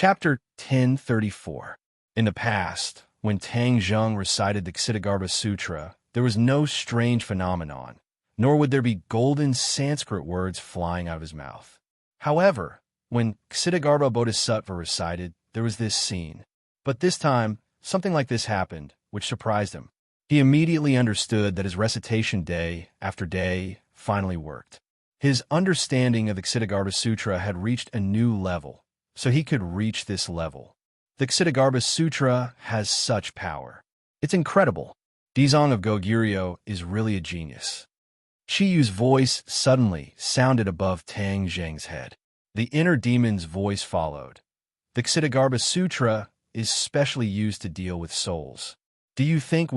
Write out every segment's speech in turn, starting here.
Chapter 1034. In the past, when Tang Zheng recited the Ksitigarbha Sutra, there was no strange phenomenon, nor would there be golden Sanskrit words flying out of his mouth. However, when Ksitigarbha Bodhisattva recited, there was this scene. But this time, something like this happened, which surprised him. He immediately understood that his recitation day after day finally worked. His understanding of the Ksitigarbha Sutra had reached a new level, so he could reach this level. The Ksitigarbha Sutra has such power. It's incredible. Dizong of Goguryeo is really a genius. Shi Yu's voice suddenly sounded above Tang Zheng's head. The inner demon's voice followed. The Ksitigarbha Sutra is specially used to deal with souls. Do you think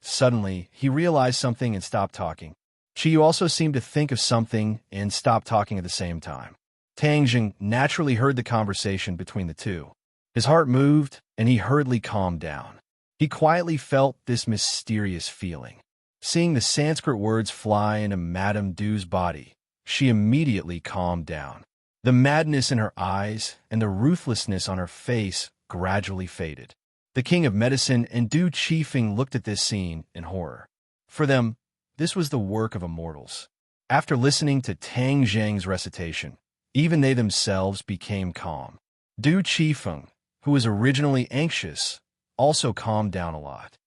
Suddenly, he realized something and stopped talking. Shi Yu also seemed to think of something and stopped talking at the same time. Tang Zheng naturally heard the conversation between the two. His heart moved, and he hurriedly calmed down. He quietly felt this mysterious feeling. Seeing the Sanskrit words fly into Madame Du's body, she immediately calmed down. The madness in her eyes and the ruthlessness on her face gradually faded. The king of medicine and Du Qifeng looked at this scene in horror. For them, this was the work of immortals. After listening to Tang Zheng's recitation, even they themselves became calm. Du Qifeng, who was originally anxious, also calmed down a lot.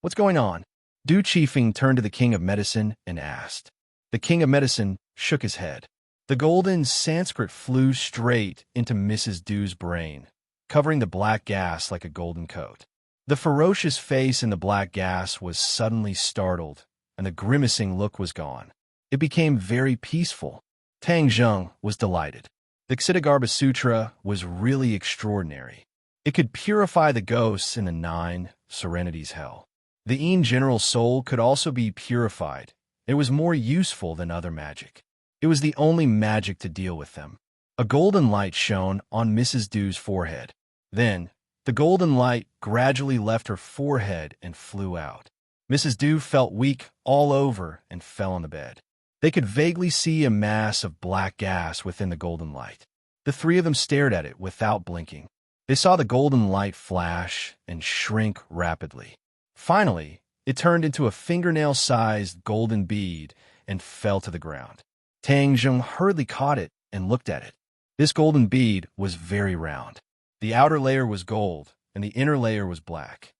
What's going on? Du Qifeng turned to the king of medicine and asked. The king of medicine shook his head. The golden Sanskrit flew straight into Mrs. Du's brain, covering the black gas like a golden coat. The ferocious face in the black gas was suddenly startled, and the grimacing look was gone. It became very peaceful. Tang Zheng was delighted. The Ksitigarbha Sutra was really extraordinary. It could purify the ghosts in the 9 serenities hell. The Yin general soul could also be purified. It was more useful than other magic. It was the only magic to deal with them. A golden light shone on Mrs. Du's forehead. Then, the golden light gradually left her forehead and flew out. Mrs. Du felt weak all over and fell on the bed. They could vaguely see a mass of black gas within the golden light. The three of them stared at it without blinking. They saw the golden light flash and shrink rapidly. Finally, it turned into a fingernail-sized golden bead and fell to the ground. Tang Zheng hurriedly caught it and looked at it. This golden bead was very round. The outer layer was gold, and the inner layer was black.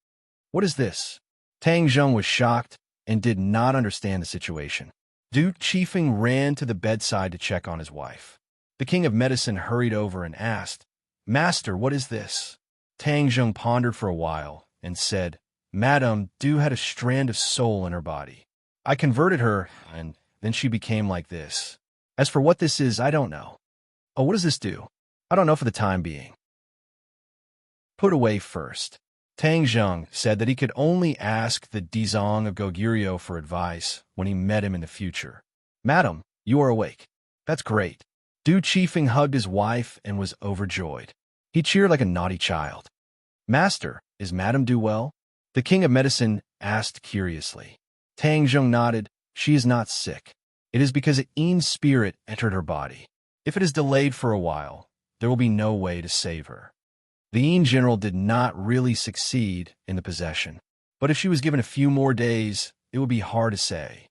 What is this? Tang Zheng was shocked and did not understand the situation. Du Qifeng ran to the bedside to check on his wife. The king of medicine hurried over and asked, Master, what is this? Tang Zheng pondered for a while and said, Madame Du had a strand of soul in her body. I converted her, and then she became like this. As for what this is, I don't know. Oh, what does this do? I don't know for the time being. Put away first. Tang Zheng said that he could only ask the Dizong of Goguryeo for advice when he met him in the future. Madam, you are awake. That's great. Du Qifeng hugged his wife and was overjoyed. He cheered like a naughty child. Master, is Madame Du well? The king of medicine asked curiously. Tang Zheng nodded. She is not sick. It is because an Yin spirit entered her body. If it is delayed for a while, there will be no way to save her. The Yin general did not really succeed in the possession, but if she was given a few more days, it would be hard to say.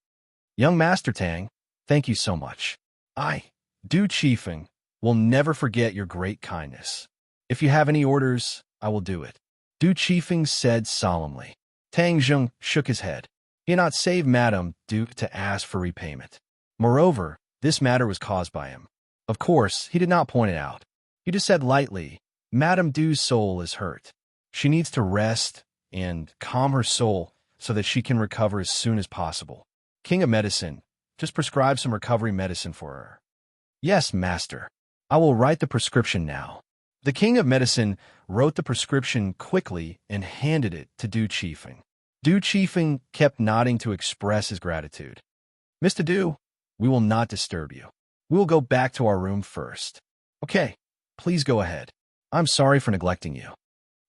Young Master Tang, thank you so much. I, Du Qifeng, will never forget your great kindness. If you have any orders, I will do it. Du Qifeng said solemnly. Tang Zheng shook his head. He had not saved Madame Du to ask for repayment. Moreover, this matter was caused by him. Of course, he did not point it out. He just said lightly, Madame Du's soul is hurt. She needs to rest and calm her soul so that she can recover as soon as possible. King of Medicine, just prescribe some recovery medicine for her. Yes, Master. I will write the prescription now. The King of Medicine wrote the prescription quickly and handed it to Du Qifeng. Du Qifeng kept nodding to express his gratitude. Mr. Du, we will not disturb you. We will go back to our room first. Okay, please go ahead. I'm sorry for neglecting you.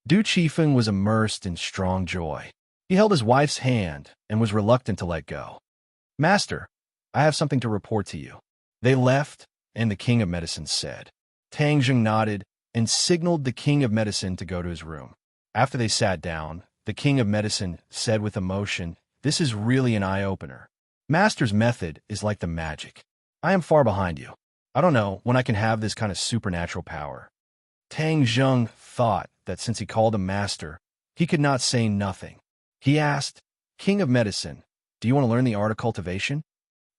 Du Qifeng was immersed in strong joy. He held his wife's hand and was reluctant to let go. Master, I have something to report to you. They left, and the King of Medicine said. Tang Zheng nodded and signaled the king of medicine to go to his room. After they sat down, the king of medicine said with emotion, "This is really an eye-opener. Master's method is like the magic. I am far behind you. I don't know when I can have this kind of supernatural power." Tang Zheng thought that since he called him master, he could not say nothing. He asked, "King of medicine, do you want to learn the art of cultivation?"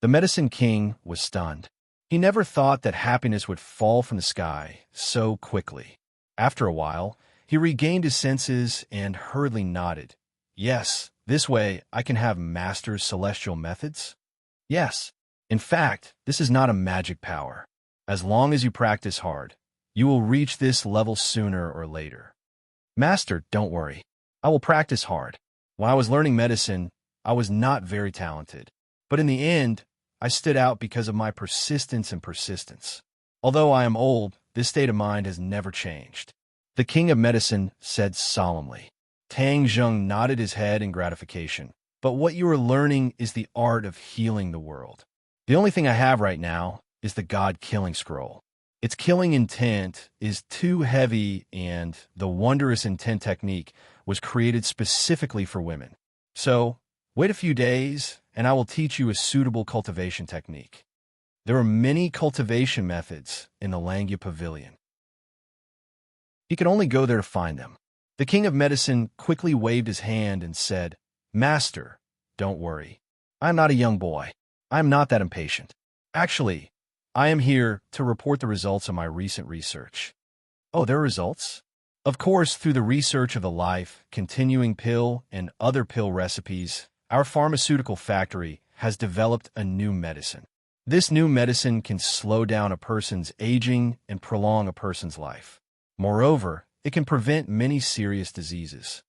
The medicine king was stunned. He never thought that happiness would fall from the sky so quickly. After a while, he regained his senses and hurriedly nodded. "Yes, this way I can have master's celestial methods?" "Yes. In fact, this is not a magic power. As long as you practice hard, you will reach this level sooner or later." "Master, don't worry. I will practice hard. When I was learning medicine, I was not very talented. But in the end, I stood out because of my persistence and persistence. Although I am old, this state of mind has never changed," the king of medicine said solemnly. Tang Zheng nodded his head in gratification. "But what you are learning is the art of healing the world. The only thing I have right now is the God-killing scroll. Its killing intent is too heavy, and the wondrous intent technique was created specifically for women. So, wait a few days, and I will teach you a suitable cultivation technique. There are many cultivation methods in the Langya Pavilion. He could only go there to find them." The king of medicine quickly waved his hand and said, "Master, don't worry. I am not a young boy. I am not that impatient. Actually, I am here to report the results of my recent research." "Oh, there are results?" "Of course, through the research of the life, continuing pill, and other pill recipes, our pharmaceutical factory has developed a new medicine. This new medicine can slow down a person's aging and prolong a person's life. Moreover, it can prevent many serious diseases."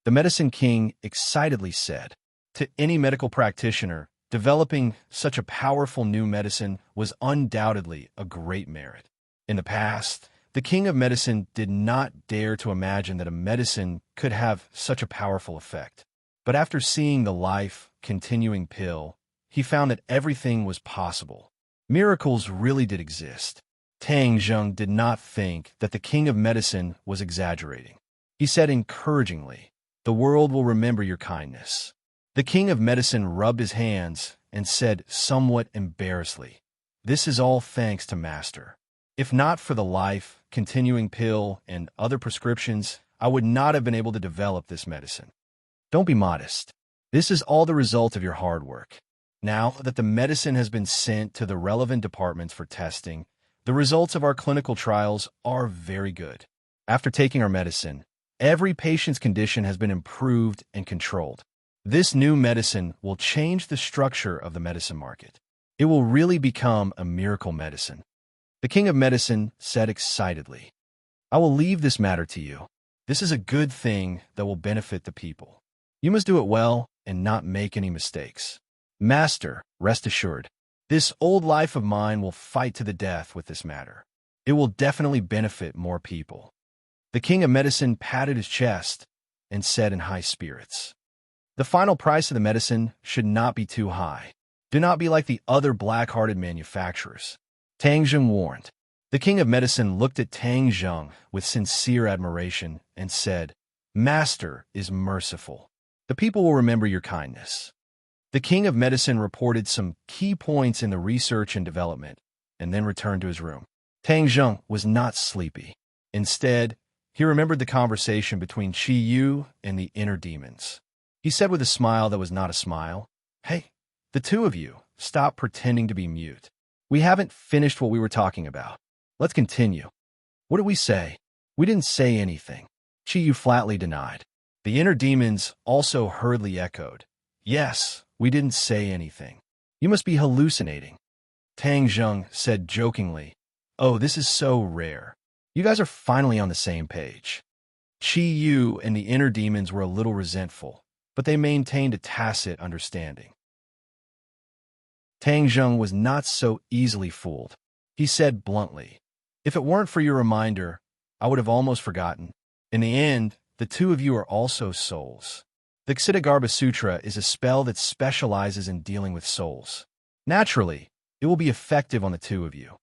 The medicine king excitedly said, "To any medical practitioner, developing such a powerful new medicine was undoubtedly a great merit. In the past, the king of medicine did not dare to imagine that a medicine could have such a powerful effect. But after seeing the life continuing pill, he found that everything was possible. Miracles really did exist." Tang Zheng did not think that the king of medicine was exaggerating. He said encouragingly, "The world will remember your kindness." The king of medicine rubbed his hands and said somewhat embarrassedly, "This is all thanks to Master. If not for the life, continuing pill, and other prescriptions, I would not have been able to develop this medicine." "Don't be modest. This is all the result of your hard work. Now that the medicine has been sent to the relevant departments for testing, the results of our clinical trials are very good. After taking our medicine, every patient's condition has been improved and controlled. This new medicine will change the structure of the medicine market. It will really become a miracle medicine." The king of medicine said excitedly, "I will leave this matter to you. This is a good thing that will benefit the people. You must do it well and not make any mistakes. Master, rest assured, this old life of mine will fight to the death with this matter. It will definitely benefit more people." The king of medicine patted his chest and said in high spirits, "The final price of the medicine should not be too high. Do not be like the other black-hearted manufacturers," Tang Zheng warned. The king of medicine looked at Tang Zheng with sincere admiration and said, "Master is merciful. The people will remember your kindness." The king of medicine reported some key points in the research and development, and then returned to his room. Tang Zheng was not sleepy. Instead, he remembered the conversation between Qi Yu and the inner demons. He said with a smile that was not a smile, "Hey, the two of you, stop pretending to be mute. We haven't finished what we were talking about. Let's continue." "What did we say?" "We didn't say anything," Qi Yu flatly denied. The inner demons also hurriedly echoed, "Yes, we didn't say anything. You must be hallucinating." Tang Zheng said jokingly, "Oh, this is so rare. You guys are finally on the same page." Qi Yu and the inner demons were a little resentful, but they maintained a tacit understanding. Tang Zheng was not so easily fooled. He said bluntly, "If it weren't for your reminder, I would have almost forgotten. In the end, the two of you are also souls. The Ksitigarbha Sutra is a spell that specializes in dealing with souls. Naturally, it will be effective on the two of you."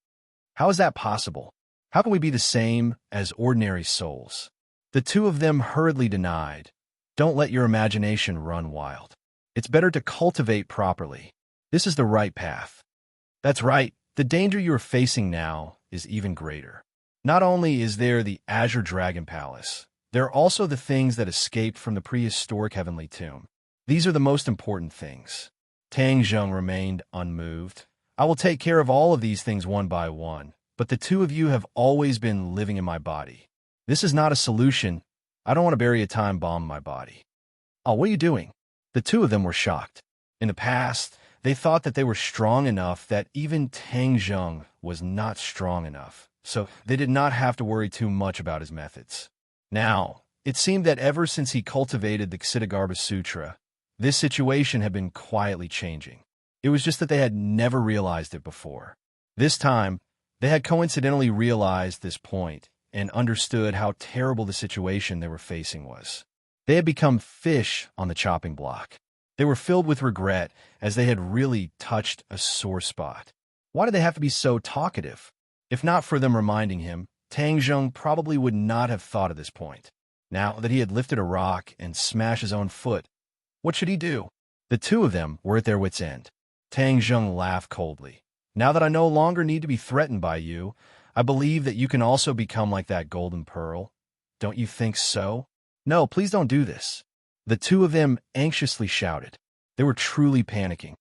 "How is that possible? How can we be the same as ordinary souls? The two of them hurriedly denied. Don't let your imagination run wild. It's better to cultivate properly. This is the right path. That's right. The danger you are facing now is even greater. Not only is there the Azure Dragon Palace, there are also the things that escaped from the prehistoric Heavenly Tomb. These are the most important things. Tang Zheng remained unmoved. I will take care of all of these things one by one, but the two of you have always been living in my body. This is not a solution. I don't want to bury a time bomb in my body. Oh, what are you doing? The two of them were shocked. In the past, they thought that they were strong enough that even Tang Zheng was not strong enough, so they did not have to worry too much about his methods. Now, it seemed that ever since he cultivated the Ksitigarbha Sutra, this situation had been quietly changing. It was just that they had never realized it before. This time, they had coincidentally realized this point and understood how terrible the situation they were facing was. They had become fish on the chopping block. They were filled with regret as they had really touched a sore spot. Why did they have to be so talkative? If not for them reminding him, Tang Zheng probably would not have thought of this point. Now that he had lifted a rock and smashed his own foot, what should he do? The two of them were at their wits' end. Tang Zheng laughed coldly. Now that I no longer need to be threatened by you, I believe that you can also become like that golden pearl. Don't you think so? No, please don't do this. The two of them anxiously shouted. They were truly panicking.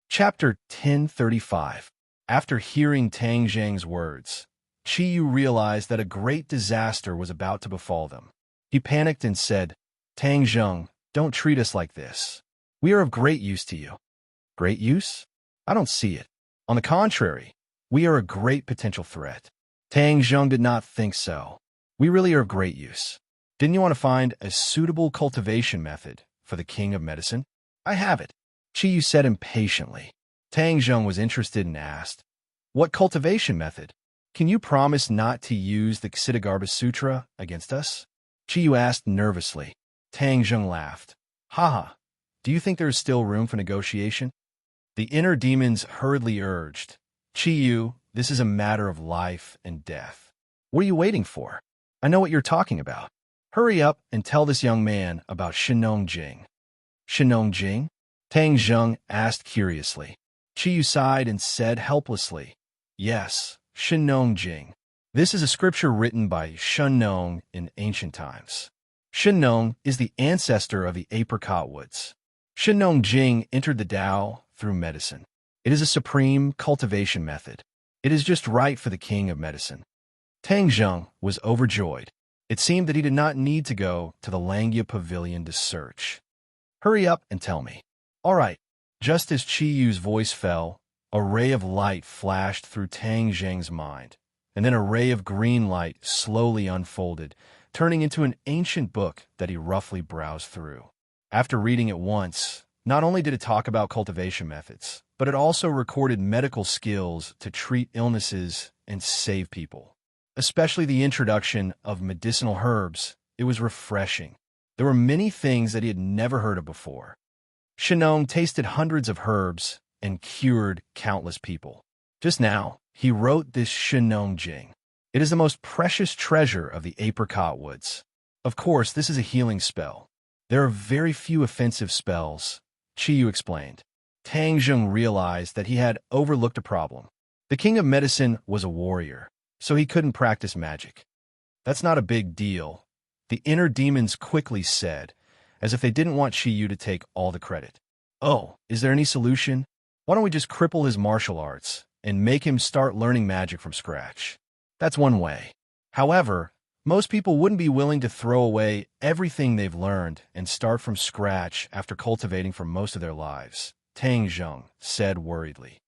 Chapter 1035. After hearing Tang Zheng's words, Qiyu realized that a great disaster was about to befall them. He panicked and said, Tang Zheng, don't treat us like this. We are of great use to you. Great use? I don't see it. On the contrary, we are a great potential threat. Tang Zheng did not think so. We really are of great use. Didn't you want to find a suitable cultivation method for the king of medicine? I have it, Qiyu said impatiently. Tang Zheng was interested and asked, what cultivation method? Can you promise not to use the Ksitigarbha Sutra against us? Qiyu asked nervously. Tang Zheng laughed. Haha, do you think there is still room for negotiation? The inner demons hurriedly urged, Qiyu, this is a matter of life and death. What are you waiting for? I know what you're talking about. Hurry up and tell this young man about Shenong Jing. Shenong Jing? Tang Zheng asked curiously. Qiyu sighed and said helplessly, yes, Shenong Jing. This is a scripture written by Shenong in ancient times. Shenong is the ancestor of the apricot woods. Shenong Jing entered the Tao through medicine. It is a supreme cultivation method. It is just right for the king of medicine. Tang Zheng was overjoyed. It seemed that he did not need to go to the Langya Pavilion to search. Hurry up and tell me. All right. Just as Qiyu's voice fell, a ray of light flashed through Tang Zheng's mind, and then a ray of green light slowly unfolded, turning into an ancient book that he roughly browsed through. After reading it once, not only did it talk about cultivation methods, but it also recorded medical skills to treat illnesses and save people. Especially the introduction of medicinal herbs, it was refreshing. There were many things that he had never heard of before. Shenong tasted hundreds of herbs and cured countless people. Just now, he wrote this Shenong Jing. It is the most precious treasure of the apricot woods. Of course, this is a healing spell. There are very few offensive spells, Qiyu explained. Tang Zheng realized that he had overlooked a problem. The king of medicine was a warrior, so he couldn't practice magic. That's not a big deal, the inner demons quickly said, as if they didn't want Qiyu to take all the credit. Oh, is there any solution? Why don't we just cripple his martial arts and make him start learning magic from scratch? That's one way. However, most people wouldn't be willing to throw away everything they've learned and start from scratch after cultivating for most of their lives, Tang Zheng said worriedly.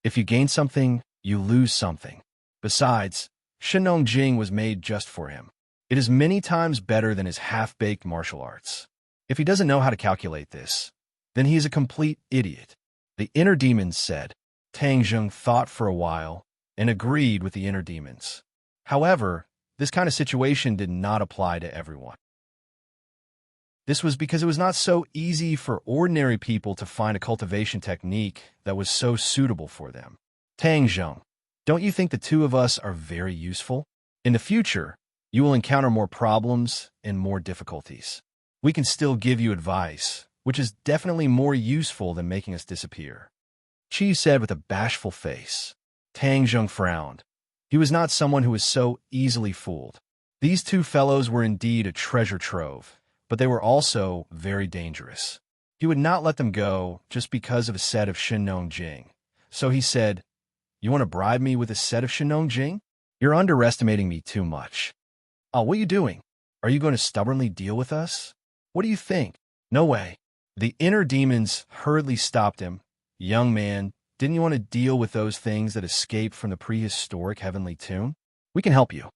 If you gain something, you lose something. Besides, Shenong Jing was made just for him. It is many times better than his half-baked martial arts. If he doesn't know how to calculate this, then he is a complete idiot, the inner demons said. Tang Zheng thought for a while and agreed with the inner demons. However, this kind of situation did not apply to everyone. This was because it was not so easy for ordinary people to find a cultivation technique that was so suitable for them. Tang Zheng, don't you think the two of us are very useful? In the future, you will encounter more problems and more difficulties. We can still give you advice, which is definitely more useful than making us disappear. Qi said with a bashful face. Tang Zheng frowned. He was not someone who was so easily fooled. These two fellows were indeed a treasure trove, but they were also very dangerous. He would not let them go just because of a set of Shenong Jing. So he said, "You want to bribe me with a set of Shenong Jing? You're underestimating me too much." "Oh, what are you doing? Are you going to stubbornly deal with us? What do you think?" "No way." The inner demons hurriedly stopped him. "Young man, didn't you want to deal with those things that escaped from the prehistoric heavenly tomb? We can help you."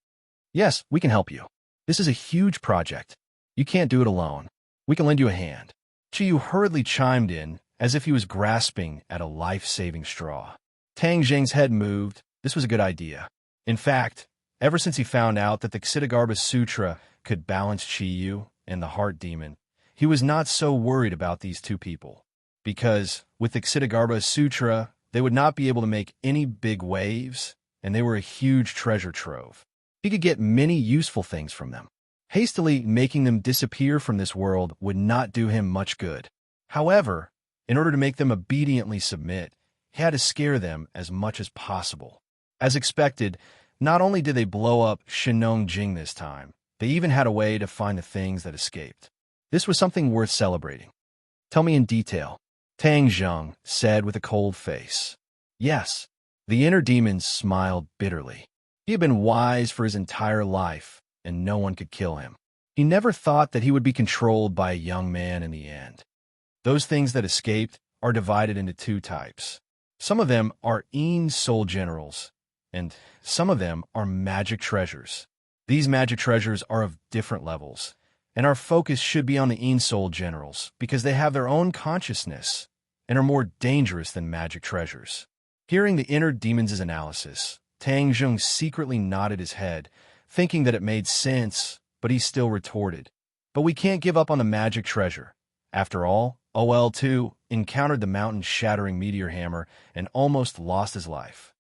"Yes, we can help you. This is a huge project. You can't do it alone. We can lend you a hand." Chiyu hurriedly chimed in, as if he was grasping at a life-saving straw. Tang Jing's head moved. This was a good idea. In fact, ever since he found out that the Ksitigarbha Sutra could balance Chiyu and the heart demon, he was not so worried about these two people. Because with the Ksitigarbha Sutra, they would not be able to make any big waves, and they were a huge treasure trove. He could get many useful things from them. Hastily making them disappear from this world would not do him much good. However, in order to make them obediently submit, he had to scare them as much as possible. As expected, not only did they blow up Shenong Jing this time, they even had a way to find the things that escaped. This was something worth celebrating. "Tell me in detail," Tang Zheng said with a cold face. "Yes." The inner demons smiled bitterly. He had been wise for his entire life, and no one could kill him. He never thought that he would be controlled by a young man in the end. Those things that escaped are divided into two types. Some of them are soul generals, and some of them are magic treasures. These magic treasures are of different levels, and our focus should be on the soul generals because they have their own consciousness and are more dangerous than magic treasures. Hearing the inner demons' analysis, Tang Zheng secretly nodded his head, thinking that it made sense, but he still retorted, "But we can't give up on the magic treasure. After all, OL2 encountered the mountain-shattering meteor hammer and almost lost his life."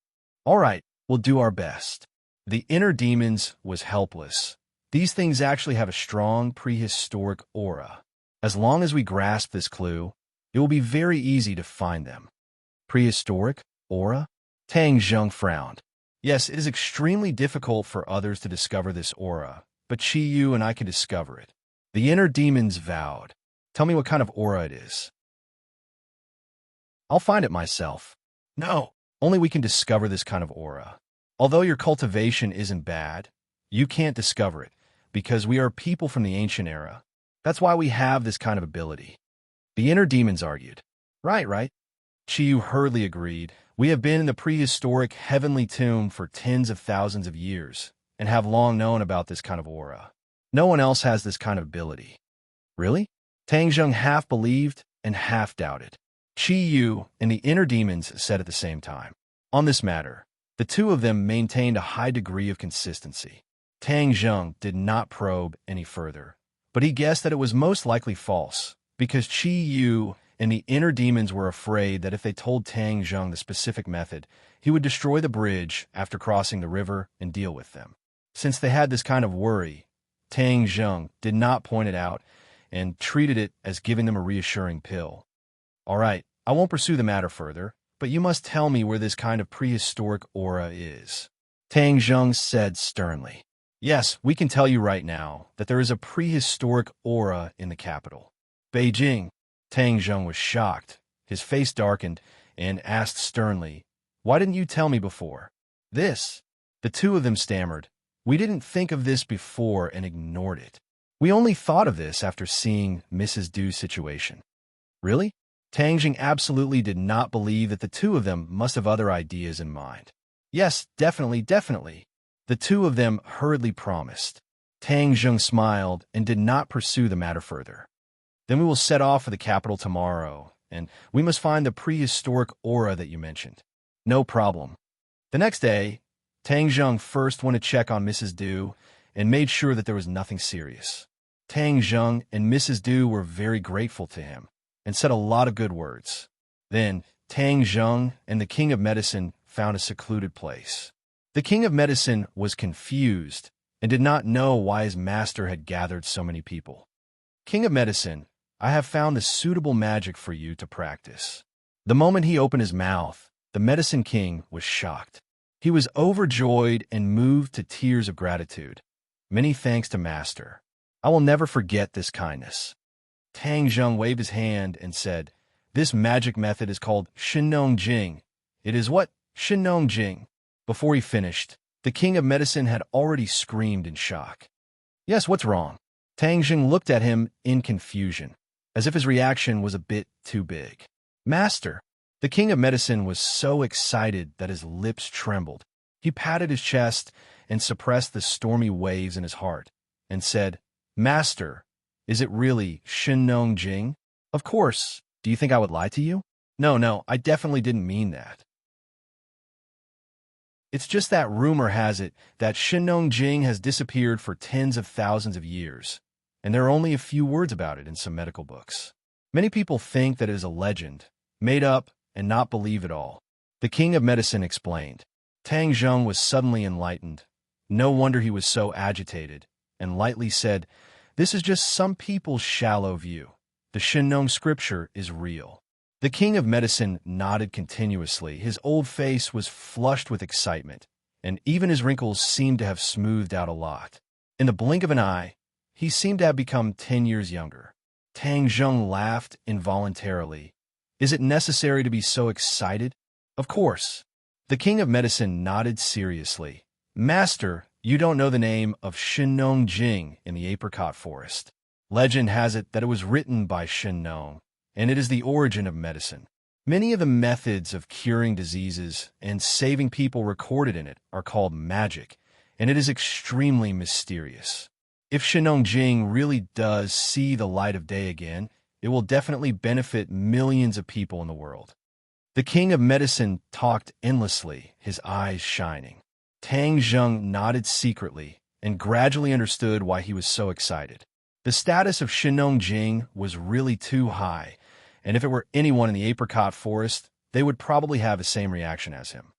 "All right, we'll do our best." The inner demons was helpless. These things actually have a strong prehistoric aura. As long as we grasp this clue, it will be very easy to find them. Prehistoric aura? Tang Zheng frowned. Yes, it is extremely difficult for others to discover this aura, but Yu and I can discover it. The inner demons vowed. "Tell me what kind of aura it is." "I'll find it myself." "No, only we can discover this kind of aura. Although your cultivation isn't bad, you can't discover it, because we are people from the ancient era. That's why we have this kind of ability." The inner demons argued. Right. Chiyu hurriedly agreed. "We have been in the prehistoric heavenly tomb for tens of thousands of years, and have long known about this kind of aura. No one else has this kind of ability." "Really?" Tang Zheng half believed and half doubted. Chiyu and the inner demons said at the same time. On this matter, the two of them maintained a high degree of consistency. Tang Zheng did not probe any further, but he guessed that it was most likely false, because Chiyu and the inner demons were afraid that if they told Tang Zheng the specific method, he would destroy the bridge after crossing the river and deal with them. Since they had this kind of worry, Tang Zheng did not point it out and treated it as giving them a reassuring pill. "All right, I won't pursue the matter further, but you must tell me where this kind of prehistoric aura is." Tang Zheng said sternly. "Yes, we can tell you right now that there is a prehistoric aura in the capital, Beijing." Tang Zheng was shocked. His face darkened and asked sternly, "Why didn't you tell me before?" "This." The two of them stammered. "We didn't think of this before and ignored it. We only thought of this after seeing Mrs. Du's situation." "Really?" Tang Zheng absolutely did not believe that the two of them must have other ideas in mind. "Yes, definitely. The two of them hurriedly promised. Tang Zheng smiled and did not pursue the matter further. "Then we will set off for the capital tomorrow, and we must find the prehistoric aura that you mentioned." "No problem." The next day, Tang Zheng first went to check on Mrs. Du and made sure that there was nothing serious. Tang Zheng and Mrs. Du were very grateful to him and said a lot of good words. Then Tang Zheng and the King of Medicine found a secluded place. The King of Medicine was confused and did not know why his master had gathered so many people. King of Medicine, I have found the suitable magic for you to practice. The moment he opened his mouth, the Medicine King was shocked. He was overjoyed and moved to tears of gratitude. Many thanks to Master. I will never forget this kindness. Tang Zheng waved his hand and said, "This magic method is called Shinong Jing. It is what? Shinong Jing." Before he finished, the King of Medicine had already screamed in shock. "Yes, what's wrong?" Tang Zheng looked at him in confusion, as if his reaction was a bit too big. "Master!" The King of Medicine was so excited that his lips trembled. He patted his chest and suppressed the stormy waves in his heart, and said, "Master, is it really Shinong Jing?" "Of course. Do you think I would lie to you?" No, I definitely didn't mean that. It's just that rumor has it that Shinong Jing has disappeared for tens of thousands of years, and there are only a few words about it in some medical books. Many people think that it is a legend, made up, and not believe it all. The King of Medicine explained. Tang Zheng was suddenly enlightened. No wonder he was so agitated, and lightly said, "This is just some people's shallow view. The Shinong scripture is real." The King of Medicine nodded continuously. His old face was flushed with excitement, and even his wrinkles seemed to have smoothed out a lot. In the blink of an eye, he seemed to have become 10 years younger. Tang Zheng laughed involuntarily. "Is it necessary to be so excited?" "Of course." The King of Medicine nodded seriously. "Master, you don't know the name of Shinong Jing in the apricot forest. Legend has it that it was written by Shinong, and it is the origin of medicine. Many of the methods of curing diseases and saving people recorded in it are called magic, and it is extremely mysterious. If Shinong Jing really does see the light of day again, it will definitely benefit millions of people in the world." The King of Medicine talked endlessly, his eyes shining. Tang Zheng nodded secretly and gradually understood why he was so excited. The status of Shinong Jing was really too high, and if it were anyone in the apricot forest, they would probably have the same reaction as him.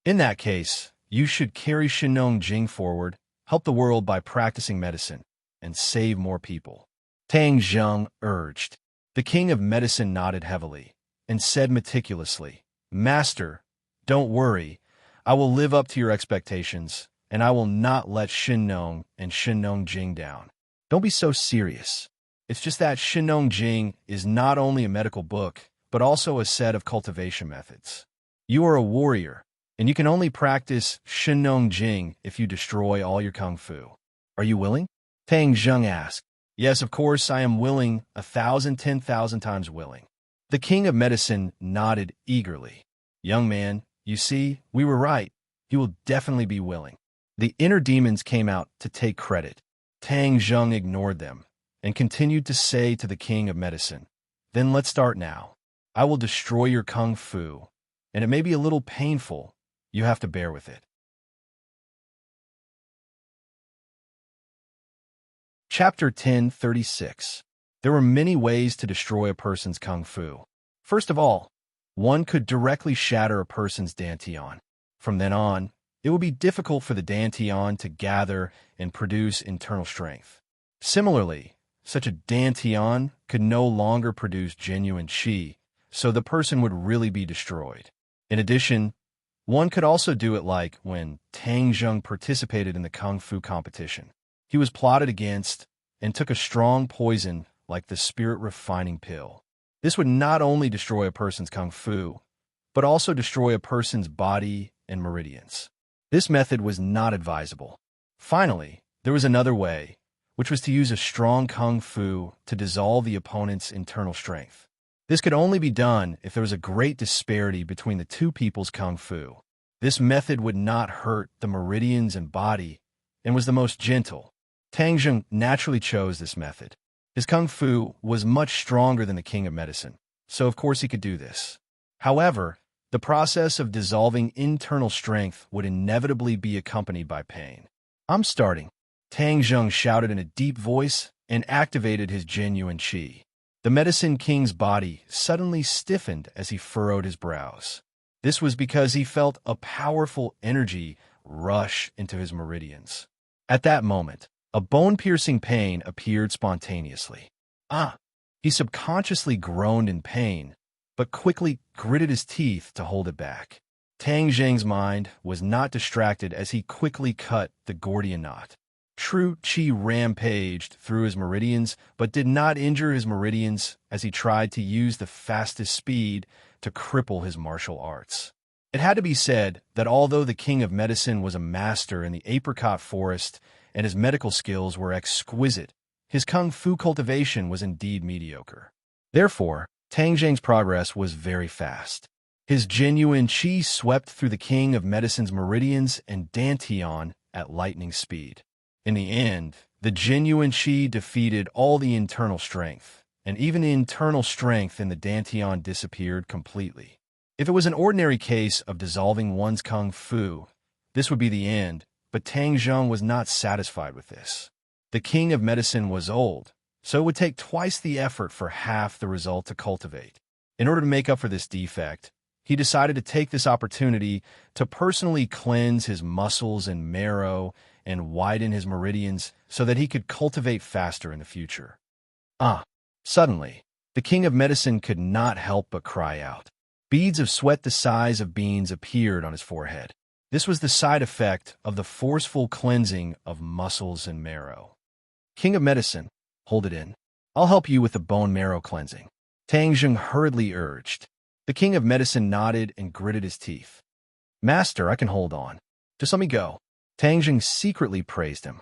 In that case, you should carry Shinong Jing forward, help the world by practicing medicine, and save more people. Tang Zheng urged. The King of Medicine nodded heavily and said meticulously, "Master, don't worry. I will live up to your expectations, and I will not let Shinong and Shinong Jing down. Don't be so serious. It's just that Shinong Jing is not only a medical book, but also a set of cultivation methods. You are a warrior, and you can only practice Shinong Jing if you destroy all your kung fu. Are you willing?" Tang Zheng asked. "Yes, of course, I am willing, 1,000, 10,000 times willing." The King of Medicine nodded eagerly. "Young man, you see, we were right. You will definitely be willing." The inner demons came out to take credit. Tang Zheng ignored them and continued to say to the King of Medicine, "Then let's start now. I will destroy your kung fu, and it may be a little painful. You have to bear with it." Chapter 1036. There were many ways to destroy a person's kung fu. First of all, one could directly shatter a person's dantian. From then on, it would be difficult for the dantian to gather and produce internal strength. Similarly, such a dantian could no longer produce genuine qi, so the person would really be destroyed. In addition, one could also do it like when Tang Zheng participated in the kung fu competition. He was plotted against and took a strong poison like the spirit-refining pill. This would not only destroy a person's kung fu, but also destroy a person's body and meridians. This method was not advisable. Finally, there was another way, which was to use a strong kung fu to dissolve the opponent's internal strength. This could only be done if there was a great disparity between the two people's kung fu. This method would not hurt the meridians and body and was the most gentle. Tang Zheng naturally chose this method. His kung fu was much stronger than the King of Medicine, so of course he could do this. However, the process of dissolving internal strength would inevitably be accompanied by pain. "I'm starting," Tang Zheng shouted in a deep voice and activated his genuine qi. The Medicine King's body suddenly stiffened as he furrowed his brows. This was because he felt a powerful energy rush into his meridians. At that moment, a bone-piercing pain appeared spontaneously. Ah! He subconsciously groaned in pain, but quickly gritted his teeth to hold it back. Tang Zheng's mind was not distracted as he quickly cut the Gordian knot. True Qi rampaged through his meridians, but did not injure his meridians as he tried to use the fastest speed to cripple his martial arts. It had to be said that although the King of Medicine was a master in the apricot forest and his medical skills were exquisite, his kung fu cultivation was indeed mediocre. Therefore, Tang Zheng's progress was very fast. His genuine qi swept through the King of Medicine's meridians and dantian at lightning speed. In the end, the genuine qi defeated all the internal strength, and even the internal strength in the dantian disappeared completely. If it was an ordinary case of dissolving one's kung fu, this would be the end, but Tang Zheng was not satisfied with this. The King of Medicine was old, so it would take twice the effort for half the result to cultivate. In order to make up for this defect, he decided to take this opportunity to personally cleanse his muscles and marrow and widen his meridians so that he could cultivate faster in the future. Suddenly, the King of Medicine could not help but cry out. Beads of sweat the size of beans appeared on his forehead. This was the side effect of the forceful cleansing of muscles and marrow. King of Medicine, hold it in. I'll help you with the bone marrow cleansing, Tang Zheng hurriedly urged. The King of Medicine nodded and gritted his teeth. Master, I can hold on. Just let me go. Tang Zheng secretly praised him.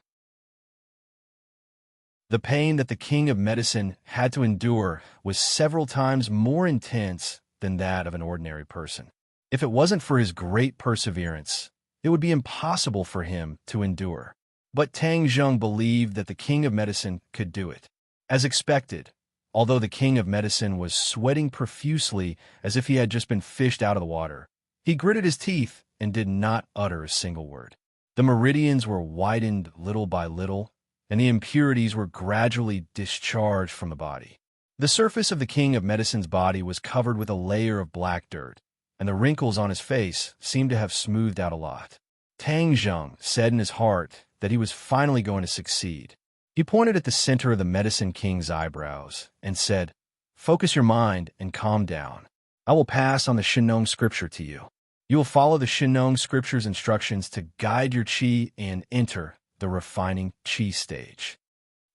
The pain that the King of Medicine had to endure was several times more intense than that of an ordinary person. If it wasn't for his great perseverance, it would be impossible for him to endure. But Tang Zheng believed that the King of Medicine could do it. As expected, although the King of Medicine was sweating profusely as if he had just been fished out of the water, he gritted his teeth and did not utter a single word. The meridians were widened little by little, and the impurities were gradually discharged from the body. The surface of the King of Medicine's body was covered with a layer of black dirt, and the wrinkles on his face seemed to have smoothed out a lot. Tang Zheng said in his heart that he was finally going to succeed. He pointed at the center of the Medicine King's eyebrows and said, "Focus your mind and calm down. I will pass on the Shinong scripture to you. You will follow the Shinong scripture's instructions to guide your qi and enter the refining qi stage."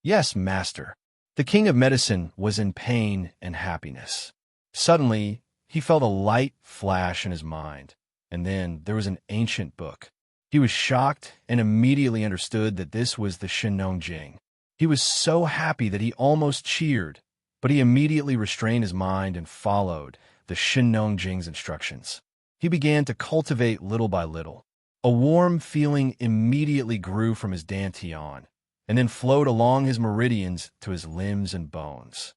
Yes, master. The King of Medicine was in pain and happiness. Suddenly, he felt a light flash in his mind, and then there was an ancient book. He was shocked and immediately understood that this was the Shinong Jing. He was so happy that he almost cheered, but he immediately restrained his mind and followed the Shinong Jing's instructions. He began to cultivate little by little. A warm feeling immediately grew from his dantian, and then flowed along his meridians to his limbs and bones.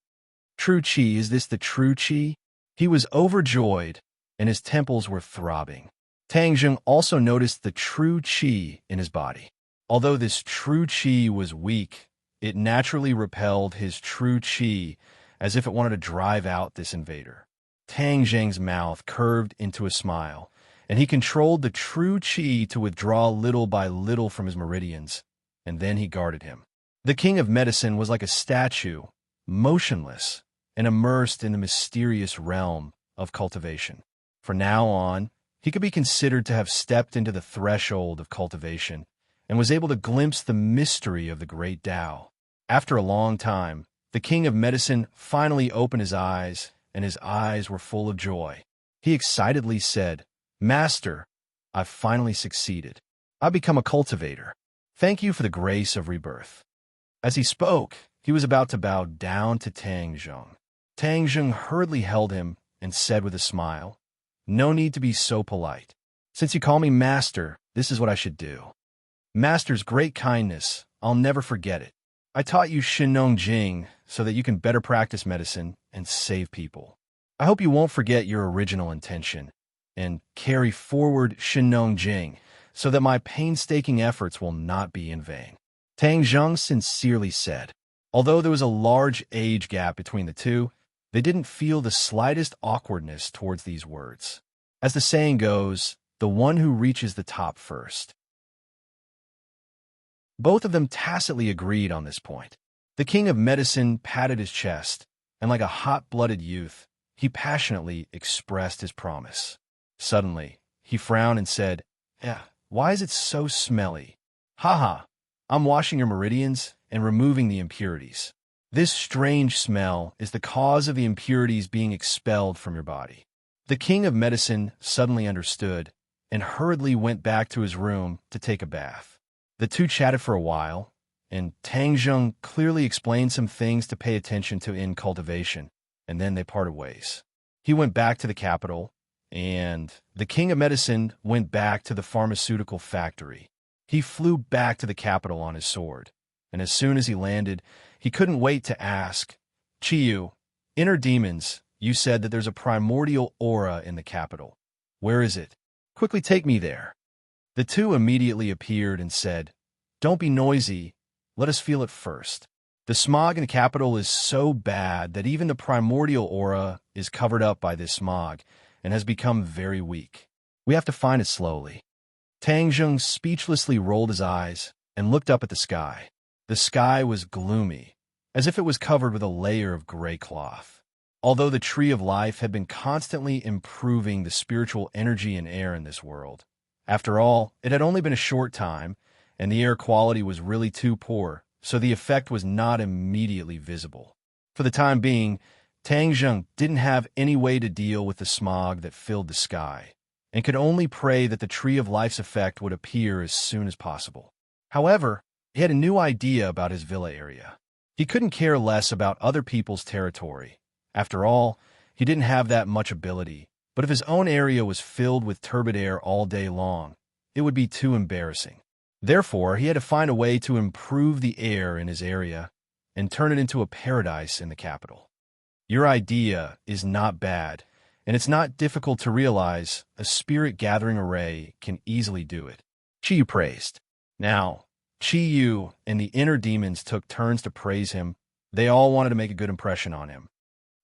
True Qi, is this the true Qi? He was overjoyed, and his temples were throbbing. Tang Zheng also noticed the true Qi in his body. Although this true Qi was weak, it naturally repelled his true Qi as if it wanted to drive out this invader. Tang Zheng's mouth curved into a smile, and he controlled the true Qi to withdraw little by little from his meridians, and then he guarded him. The King of Medicine was like a statue, motionless, and immersed in the mysterious realm of cultivation. From now on, he could be considered to have stepped into the threshold of cultivation and was able to glimpse the mystery of the great Tao. After a long time, the King of Medicine finally opened his eyes, and his eyes were full of joy. He excitedly said, "Master, I've finally succeeded. I've become a cultivator. Thank you for the grace of rebirth." As he spoke, he was about to bow down to Tang Zheng. Tang Zheng hurriedly held him and said with a smile, "No need to be so polite. Since you call me master, this is what I should do. Master's great kindness, I'll never forget it. I taught you Shinong Jing so that you can better practice medicine and save people. I hope you won't forget your original intention and carry forward Shinong Jing so that my painstaking efforts will not be in vain." Tang Zheng sincerely said. Although there was a large age gap between the two, they didn't feel the slightest awkwardness towards these words. As the saying goes, the one who reaches the top first. Both of them tacitly agreed on this point. The king of medicine patted his chest, and like a hot-blooded youth, he passionately expressed his promise. Suddenly, he frowned and said, why is it so smelly? Ha! I'm washing your meridians and removing the impurities. This strange smell is the cause of the impurities being expelled from your body. The king of medicine suddenly understood and hurriedly went back to his room to take a bath. The two chatted for a while, and Tang Zheng clearly explained some things to pay attention to in Cultivation, and then they parted ways. He went back to the capital, and the king of medicine went back to the pharmaceutical factory. He flew back to the capital on his sword, and as soon as he landed, he couldn't wait to ask, Chiyu, inner demons, you said that there's a primordial aura in the capital. Where is it? Quickly take me there. The two immediately appeared and said, Don't be noisy, let us feel it first. The smog in the capital is so bad that even the primordial aura is covered up by this smog and has become very weak. We have to find it slowly. Tang Zheng speechlessly rolled his eyes and looked up at the sky. The sky was gloomy, as if it was covered with a layer of gray cloth. Although the tree of life had been constantly improving the spiritual energy and air in this world, after all, it had only been a short time, and the air quality was really too poor, so the effect was not immediately visible. For the time being, Tang Zheng didn't have any way to deal with the smog that filled the sky, and could only pray that the tree of life's effect would appear as soon as possible. However, he had a new idea about his villa area. He couldn't care less about other people's territory. After all, he didn't have that much ability, but if his own area was filled with turbid air all day long, it would be too embarrassing. Therefore, he had to find a way to improve the air in his area and turn it into a paradise in the capital. Your idea is not bad, and it's not difficult to realize a spirit-gathering array can easily do it. Chiyu praised. Now, Chiyu and the inner demons took turns to praise him. They all wanted to make a good impression on him.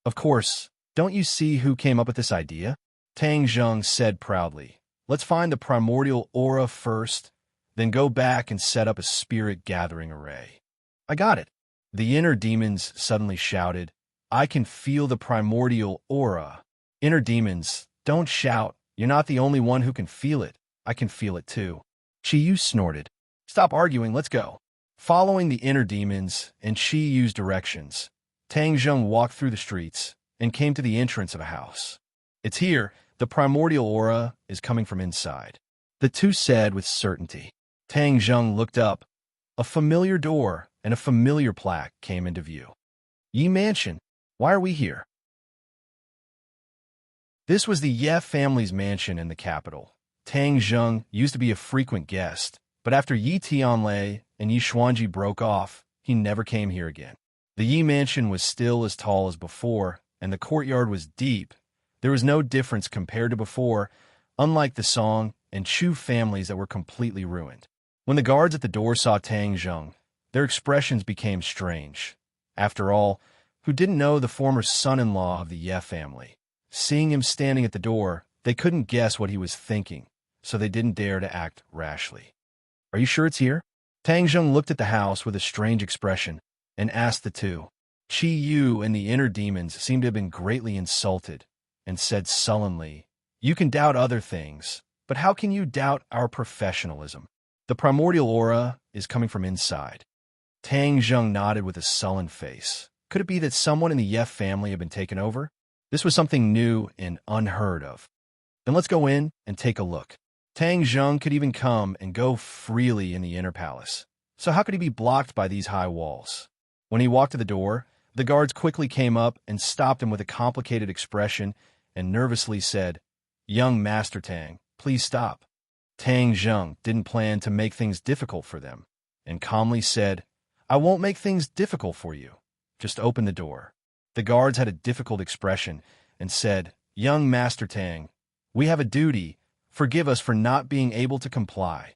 Of course, don't you see who came up with this idea? Tang Zheng said proudly. Let's find the primordial aura first, then go back and set up a spirit-gathering array. I got it. The inner demons suddenly shouted, I can feel the primordial aura. Inner demons, don't shout. You're not the only one who can feel it. I can feel it too. Chiyu snorted. Stop arguing, let's go. Following the inner demons and Chiyu's directions, Tang Zheng walked through the streets and came to the entrance of a house. It's here. The primordial aura is coming from inside. The two said with certainty. Tang Zheng looked up. A familiar door and a familiar plaque came into view. Yi Mansion, why are we here? This was the Ye family's mansion in the capital. Tang Zheng used to be a frequent guest, but after Yi Tianlei and Yi Xuanji broke off, he never came here again. The Yi mansion was still as tall as before, and the courtyard was deep. There was no difference compared to before, unlike the Song and Chu families that were completely ruined. When the guards at the door saw Tang Zheng, their expressions became strange. After all, who didn't know the former son-in-law of the Ye family? Seeing him standing at the door, they couldn't guess what he was thinking, so they didn't dare to act rashly. Are you sure it's here? Tang Zheng looked at the house with a strange expression and asked the two. Chiyu and the inner demons seemed to have been greatly insulted and said sullenly, You can doubt other things, but how can you doubt our professionalism? The primordial aura is coming from inside. Tang Zheng nodded with a sullen face. Could it be that someone in the Ye family had been taken over? This was something new and unheard of. Then let's go in and take a look. Tang Zheng could even come and go freely in the inner palace. So how could he be blocked by these high walls? When he walked to the door, the guards quickly came up and stopped him with a complicated expression and nervously said, Young Master Tang, please stop. Tang Zheng didn't plan to make things difficult for them, and calmly said, I won't make things difficult for you. Just open the door. The guards had a difficult expression and said, Young Master Tang, we have a duty. Forgive us for not being able to comply.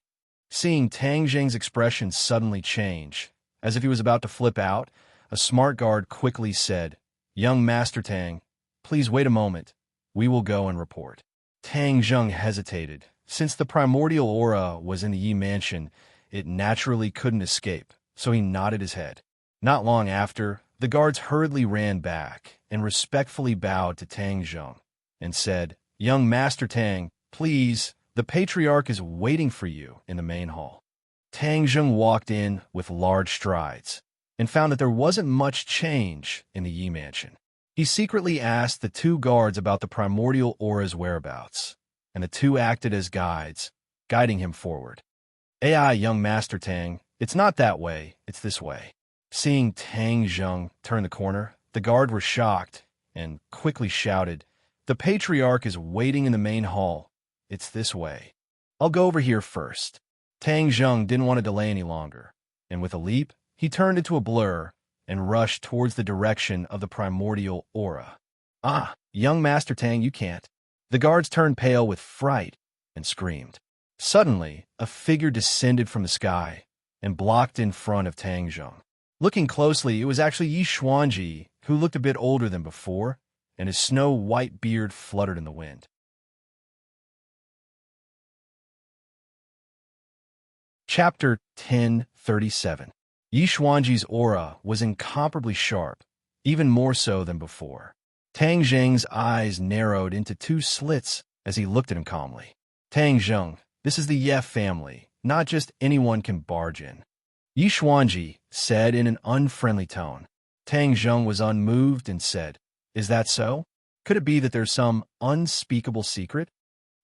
Seeing Tang Zheng's expression suddenly change, as if he was about to flip out, a smart guard quickly said, "Young Master Tang, please wait a moment. We will go and report." Tang Zheng hesitated. Since the primordial aura was in the Yi mansion, it naturally couldn't escape, so he nodded his head. Not long after, the guards hurriedly ran back and respectfully bowed to Tang Zheng and said, "Young Master Tang, please, the Patriarch is waiting for you in the main hall." Tang Zheng walked in with large strides and found that there wasn't much change in the Yi mansion. He secretly asked the two guards about the primordial aura's whereabouts, and the two acted as guides, guiding him forward. "AI, young Master Tang, it's not that way, it's this way." Seeing Tang Zheng turn the corner, the guard were shocked and quickly shouted, "The Patriarch is waiting in the main hall. It's this way. I'll go over here first." Tang Zheng didn't want to delay any longer, and with a leap, he turned into a blur and rushed towards the direction of the primordial aura. "Ah, young Master Tang, you can't." The guards turned pale with fright and screamed. Suddenly, a figure descended from the sky and blocked in front of Tang Zheng. Looking closely, it was actually Yi Xuanji, who looked a bit older than before, and his snow-white beard fluttered in the wind. Chapter 1037. Yi Xuanji's aura was incomparably sharp, even more so than before. Tang Zheng's eyes narrowed into two slits as he looked at him calmly. "Tang Zheng, this is the Ye family. Not just anyone can barge in." Yi Xuanji said in an unfriendly tone. Tang Zheng was unmoved and said, "Is that so? Could it be that there's some unspeakable secret?"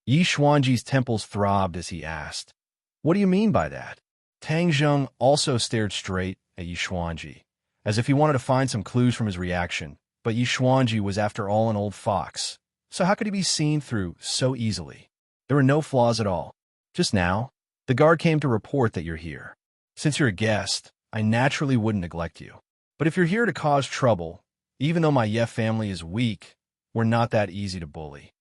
Yi Xuanji's temples throbbed as he asked, "What do you mean by that?" Tang Zheng also stared straight at Yi Xuanji, as if he wanted to find some clues from his reaction, but Yi Xuanji was after all an old fox, so how could he be seen through so easily? There were no flaws at all. "Just now, the guard came to report that you're here. Since you're a guest, I naturally wouldn't neglect you. But if you're here to cause trouble, even though my Ye family is weak, we're not that easy to bully,"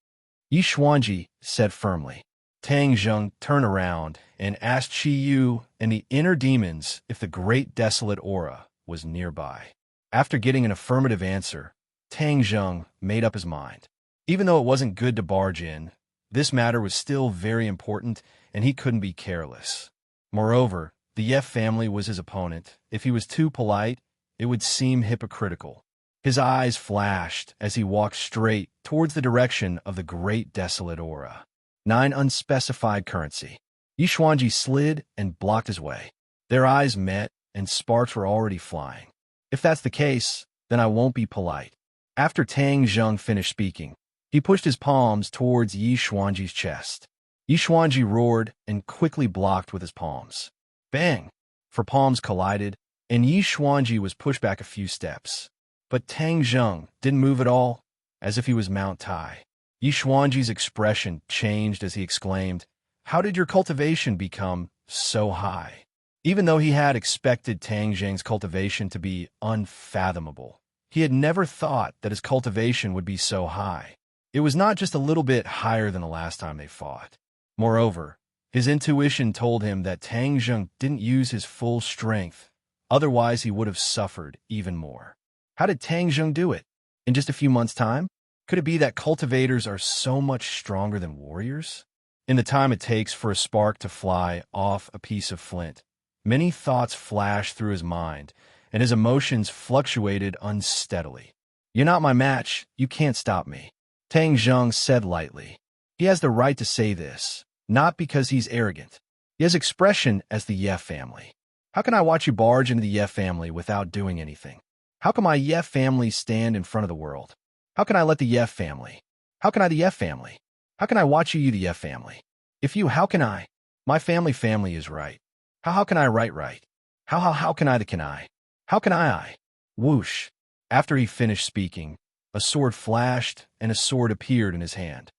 Yi Xuanji said firmly. Tang Zheng turned around and asked Qi Yu and the inner demons if the great desolate aura was nearby. After getting an affirmative answer, Tang Zheng made up his mind. Even though it wasn't good to barge in, this matter was still very important, and he couldn't be careless. Moreover, the Ye family was his opponent. If he was too polite, it would seem hypocritical. His eyes flashed as he walked straight towards the direction of the great desolate aura. 9 unspecified currency. Yi Xuanji slid and blocked his way. Their eyes met, and sparks were already flying. "If that's the case, then I won't be polite." After Tang Zheng finished speaking, he pushed his palms towards Yi Xuanji's chest. Yi Xuanji roared and quickly blocked with his palms. Bang! For palms collided, and Yi Xuanji was pushed back a few steps. But Tang Zheng didn't move at all, as if he was Mount Tai. Yi Xuanji's expression changed as he exclaimed, "How did your cultivation become so high?" Even though he had expected Tang Zheng's cultivation to be unfathomable, he had never thought that his cultivation would be so high. It was not just a little bit higher than the last time they fought. Moreover, his intuition told him that Tang Zheng didn't use his full strength, otherwise he would have suffered even more. How did Tang Zheng do it? In just a few months' time? Could it be that cultivators are so much stronger than warriors? In the time it takes for a spark to fly off a piece of flint, many thoughts flashed through his mind, and his emotions fluctuated unsteadily. "You're not my match. You can't stop me," Tang Zheng said lightly. He has the right to say this, not because he's arrogant. He has expression as the Ye family. How can I watch you barge into the Ye family without doing anything? How can my Ye family stand in front of the world? How can I let the Ye family? How can I the Ye family? How can I watch you the Ye family? If you, how can I? My family is right. How can I right? How can I the can I? How can I? Whoosh. After he finished speaking, a sword flashed and a sword appeared in his hand.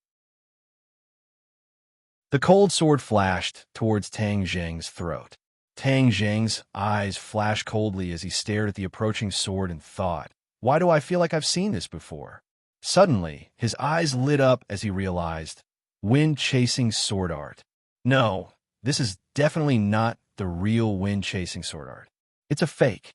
The cold sword flashed towards Tang Zheng's throat. Tang Zheng's eyes flashed coldly as he stared at the approaching sword and thought, "Why do I feel like I've seen this before?" Suddenly, his eyes lit up as he realized, wind-chasing sword art. No, this is definitely not the real wind-chasing sword art. It's a fake.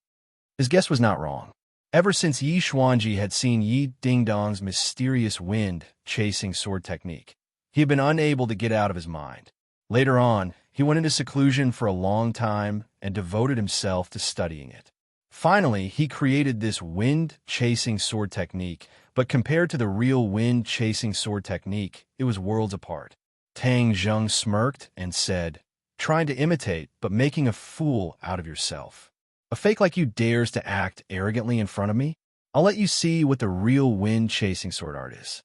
His guess was not wrong. Ever since Yi Xuanji had seen Yi Dingdong's mysterious wind-chasing sword technique, he had been unable to get out of his mind. Later on, he went into seclusion for a long time and devoted himself to studying it. Finally, he created this wind-chasing sword technique, but compared to the real wind-chasing sword technique, it was worlds apart. Tang Zheng smirked and said, "Trying to imitate, but making a fool out of yourself. A fake like you dares to act arrogantly in front of me? I'll let you see what the real wind-chasing sword art is."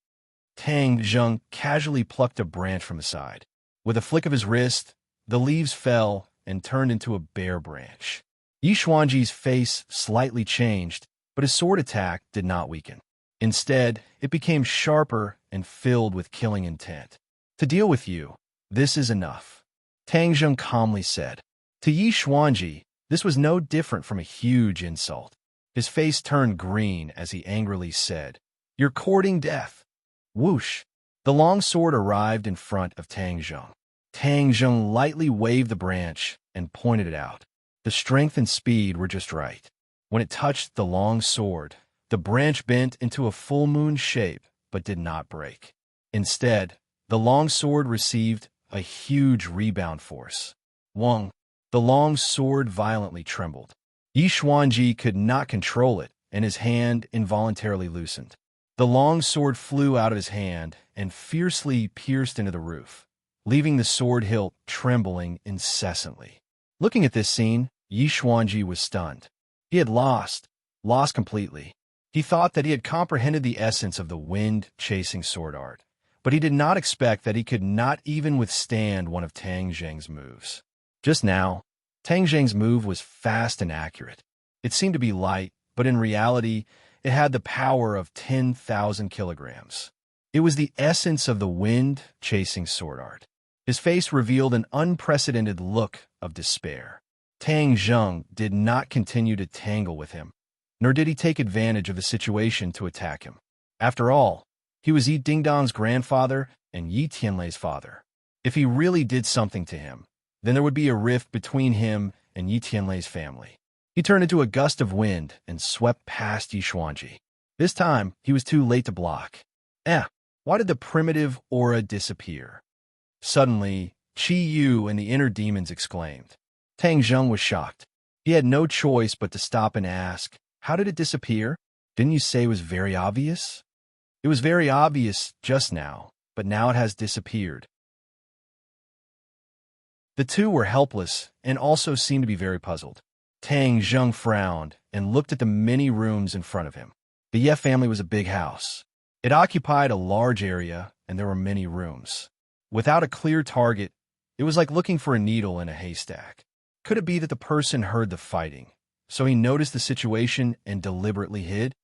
Tang Zheng casually plucked a branch from his side. With a flick of his wrist, the leaves fell and turned into a bare branch. Yi Xuanji's face slightly changed, but his sword attack did not weaken. Instead, it became sharper and filled with killing intent. "To deal with you, this is enough," Tang Zheng calmly said. To Yi Xuanji, this was no different from a huge insult. His face turned green as he angrily said, "You're courting death." Whoosh! The long sword arrived in front of Tang Zheng. Tang Zheng lightly waved the branch and pointed it out. The strength and speed were just right. When it touched the long sword, the branch bent into a full moon shape but did not break. Instead, the long sword received a huge rebound force. Wong! The long sword violently trembled. Yi Xuanji could not control it, and his hand involuntarily loosened. The long sword flew out of his hand and fiercely pierced into the roof, leaving the sword hilt trembling incessantly. Looking at this scene, Yi Xuanji was stunned. He had lost completely. He thought that he had comprehended the essence of the wind-chasing sword art, but he did not expect that he could not even withstand one of Tang Zheng's moves. Just now, Tang Zheng's move was fast and accurate. It seemed to be light, but in reality, it had the power of 10,000 kilograms. It was the essence of the wind-chasing sword art. His face revealed an unprecedented look of despair. Tang Zheng did not continue to tangle with him, nor did he take advantage of the situation to attack him. After all, he was Yi Dingdong's grandfather and Yi Tianlei's father. If he really did something to him, then there would be a rift between him and Yi Tianlei's family. He turned into a gust of wind and swept past Yi Xuanji. This time, he was too late to block. Why did the primitive aura disappear? Suddenly, Qi Yu and the inner demons exclaimed. Tang Zheng was shocked. He had no choice but to stop and ask, "How did it disappear? Didn't you say it was very obvious?" "It was very obvious just now, but now it has disappeared." The two were helpless and also seemed to be very puzzled. Tang Zheng frowned and looked at the many rooms in front of him. The Ye family was a big house. It occupied a large area, and there were many rooms. Without a clear target, it was like looking for a needle in a haystack. Could it be that the person heard the fighting, so he noticed the situation and deliberately hid?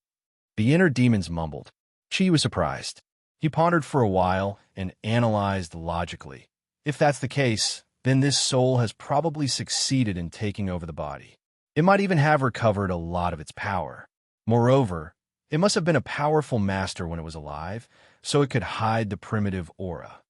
The inner demons mumbled. Qi was surprised. He pondered for a while and analyzed logically. If that's the case, then this soul has probably succeeded in taking over the body. It might even have recovered a lot of its power. Moreover, it must have been a powerful master when it was alive, so it could hide the primitive aura.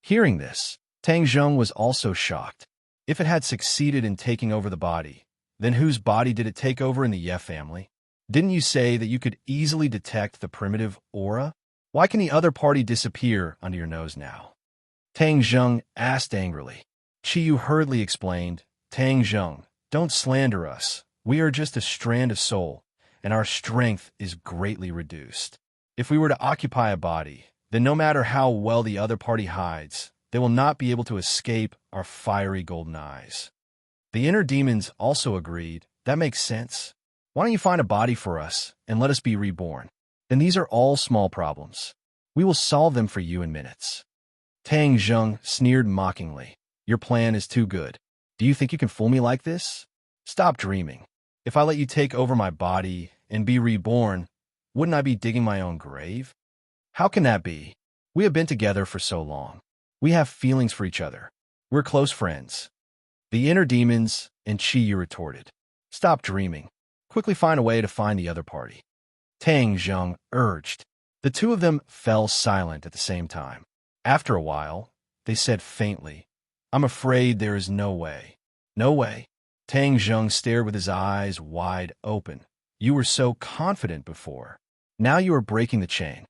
Hearing this, Tang Zheng was also shocked. If it had succeeded in taking over the body, then whose body did it take over in the Ye family? Didn't you say that you could easily detect the primitive aura? Why can the other party disappear under your nose now? Tang Zheng asked angrily. Qi Yu hurriedly explained, "Tang Zheng, don't slander us. We are just a strand of soul, and our strength is greatly reduced. If we were to occupy a body, then no matter how well the other party hides, they will not be able to escape our fiery golden eyes." The inner demons also agreed. That makes sense. Why don't you find a body for us and let us be reborn? Then these are all small problems. We will solve them for you in minutes. Tang Zheng sneered mockingly. Your plan is too good. Do you think you can fool me like this? Stop dreaming. If I let you take over my body and be reborn, wouldn't I be digging my own grave? How can that be? We have been together for so long. We have feelings for each other. We're close friends. The inner demons and Qi Yu retorted. Stop dreaming. Quickly find a way to find the other party. Tang Zheng urged. The two of them fell silent at the same time. After a while, they said faintly, I'm afraid there is no way. No way? Tang Zheng stared with his eyes wide open. You were so confident before. Now you are breaking the chain.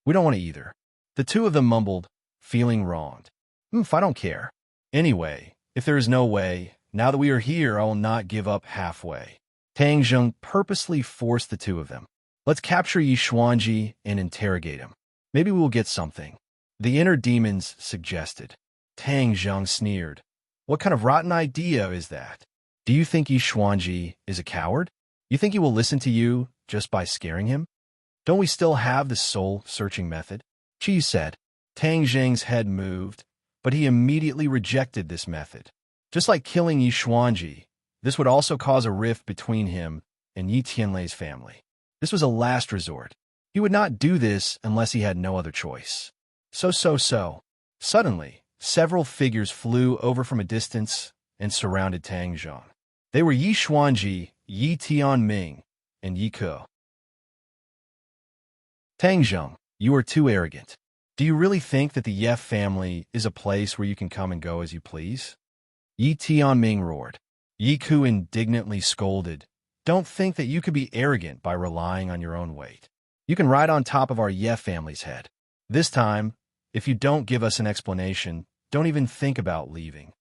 We don't want to either. The two of them mumbled, feeling wronged. I don't care. Anyway, if there is no way, now that we are here, I will not give up halfway. Tang Zheng purposely forced the two of them. Let's capture Yi Xuanji and interrogate him. Maybe we will get something. The inner demons suggested. Tang Zheng sneered. What kind of rotten idea is that? Do you think Yi Xuanji is a coward? You think he will listen to you just by scaring him? Don't we still have the soul-searching method? Qi said. Tang Zheng's head moved, but he immediately rejected this method. Just like killing Yi Xuanji, this would also cause a rift between him and Yi Tianlei's family. This was a last resort. He would not do this unless he had no other choice. So. Suddenly, several figures flew over from a distance and surrounded Tang Zheng. They were Yi Xuanji, Yi Tianming, and Yi Ke. Tang Zheng, you are too arrogant. Do you really think that the Ye family is a place where you can come and go as you please? Yi Tianming roared. Yi Ke indignantly scolded. Don't think that you could be arrogant by relying on your own weight. You can ride on top of our Ye family's head. This time, if you don't give us an explanation, don't even think about leaving.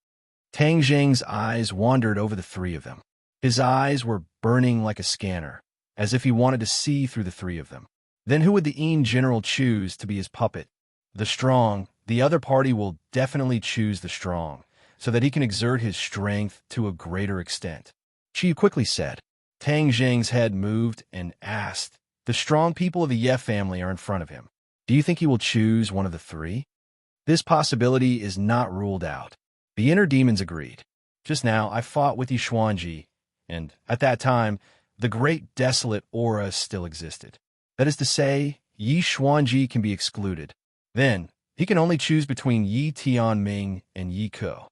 Tang Zheng's eyes wandered over the three of them. His eyes were burning like a scanner, as if he wanted to see through the three of them. Then who would the Yin general choose to be his puppet? The strong. The other party will definitely choose the strong, so that he can exert his strength to a greater extent. Qi quickly said. Tang Zheng's head moved and asked, the strong people of the Ye family are in front of him. Do you think he will choose one of the three? This possibility is not ruled out. The inner demons agreed. Just now, I fought with Yi Xuanji, and at that time, the great desolate aura still existed. That is to say, Yi Xuanji can be excluded. Then, he can only choose between Yi Tianming and Yi Ke.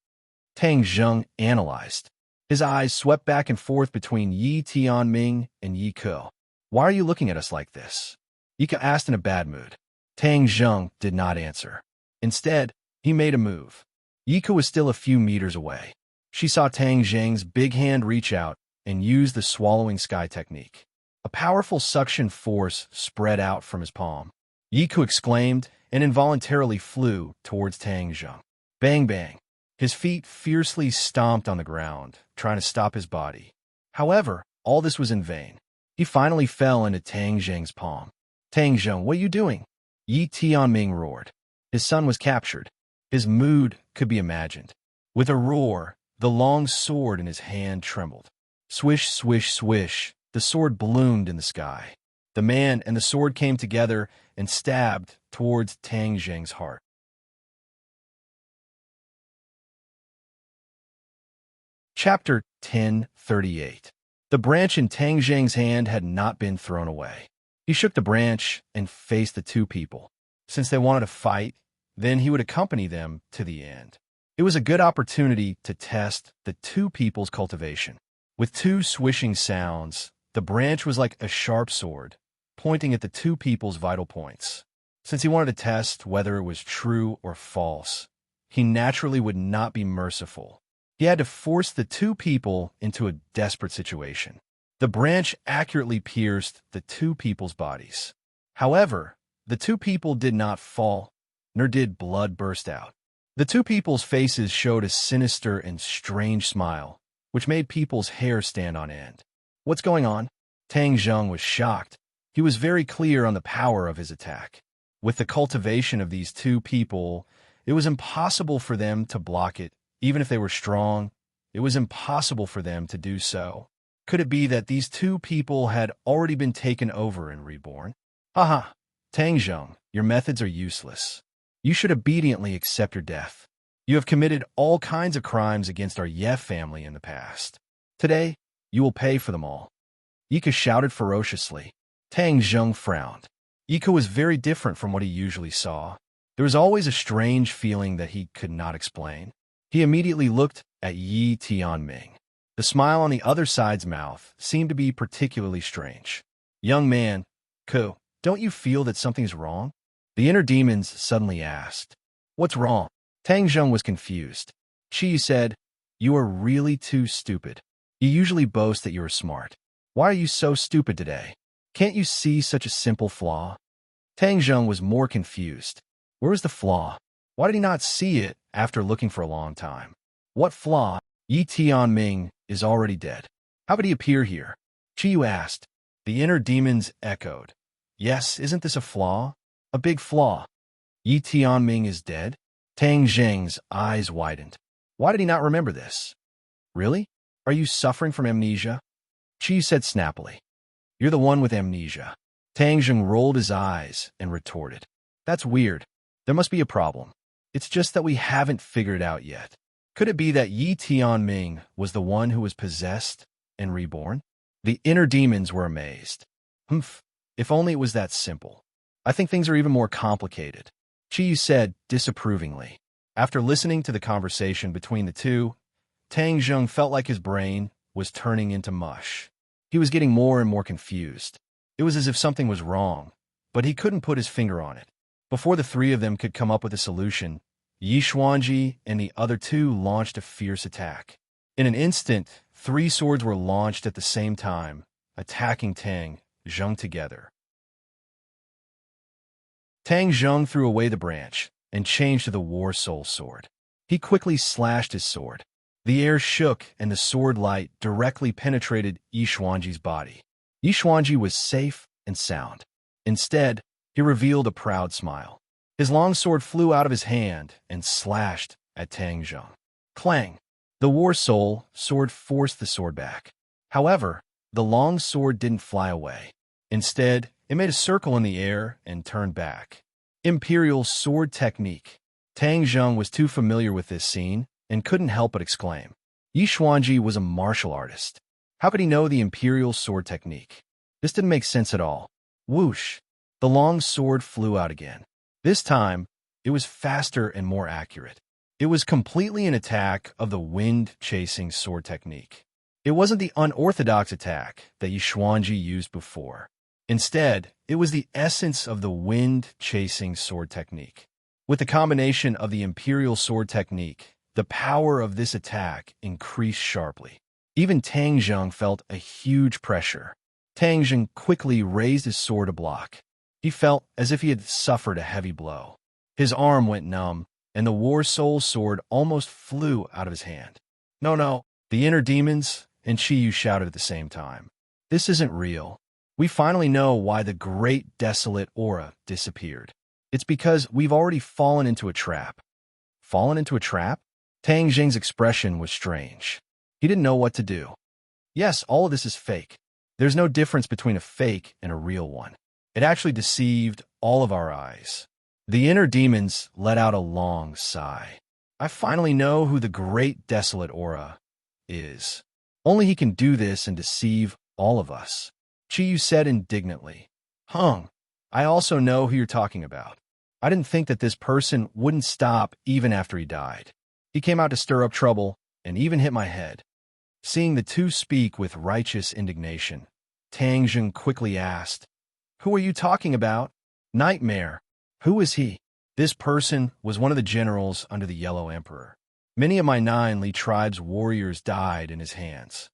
Tang Zheng analyzed. His eyes swept back and forth between Yi Tianming and Yi Ke. Why are you looking at us like this? Yi Ke asked in a bad mood. Tang Zheng did not answer. Instead, he made a move. Yi Ke was still a few meters away. She saw Tang Zheng's big hand reach out and use the swallowing sky technique. A powerful suction force spread out from his palm. Yi Ke exclaimed and involuntarily flew towards Tang Zheng. Bang bang. His feet fiercely stomped on the ground, trying to stop his body. However, all this was in vain. He finally fell into Tang Zheng's palm. Tang Zheng, what are you doing? Yi Tianming roared. His son was captured. His mood could be imagined. With a roar, the long sword in his hand trembled. Swish, swish, swish, the sword bloomed in the sky. The man and the sword came together and stabbed towards Tang Zheng's heart. Chapter 10:38. The branch in Tang Zheng's hand had not been thrown away. He shook the branch and faced the two people. Since they wanted to fight, then he would accompany them to the end. It was a good opportunity to test the two people's cultivation. With two swishing sounds, the branch was like a sharp sword, pointing at the two people's vital points. Since he wanted to test whether it was true or false, he naturally would not be merciful. He had to force the two people into a desperate situation. The branch accurately pierced the two people's bodies. However, the two people did not fall, nor did blood burst out. The two people's faces showed a sinister and strange smile, which made people's hair stand on end. What's going on? Tang Zheng was shocked. He was very clear on the power of his attack. With the cultivation of these two people, it was impossible for them to block it. Even if they were strong, it was impossible for them to do so. Could it be that these two people had already been taken over and reborn? Haha, Tang Zheng, your methods are useless. You should obediently accept your death. You have committed all kinds of crimes against our Ye family in the past. Today, you will pay for them all. Yi Ke shouted ferociously. Tang Zheng frowned. Yi Ke was very different from what he usually saw. There was always a strange feeling that he could not explain. He immediately looked at Yi Tianming. The smile on the other side's mouth seemed to be particularly strange. Young man, Ke, don't you feel that something's wrong? The inner demons suddenly asked. What's wrong? Tang Zheng was confused. Qi said, you are really too stupid. You usually boast that you are smart. Why are you so stupid today? Can't you see such a simple flaw? Tang Zheng was more confused. Where was the flaw? Why did he not see it after looking for a long time? What flaw? Yi Tianming is already dead. How could he appear here? Qiyu asked. The inner demons echoed. Yes, isn't this a flaw? A big flaw. Yi Tianming is dead? Tang Zheng's eyes widened. Why did he not remember this? Really? Are you suffering from amnesia? Qiyu said snappily. You're the one with amnesia. Tang Zheng rolled his eyes and retorted. That's weird. There must be a problem. It's just that we haven't figured it out yet. Could it be that Yi Tianming was the one who was possessed and reborn? The inner demons were amazed. Humph, if only it was that simple. I think things are even more complicated, Qiyu said disapprovingly. After listening to the conversation between the two, Tang Zheng felt like his brain was turning into mush. He was getting more and more confused. It was as if something was wrong, but he couldn't put his finger on it. Before the three of them could come up with a solution, Yi Xuanji and the other two launched a fierce attack. In an instant, 3 swords were launched at the same time, attacking Tang Zheng together. Tang Zheng threw away the branch and changed to the War Soul sword. He quickly slashed his sword. The air shook and the sword light directly penetrated Yi Xuanji's body. Yi Xuanji was safe and sound. Instead, he revealed a proud smile. His long sword flew out of his hand and slashed at Tang Zheng. Clang! The War Soul sword forced the sword back. However, the long sword didn't fly away. Instead, it made a circle in the air and turned back. Imperial sword technique. Tang Zheng was too familiar with this scene and couldn't help but exclaim. Yi Xuanji was a martial artist. How could he know the Imperial sword technique? This didn't make sense at all. Whoosh! The long sword flew out again. This time, it was faster and more accurate. It was completely an attack of the wind-chasing sword technique. It wasn't the unorthodox attack that Yi Xuanji used before. Instead, it was the essence of the wind-chasing sword technique. With the combination of the Imperial sword technique, the power of this attack increased sharply. Even Tang Zheng felt a huge pressure. Tang Zheng quickly raised his sword to block. He felt as if he had suffered a heavy blow. His arm went numb, and the War Soul sword almost flew out of his hand. No, the inner demons and Qiyu shouted at the same time. This isn't real. We finally know why the great desolate aura disappeared. It's because we've already fallen into a trap. Fallen into a trap? Tang Zheng's expression was strange. He didn't know what to do. Yes, all of this is fake. There's no difference between a fake and a real one. It actually deceived all of our eyes. The inner demons let out a long sigh. I finally know who the great desolate aura is. Only he can do this and deceive all of us. Qiyu said indignantly. Hung, I also know who you're talking about. I didn't think that this person wouldn't stop even after he died. He came out to stir up trouble and even hit my head. Seeing the two speak with righteous indignation, Tang Zheng quickly asked, Who are you talking about? Nightmare. Who is he? This person was one of the generals under the Yellow Emperor. Many of my 9 Li tribe's warriors died in his hands.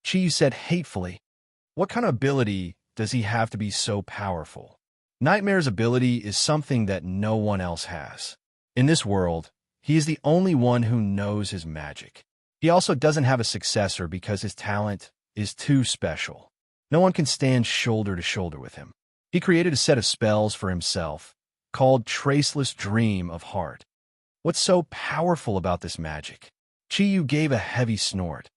Qiyu said hatefully, What kind of ability does he have to be so powerful? Nightmare's ability is something that no one else has. In this world, he is the only one who knows his magic. He also doesn't have a successor because his talent is too special. No one can stand shoulder to shoulder with him. He created a set of spells for himself, called Traceless Dream of Heart. What's so powerful about this magic? Qiyu gave a heavy snort,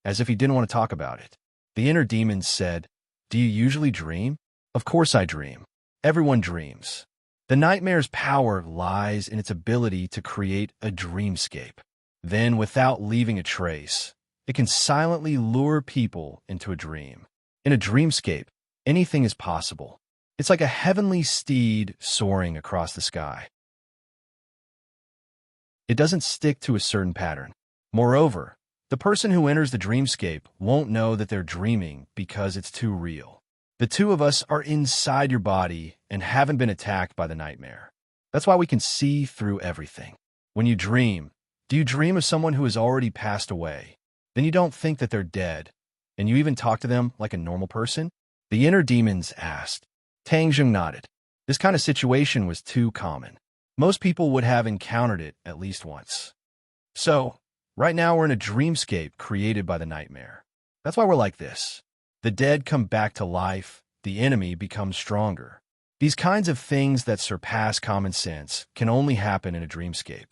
as if he didn't want to talk about it. The inner demon said, Do you usually dream? Of course I dream. Everyone dreams. The nightmare's power lies in its ability to create a dreamscape. Then, without leaving a trace, it can silently lure people into a dream. In a dreamscape, anything is possible. It's like a heavenly steed soaring across the sky. It doesn't stick to a certain pattern. Moreover, the person who enters the dreamscape won't know that they're dreaming because it's too real. The two of us are inside your body and haven't been attacked by the nightmare. That's why we can see through everything. When you dream, do you dream of someone who has already passed away? Then you don't think that they're dead, and you even talk to them like a normal person? The inner demons asked. Tang Zheng nodded. This kind of situation was too common. Most people would have encountered it at least once. So, right now we're in a dreamscape created by the nightmare. That's why we're like this. The dead come back to life, the enemy becomes stronger. These kinds of things that surpass common sense can only happen in a dreamscape.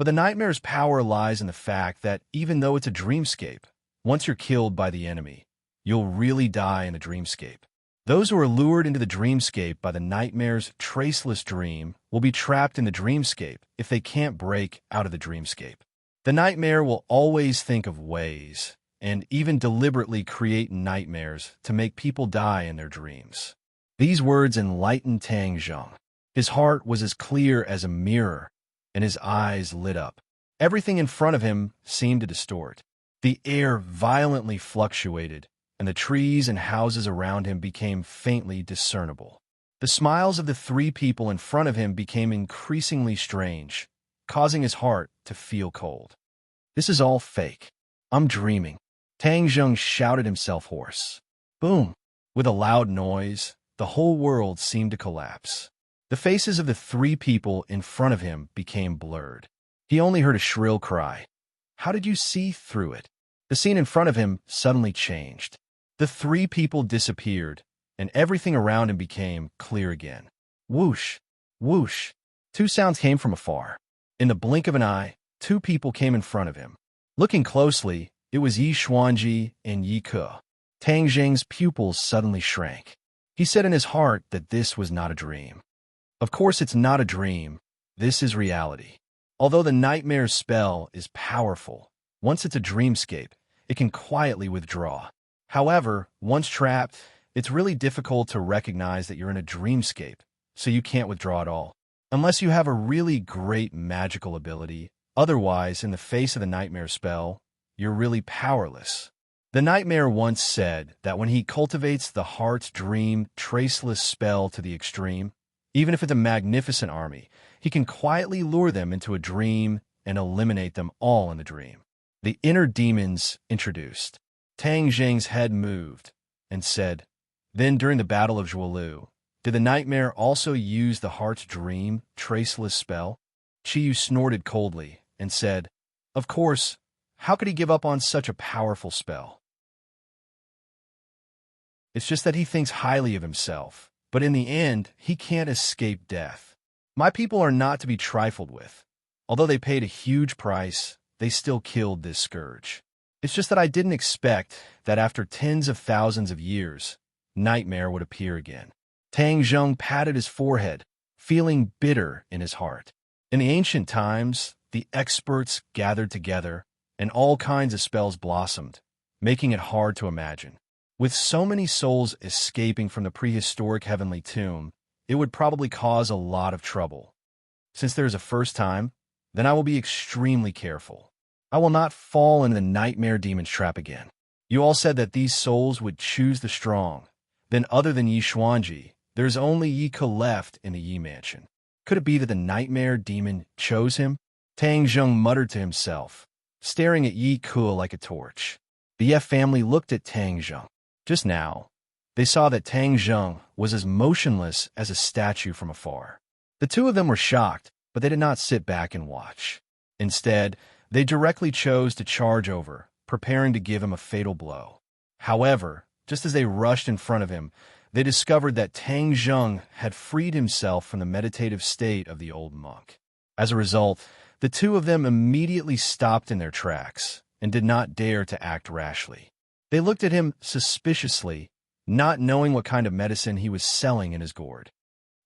But the nightmare's power lies in the fact that even though it's a dreamscape, once you're killed by the enemy, you'll really die in the dreamscape. Those who are lured into the dreamscape by the nightmare's traceless dream will be trapped in the dreamscape if they can't break out of the dreamscape. The nightmare will always think of ways, and even deliberately create nightmares to make people die in their dreams. These words enlightened Tang Zheng. His heart was as clear as a mirror, and his eyes lit up. Everything in front of him seemed to distort. The air violently fluctuated, and the trees and houses around him became faintly discernible. The smiles of the three people in front of him became increasingly strange, causing his heart to feel cold. This is all fake. I'm dreaming. Tang Zheng shouted himself hoarse. Boom! With a loud noise, the whole world seemed to collapse. The faces of the three people in front of him became blurred. He only heard a shrill cry. How did you see through it? The scene in front of him suddenly changed. The three people disappeared, and everything around him became clear again. Whoosh! Whoosh! Two sounds came from afar. In the blink of an eye, two people came in front of him. Looking closely, it was Yi Xuanji and Yi Ke. Tang Zheng's pupils suddenly shrank. He said in his heart that this was not a dream. Of course it's not a dream. This is reality. Although the nightmare's spell is powerful, once it's a dreamscape, it can quietly withdraw. However, once trapped, it's really difficult to recognize that you're in a dreamscape, so you can't withdraw at all. Unless you have a really great magical ability, otherwise, in the face of the nightmare spell, you're really powerless. The nightmare once said that when he cultivates the heart's dream traceless spell to the extreme, even if it's a magnificent army, he can quietly lure them into a dream and eliminate them all in the dream. The inner demons introduced. Tang Zheng's head moved and said, Then during the Battle of Zhuolu, did the nightmare also use the heart's dream traceless spell? Qiyu snorted coldly and said, Of course, how could he give up on such a powerful spell? It's just that he thinks highly of himself, but in the end, he can't escape death. My people are not to be trifled with. Although they paid a huge price, they still killed this scourge. It's just that I didn't expect that after tens of thousands of years, nightmare would appear again. Tang Zheng patted his forehead, feeling bitter in his heart. In the ancient times, the experts gathered together, and all kinds of spells blossomed, making it hard to imagine. With so many souls escaping from the prehistoric heavenly tomb, it would probably cause a lot of trouble. Since there is a first time, then I will be extremely careful. I will not fall into the nightmare demon's trap again. You all said that these souls would choose the strong. Then other than Yi Xuanji, there is only Yi Ke left in the Yi mansion. Could it be that the nightmare demon chose him? Tang Zheng muttered to himself, staring at Yi Ke like a torch. The Ye family looked at Tang Zheng. Just now, they saw that Tang Zheng was as motionless as a statue from afar. The two of them were shocked, but they did not sit back and watch. Instead, they directly chose to charge over, preparing to give him a fatal blow. However, just as they rushed in front of him, they discovered that Tang Zheng had freed himself from the meditative state of the old monk. As a result, the two of them immediately stopped in their tracks and did not dare to act rashly. They looked at him suspiciously, not knowing what kind of medicine he was selling in his gourd.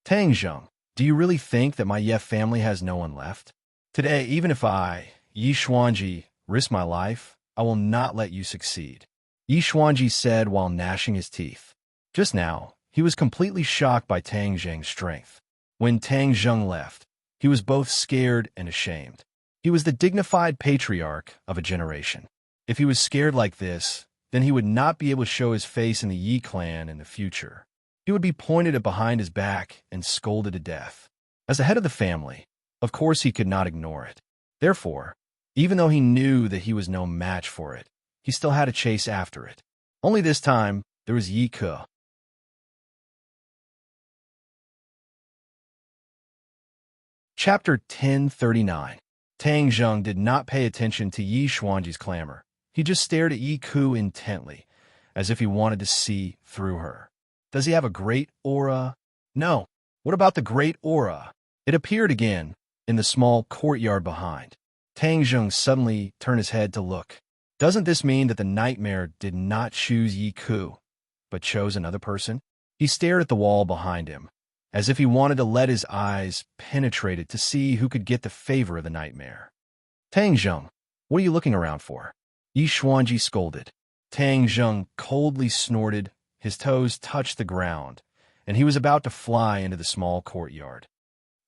Tang Zheng, do you really think that my Ye family has no one left? Today, even if I, Yi Xuanji, risk my life, I will not let you succeed, Yi Xuanji said while gnashing his teeth. Just now, he was completely shocked by Tang Zheng's strength. When Tang Zheng left, he was both scared and ashamed. He was the dignified patriarch of a generation. If he was scared like this, then he would not be able to show his face in the Yi clan in the future. He would be pointed at behind his back and scolded to death. As the head of the family, of course he could not ignore it. Therefore, even though he knew that he was no match for it, he still had to chase after it. Only this time, there was Yi Ke. Chapter 1039. Tang Zheng did not pay attention to Yi Xuanji's clamor. He just stared at Yi Ku intently, as if he wanted to see through her. Does he have a great aura? No. What about the great aura? It appeared again in the small courtyard behind. Tang Zheng suddenly turned his head to look. Doesn't this mean that the nightmare did not choose Yi Ku, but chose another person? He stared at the wall behind him, as if he wanted to let his eyes penetrate it to see who could get the favor of the nightmare. Tang Zheng, what are you looking around for? Yi Xuanji scolded. Tang Zheng coldly snorted, his toes touched the ground, and he was about to fly into the small courtyard.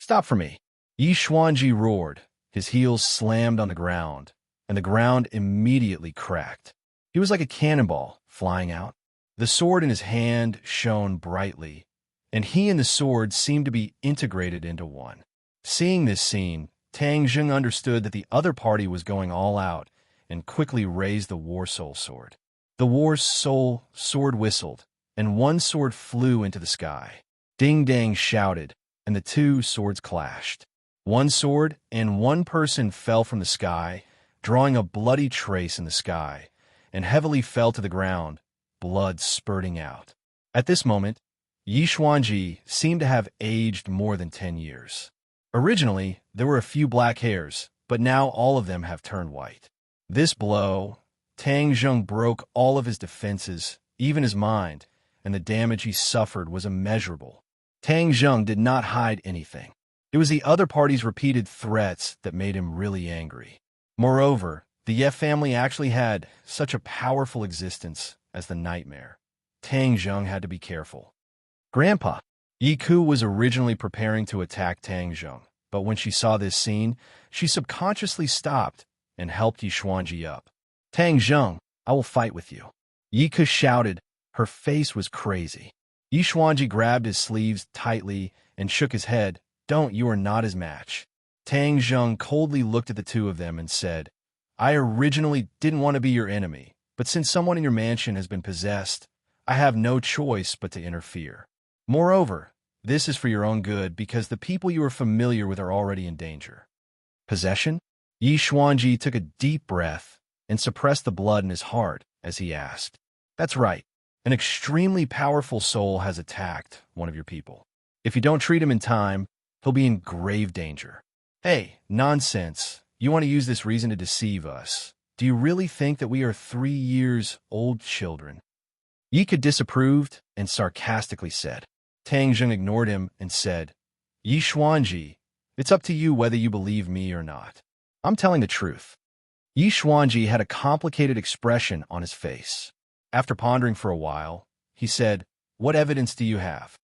Stop for me. Yi Xuanji roared, his heels slammed on the ground, and the ground immediately cracked. He was like a cannonball flying out. The sword in his hand shone brightly, and he and the sword seemed to be integrated into one. Seeing this scene, Tang Zheng understood that the other party was going all out and quickly raised the War Soul sword. The War Soul sword whistled, and one sword flew into the sky. Ding Dang shouted, and the two swords clashed. One sword and one person fell from the sky, drawing a bloody trace in the sky, and heavily fell to the ground, blood spurting out. At this moment, Yi Xuanji seemed to have aged more than 10 years. Originally, there were a few black hairs, but now all of them have turned white. This blow, Tang Zheng broke all of his defenses, even his mind, and the damage he suffered was immeasurable. Tang Zheng did not hide anything. It was the other party's repeated threats that made him really angry. Moreover, the Ye family actually had such a powerful existence as the nightmare. Tang Zheng had to be careful. Grandpa! Yi Ku was originally preparing to attack Tang Zheng, but when she saw this scene, she subconsciously stopped and helped Yi Xuanji up. Tang Zheng, I will fight with you. Yi Ku shouted. Her face was crazy. Yi Xuanji grabbed his sleeves tightly and shook his head. Don't, you are not his match. Tang Zheng coldly looked at the two of them and said, I originally didn't want to be your enemy, but since someone in your mansion has been possessed, I have no choice but to interfere. Moreover, this is for your own good because the people you are familiar with are already in danger. Possession? Yi Xuanji took a deep breath and suppressed the blood in his heart as he asked. That's right. An extremely powerful soul has attacked one of your people. If you don't treat him in time, he'll be in grave danger. Hey, nonsense. You want to use this reason to deceive us. Do you really think that we are 3 years old children? Yi Ke disapproved and sarcastically said. Tang Zheng ignored him and said, Yi Xuanji, it's up to you whether you believe me or not. I'm telling the truth. Yi Xuanji had a complicated expression on his face. After pondering for a while, he said, What evidence do you have?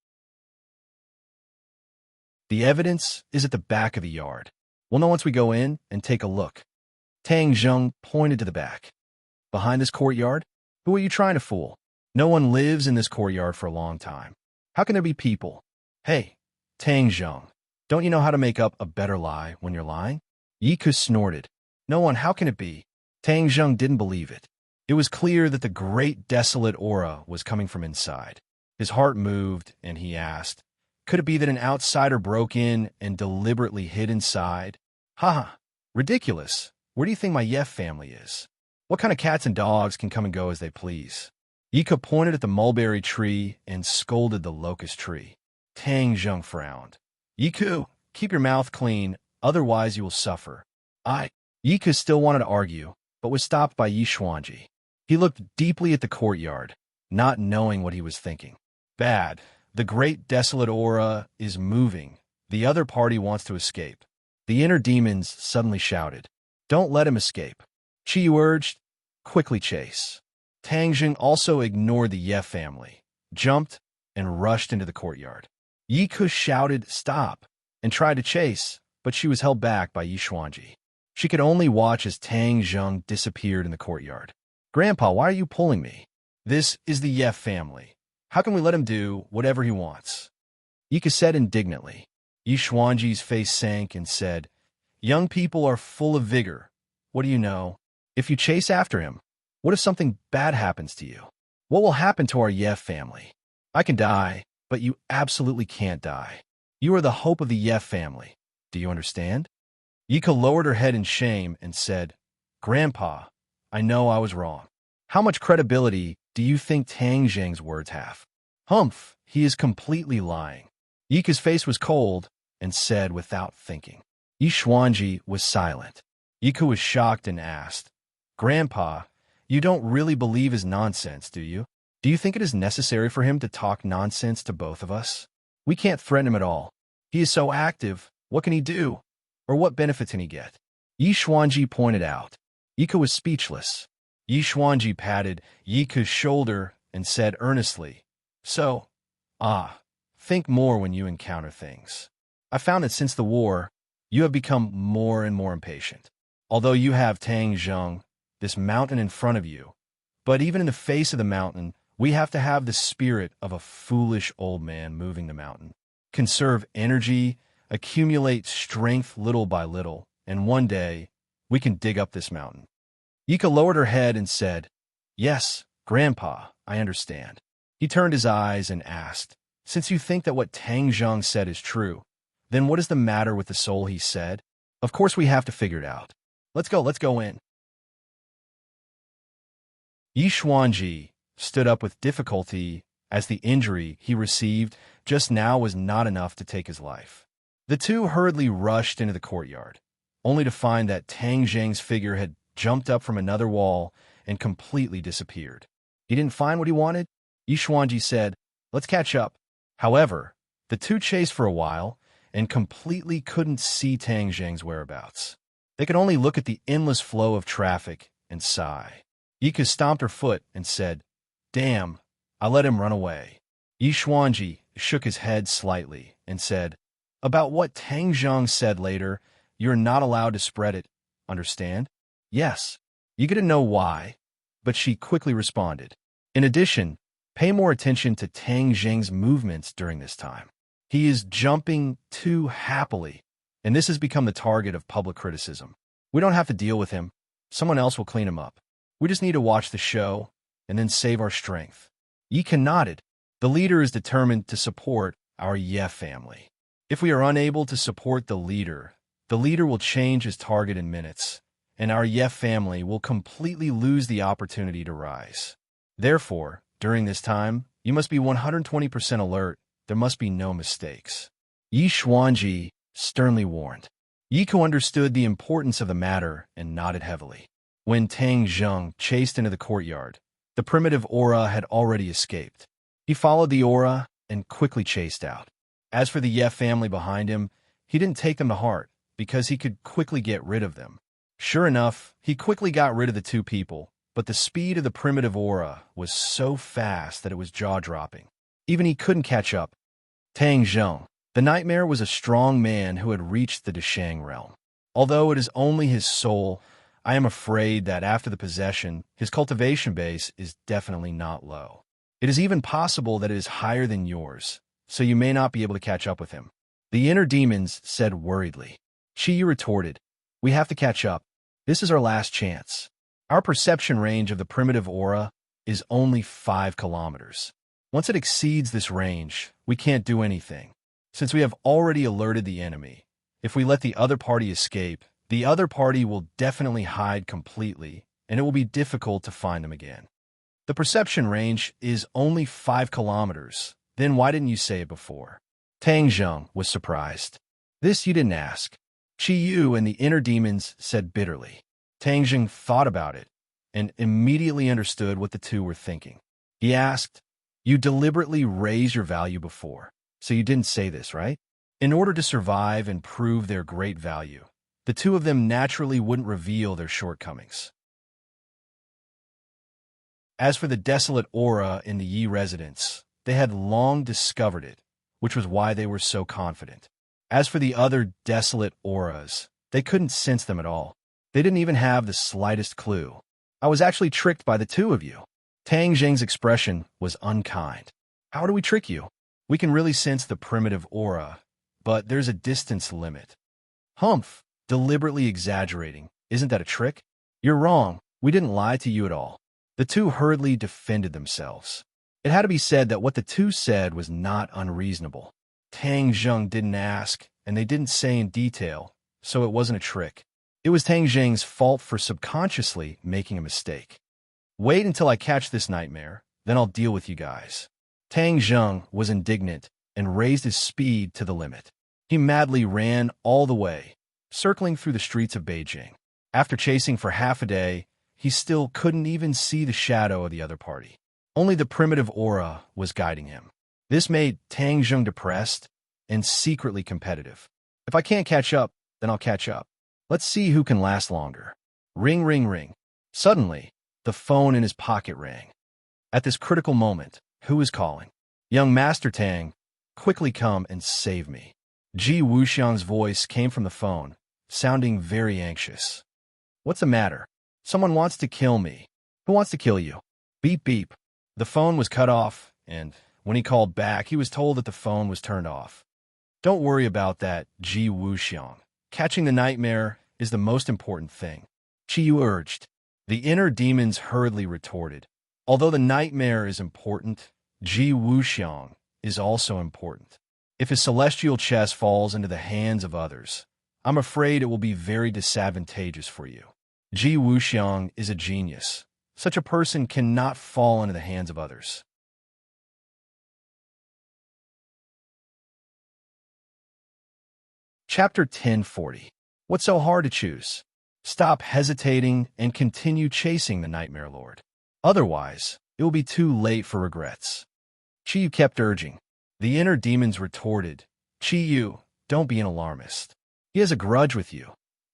The evidence is at the back of the yard. We'll know once we go in and take a look. Tang Zheng pointed to the back. Behind this courtyard? Who are you trying to fool? No one lives in this courtyard for a long time. How can there be people? Hey, Tang Zheng, don't you know how to make up a better lie when you're lying? Yi Ke snorted. No one, how can it be? Tang Zheng didn't believe it. It was clear that the great desolate aura was coming from inside. His heart moved, and he asked, Could it be that an outsider broke in and deliberately hid inside? Ha! Ridiculous. Where do you think my Yef family is? What kind of cats and dogs can come and go as they please? Yi Ke pointed at the mulberry tree and scolded the locust tree. Tang Zheng frowned. Yi Ke, keep your mouth clean, otherwise you will suffer. Yi Ke still wanted to argue, but was stopped by Yi Xuanji. He looked deeply at the courtyard, not knowing what he was thinking. Bad. The great desolate aura is moving. The other party wants to escape. The inner demons suddenly shouted. Don't let him escape. Chi urged, quickly chase. Tang Zheng also ignored the Ye family, jumped, and rushed into the courtyard. Yi Ke shouted, Stop, and tried to chase, but she was held back by Yi Xuanji. She could only watch as Tang Zheng disappeared in the courtyard. Grandpa, why are you pulling me? This is the Ye family. How can we let him do whatever he wants? Yi Ke said indignantly. Yi Xuanji's face sank and said, Young people are full of vigor. What do you know? If you chase after him, What if something bad happens to you? What will happen to our Yev family? I can die, but you absolutely can't die. You are the hope of the Yev family. Do you understand? Yika lowered her head in shame and said, Grandpa, I know I was wrong. How much credibility do you think Tang Zheng's words have? Humph, he is completely lying. Yika's face was cold and said without thinking. Yi Xuanji was silent. Yika was shocked and asked, Grandpa, you don't really believe his nonsense, do you? Do you think it is necessary for him to talk nonsense to both of us? We can't threaten him at all. He is so active. What can he do? Or what benefit can he get? Yi Xuanji pointed out. Yika was speechless. Yi Xuanji patted Yika's shoulder and said earnestly, think more when you encounter things. I found that since the war, you have become more and more impatient. Although you have Tang Zheng, this mountain in front of you, but even in the face of the mountain, we have to have the spirit of a foolish old man moving the mountain. Conserve energy, accumulate strength little by little, and one day, we can dig up this mountain. Yika lowered her head and said, Yes, Grandpa, I understand. He turned his eyes and asked, Since you think that what Tang Zheng said is true, then what is the matter with the soul he said? Of course we have to figure it out. Let's go in. Yi Xuanji stood up with difficulty as the injury he received just now was not enough to take his life. The two hurriedly rushed into the courtyard, only to find that Tang Zheng's figure had jumped up from another wall and completely disappeared. He didn't find what he wanted? Yi Xuanji said, Let's catch up. However, the two chased for a while and completely couldn't see Tang Zheng's whereabouts. They could only look at the endless flow of traffic and sigh. Yika stomped her foot and said, Damn, I let him run away. Yi Xuanji shook his head slightly and said, About what Tang Zheng said later, you're not allowed to spread it, understand? Yes. Yika didn't know why, but she quickly responded. In addition, pay more attention to Tang Zheng's movements during this time. He is jumping too happily, and this has become the target of public criticism. We don't have to deal with him. Someone else will clean him up. We just need to watch the show and then save our strength. Yika nodded. The leader is determined to support our Ye family. If we are unable to support the leader will change his target in minutes, and our Ye family will completely lose the opportunity to rise. Therefore, during this time, you must be 120% alert. There must be no mistakes. Yi Xuanji sternly warned. Yiko understood the importance of the matter and nodded heavily. When Tang Zheng chased into the courtyard, the primitive aura had already escaped. He followed the aura and quickly chased out. As for the Ye family behind him, he didn't take them to heart because he could quickly get rid of them. Sure enough, he quickly got rid of the two people, but the speed of the primitive aura was so fast that it was jaw-dropping. Even he couldn't catch up. Tang Zheng, the nightmare, was a strong man who had reached the Deshang realm. Although it is only his soul, I am afraid that after the possession, his cultivation base is definitely not low. It is even possible that it is higher than yours, so you may not be able to catch up with him. The inner demons said worriedly. Shiyu retorted, We have to catch up. This is our last chance. Our perception range of the primitive aura is only 5 kilometers. Once it exceeds this range, we can't do anything. Since we have already alerted the enemy, if we let the other party escape, the other party will definitely hide completely, and it will be difficult to find them again. The perception range is only 5 kilometers. Then why didn't you say it before? Tang Zheng was surprised. This you didn't ask. Qi Yu and the inner demons said bitterly. Tang Zheng thought about it and immediately understood what the two were thinking. He asked, You deliberately raised your value before, so you didn't say this, right? In order to survive and prove their great value, the two of them naturally wouldn't reveal their shortcomings. As for the desolate aura in the Yi residence, they had long discovered it, which was why they were so confident. As for the other desolate auras, they couldn't sense them at all. They didn't even have the slightest clue. I was actually tricked by the two of you. Tang Zheng's expression was unkind. How do we trick you? We can really sense the primitive aura, but there's a distance limit. Humph, deliberately exaggerating. Isn't that a trick? You're wrong. We didn't lie to you at all. The two hurriedly defended themselves. It had to be said that what the two said was not unreasonable. Tang Zheng didn't ask, and they didn't say in detail, so it wasn't a trick. It was Tang Zheng's fault for subconsciously making a mistake. Wait until I catch this nightmare, then I'll deal with you guys. Tang Zheng was indignant and raised his speed to the limit. He madly ran all the way, circling through the streets of Beijing. After chasing for half a day, he still couldn't even see the shadow of the other party. Only the primitive aura was guiding him. This made Tang Zheng depressed and secretly competitive. If I can't catch up, then I'll catch up. Let's see who can last longer. Ring, ring, ring. Suddenly, the phone in his pocket rang. At this critical moment, who is calling? Young Master Tang, quickly come and save me. Ji Wuxiang's voice came from the phone, sounding very anxious. What's the matter? Someone wants to kill me. Who wants to kill you? Beep, beep. The phone was cut off, and when he called back, he was told that the phone was turned off. Don't worry about that, Ji Wuxiang. Catching the nightmare is the most important thing. Chi Yu urged. The inner demons hurriedly retorted. Although the nightmare is important, Ji Wuxiang is also important. If his celestial chess falls into the hands of others, I'm afraid it will be very disadvantageous for you. Ji Wuxiang is a genius. Such a person cannot fall into the hands of others. Chapter 1040. What's so hard to choose? Stop hesitating and continue chasing the Nightmare Lord. Otherwise, it will be too late for regrets. Chi Yu kept urging. The inner demons retorted. Chi Yu, don't be an alarmist. He has a grudge with you.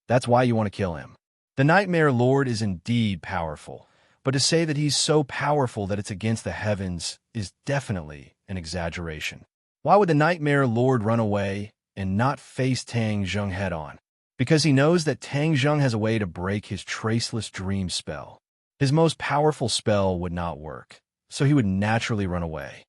That's why you want to kill him. The Nightmare Lord is indeed powerful, but to say that he's so powerful that it's against the heavens is definitely an exaggeration. Why would the Nightmare Lord run away and not face Tang Zheng head-on? Because he knows that Tang Zheng has a way to break his traceless dream spell. His most powerful spell would not work, so he would naturally run away.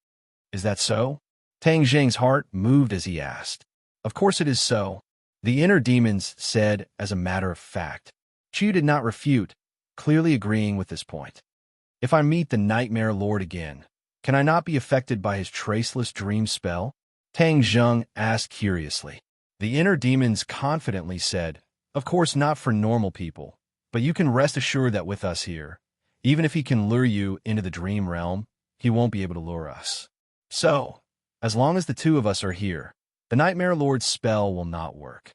Is that so? Tang Zheng's heart moved as he asked. Of course it is so. The inner demons said as a matter of fact. Chi Yu did not refute, clearly agreeing with this point. If I meet the Nightmare Lord again, can I not be affected by his traceless dream spell? Tang Zheng asked curiously. The inner demons confidently said, of course not for normal people, but you can rest assured that with us here, even if he can lure you into the dream realm, he won't be able to lure us. So, as long as the two of us are here, the Nightmare Lord's spell will not work.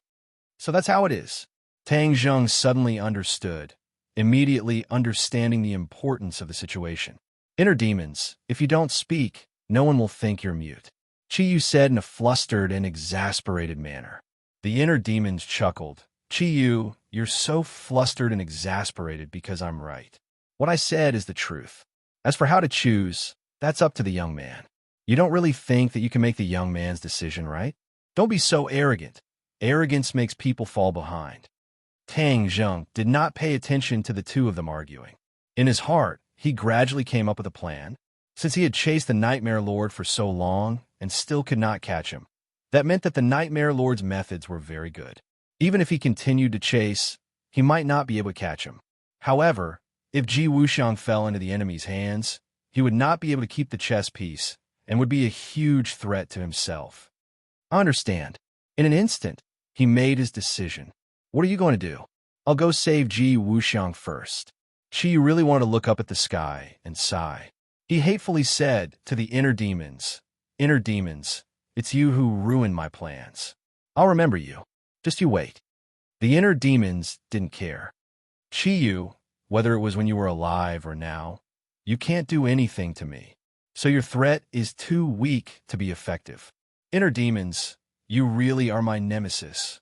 So that's how it is. Tang Zheng suddenly understood, immediately understanding the importance of the situation. Inner demons, if you don't speak, no one will think you're mute. Chi Yu said in a flustered and exasperated manner. The inner demons chuckled. Chi Yu, you're so flustered and exasperated because I'm right. What I said is the truth. As for how to choose, that's up to the young man. You don't really think that you can make the young man's decision, right? Don't be so arrogant. Arrogance makes people fall behind. Tang Zheng did not pay attention to the two of them arguing. In his heart, he gradually came up with a plan. Since he had chased the Nightmare Lord for so long and still could not catch him, that meant that the Nightmare Lord's methods were very good. Even if he continued to chase, he might not be able to catch him. However, if Ji Wuxiang fell into the enemy's hands, he would not be able to keep the chess piece and would be a huge threat to himself. I understand. In an instant, he made his decision. What are you going to do? I'll go save Ji Wuxiang first. Chi really wanted to look up at the sky and sigh. He hatefully said to the inner demons, it's you who ruined my plans. I'll remember you. Just you wait. The inner demons didn't care. Chi Yu, whether it was when you were alive or now, you can't do anything to me. So your threat is too weak to be effective. Inner demons, you really are my nemesis.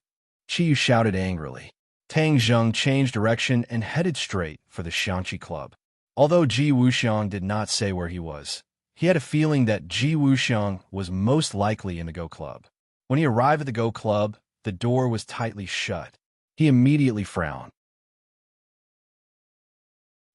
Chi Yu shouted angrily. Tang Zheng changed direction and headed straight for the Shanxi Club. Although Ji Wuxiang did not say where he was, he had a feeling that Ji Wuxiang was most likely in the Go Club. When he arrived at the Go Club, the door was tightly shut. He immediately frowned.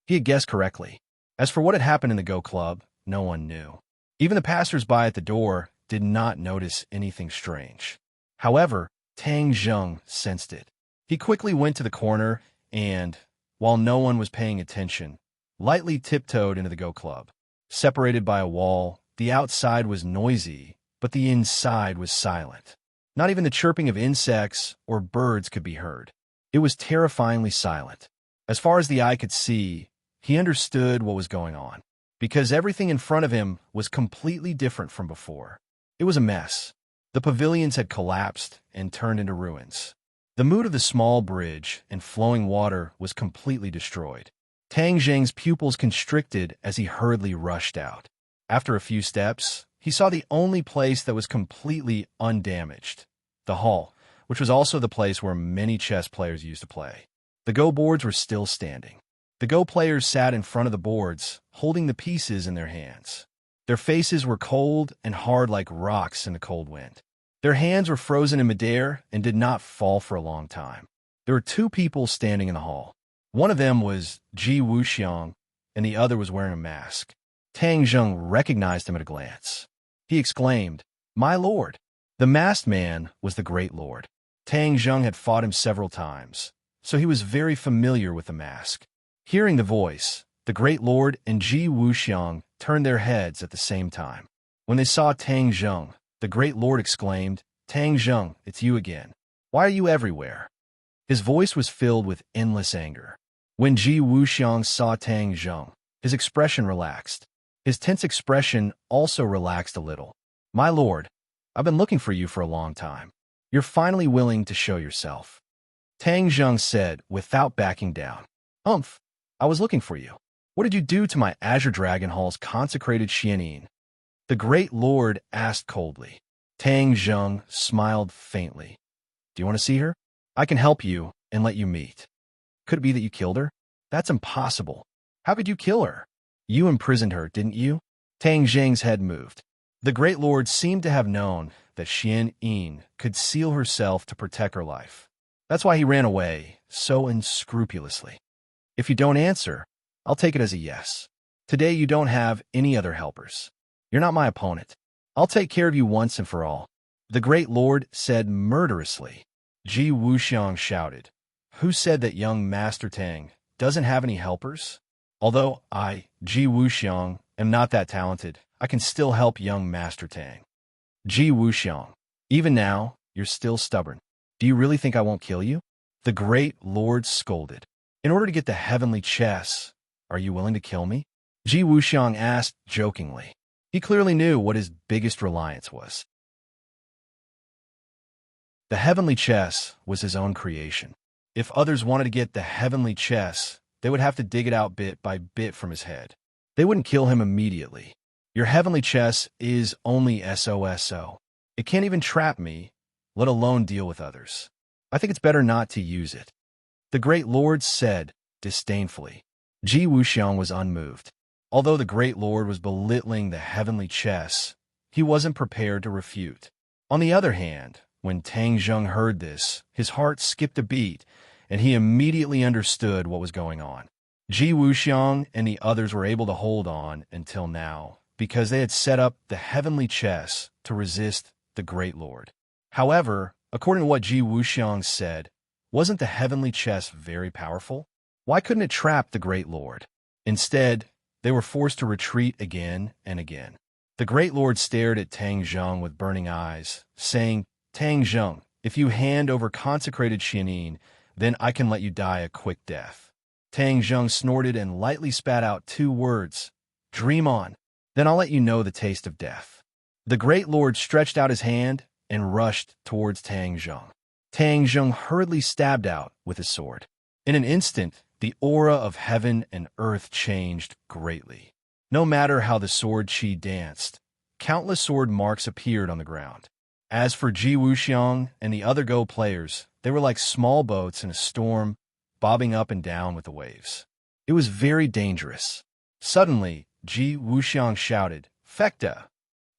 He had guessed correctly. As for what had happened in the Go Club, no one knew. Even the passers-by at the door did not notice anything strange. However, Tang Zheng sensed it. He quickly went to the corner and, while no one was paying attention, lightly tiptoed into the Go Club. Separated by a wall, the outside was noisy, but the inside was silent. Not even the chirping of insects or birds could be heard. It was terrifyingly silent. As far as the eye could see, he understood what was going on, because everything in front of him was completely different from before. It was a mess. The pavilions had collapsed and turned into ruins. The mood of the small bridge and flowing water was completely destroyed. Tang Zheng's pupils constricted as he hurriedly rushed out. After a few steps, he saw the only place that was completely undamaged, the hall, which was also the place where many chess players used to play. The Go boards were still standing. The Go players sat in front of the boards, holding the pieces in their hands. Their faces were cold and hard like rocks in the cold wind. Their hands were frozen in midair and did not fall for a long time. There were two people standing in the hall. One of them was Ji Wuxiang, and the other was wearing a mask. Tang Zheng recognized him at a glance. He exclaimed, "My lord!" The masked man was the Great Lord. Tang Zheng had fought him several times, so he was very familiar with the mask. Hearing the voice, the Great Lord and Ji Wuxiang turned their heads at the same time. When they saw Tang Zheng, the Great Lord exclaimed, "Tang Zheng, it's you again. Why are you everywhere?" His voice was filled with endless anger. When Ji Wuxiang saw Tang Zheng, his expression relaxed. His tense expression also relaxed a little. "My lord, I've been looking for you for a long time. You're finally willing to show yourself." Tang Zheng said without backing down. "Umph, I was looking for you. What did you do to my Azure Dragon Hall's consecrated Xianin?" The Great Lord asked coldly. Tang Zheng smiled faintly. "Do you want to see her? I can help you and let you meet." "Could it be that you killed her?" "That's impossible. How could you kill her?" "You imprisoned her, didn't you?" Tang Zheng's head moved. The Great Lord seemed to have known that Xian Yin could seal herself to protect her life. That's why he ran away so unscrupulously. "If you don't answer, I'll take it as a yes. Today you don't have any other helpers. You're not my opponent. I'll take care of you once and for all," the Great Lord said murderously. Ji Wuxiang shouted, "Who said that young Master Tang doesn't have any helpers? Although I, Ji Wuxiang, am not that talented, I can still help young Master Tang." "Ji Wuxiang, even now, you're still stubborn. Do you really think I won't kill you?" The Great Lord scolded. "In order to get the heavenly chess, are you willing to kill me?" Ji Wuxiang asked jokingly. He clearly knew what his biggest reliance was. The heavenly chess was his own creation. If others wanted to get the heavenly chess, they would have to dig it out bit by bit from his head. They wouldn't kill him immediately. Your heavenly chess is only SOSO. It can't even trap me, let alone deal with others. I think it's better not to use it," the Great Lord said disdainfully. Ji Wuxiang was unmoved. Although the Great Lord was belittling the heavenly chess, he wasn't prepared to refute. On the other hand, when Tang Zheng heard this, his heart skipped a beat, and he immediately understood what was going on. Ji Wuxiang and the others were able to hold on until now, because they had set up the heavenly chess to resist the Great Lord. However, according to what Ji Wuxiang said, wasn't the heavenly chess very powerful? Why couldn't it trap the Great Lord? Instead, they were forced to retreat again and again. The Great Lord stared at Tang Zheng with burning eyes, saying, "Tang Zheng, if you hand over consecrated Xianin, then I can let you die a quick death." Tang Zheng snorted and lightly spat out two words, "Dream on, then I'll let you know the taste of death." The Great Lord stretched out his hand and rushed towards Tang Zheng. Tang Zheng hurriedly stabbed out with his sword. In an instant, the aura of heaven and earth changed greatly. No matter how the sword chi danced, countless sword marks appeared on the ground. As for Ji Wuxiang and the other Go players, they were like small boats in a storm, bobbing up and down with the waves. It was very dangerous. Suddenly, Ji Wuxiang shouted, "Fecta!"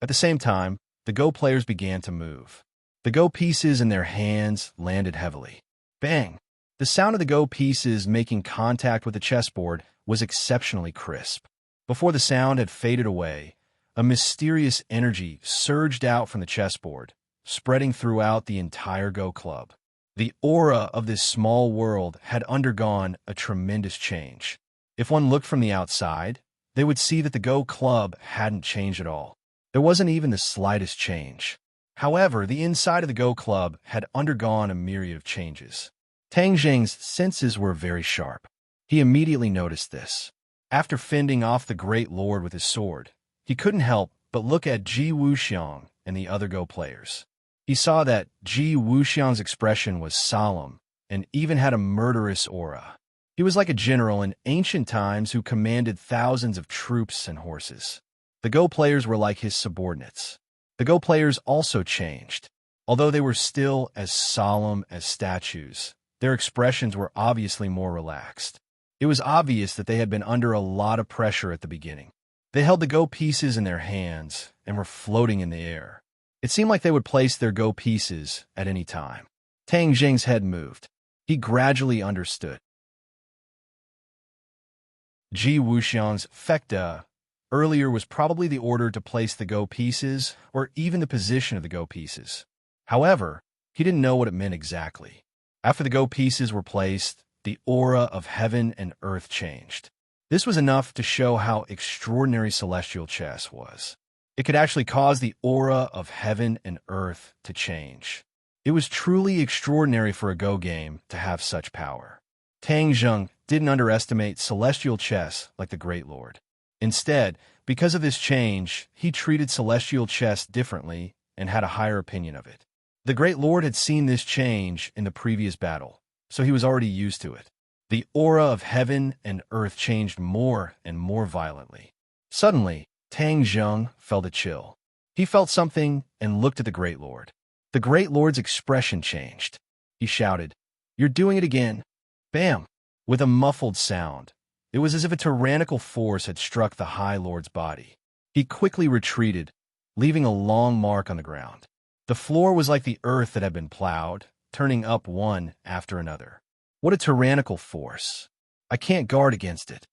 At the same time, the Go players began to move. The Go pieces in their hands landed heavily. Bang! The sound of the Go pieces making contact with the chessboard was exceptionally crisp. Before the sound had faded away, a mysterious energy surged out from the chessboard, spreading throughout the entire Go club. The aura of this small world had undergone a tremendous change. If one looked from the outside, they would see that the Go Club hadn't changed at all. There wasn't even the slightest change. However, the inside of the Go Club had undergone a myriad of changes. Tang Zheng's senses were very sharp. He immediately noticed this. After fending off the Great Lord with his sword, he couldn't help but look at Ji Wuxiang and the other Go players. He saw that Ji Wuxiang's expression was solemn and even had a murderous aura. He was like a general in ancient times who commanded thousands of troops and horses. The Go players were like his subordinates. The Go players also changed. Although they were still as solemn as statues, their expressions were obviously more relaxed. It was obvious that they had been under a lot of pressure at the beginning. They held the Go pieces in their hands and were floating in the air. It seemed like they would place their Go pieces at any time. Tang Zheng's head moved. He gradually understood. Ji Wuxiang's fecta earlier was probably the order to place the Go pieces, or even the position of the Go pieces. However, he didn't know what it meant exactly. After the Go pieces were placed, the aura of heaven and earth changed. This was enough to show how extraordinary celestial chess was. It could actually cause the aura of heaven and earth to change. It was truly extraordinary for a Go game to have such power. Tang Zheng didn't underestimate celestial chess like the Great Lord. Instead, because of this change, he treated celestial chess differently and had a higher opinion of it. The Great Lord had seen this change in the previous battle, so he was already used to it. The aura of heaven and earth changed more and more violently. Suddenly, Tang Zheng felt a chill. He felt something and looked at the Great Lord. The Great Lord's expression changed. He shouted, "You're doing it again!" Bam! With a muffled sound. It was as if a tyrannical force had struck the High Lord's body. He quickly retreated, leaving a long mark on the ground. The floor was like the earth that had been plowed, turning up one after another. What a tyrannical force! I can't guard against it.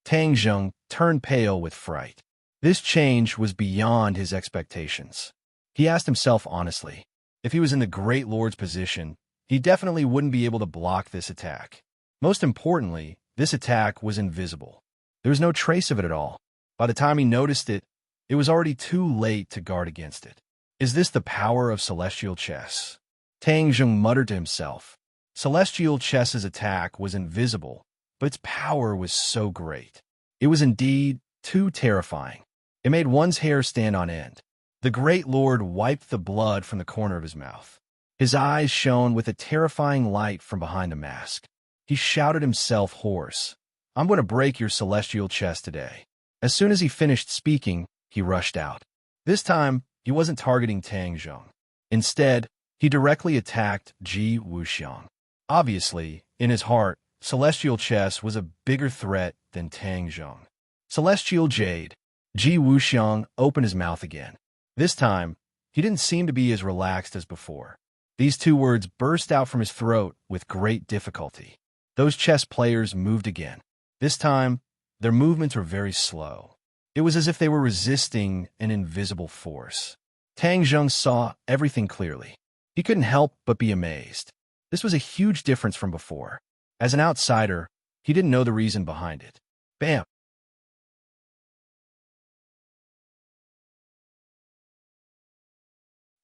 Tang Zheng turned pale with fright. This change was beyond his expectations. He asked himself honestly, if he was in the Great Lord's position, he definitely wouldn't be able to block this attack. Most importantly, this attack was invisible. There was no trace of it at all. By the time he noticed it, it was already too late to guard against it. Is this the power of celestial chess? Tang Zheng muttered to himself. Celestial chess's attack was invisible, but its power was so great. It was indeed too terrifying. It made one's hair stand on end. The Great Lord wiped the blood from the corner of his mouth. His eyes shone with a terrifying light from behind the mask. He shouted himself hoarse, "I'm going to break your celestial chess today." As soon as he finished speaking, he rushed out. This time, he wasn't targeting Tang Zheng. Instead, he directly attacked Ji Wuxiang. Obviously, in his heart, celestial chess was a bigger threat than Tang Zheng. Celestial Jade. Ji Wuxiang opened his mouth again. This time, he didn't seem to be as relaxed as before. These two words burst out from his throat with great difficulty. Those chess players moved again. This time, their movements were very slow. It was as if they were resisting an invisible force. Tang Zheng saw everything clearly. He couldn't help but be amazed. This was a huge difference from before. As an outsider, he didn't know the reason behind it. Bam!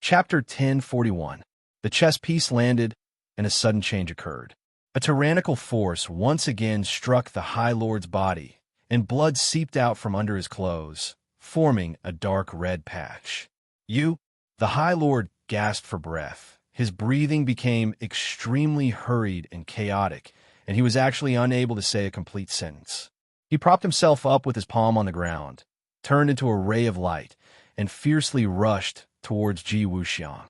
Chapter 1041. The chess piece landed, and a sudden change occurred. A tyrannical force once again struck the High Lord's body, and blood seeped out from under his clothes, forming a dark red patch. "You?" The High Lord gasped for breath. His breathing became extremely hurried and chaotic, and he was actually unable to say a complete sentence. He propped himself up with his palm on the ground, turned into a ray of light, and fiercely rushed towards Ji Wuxiang.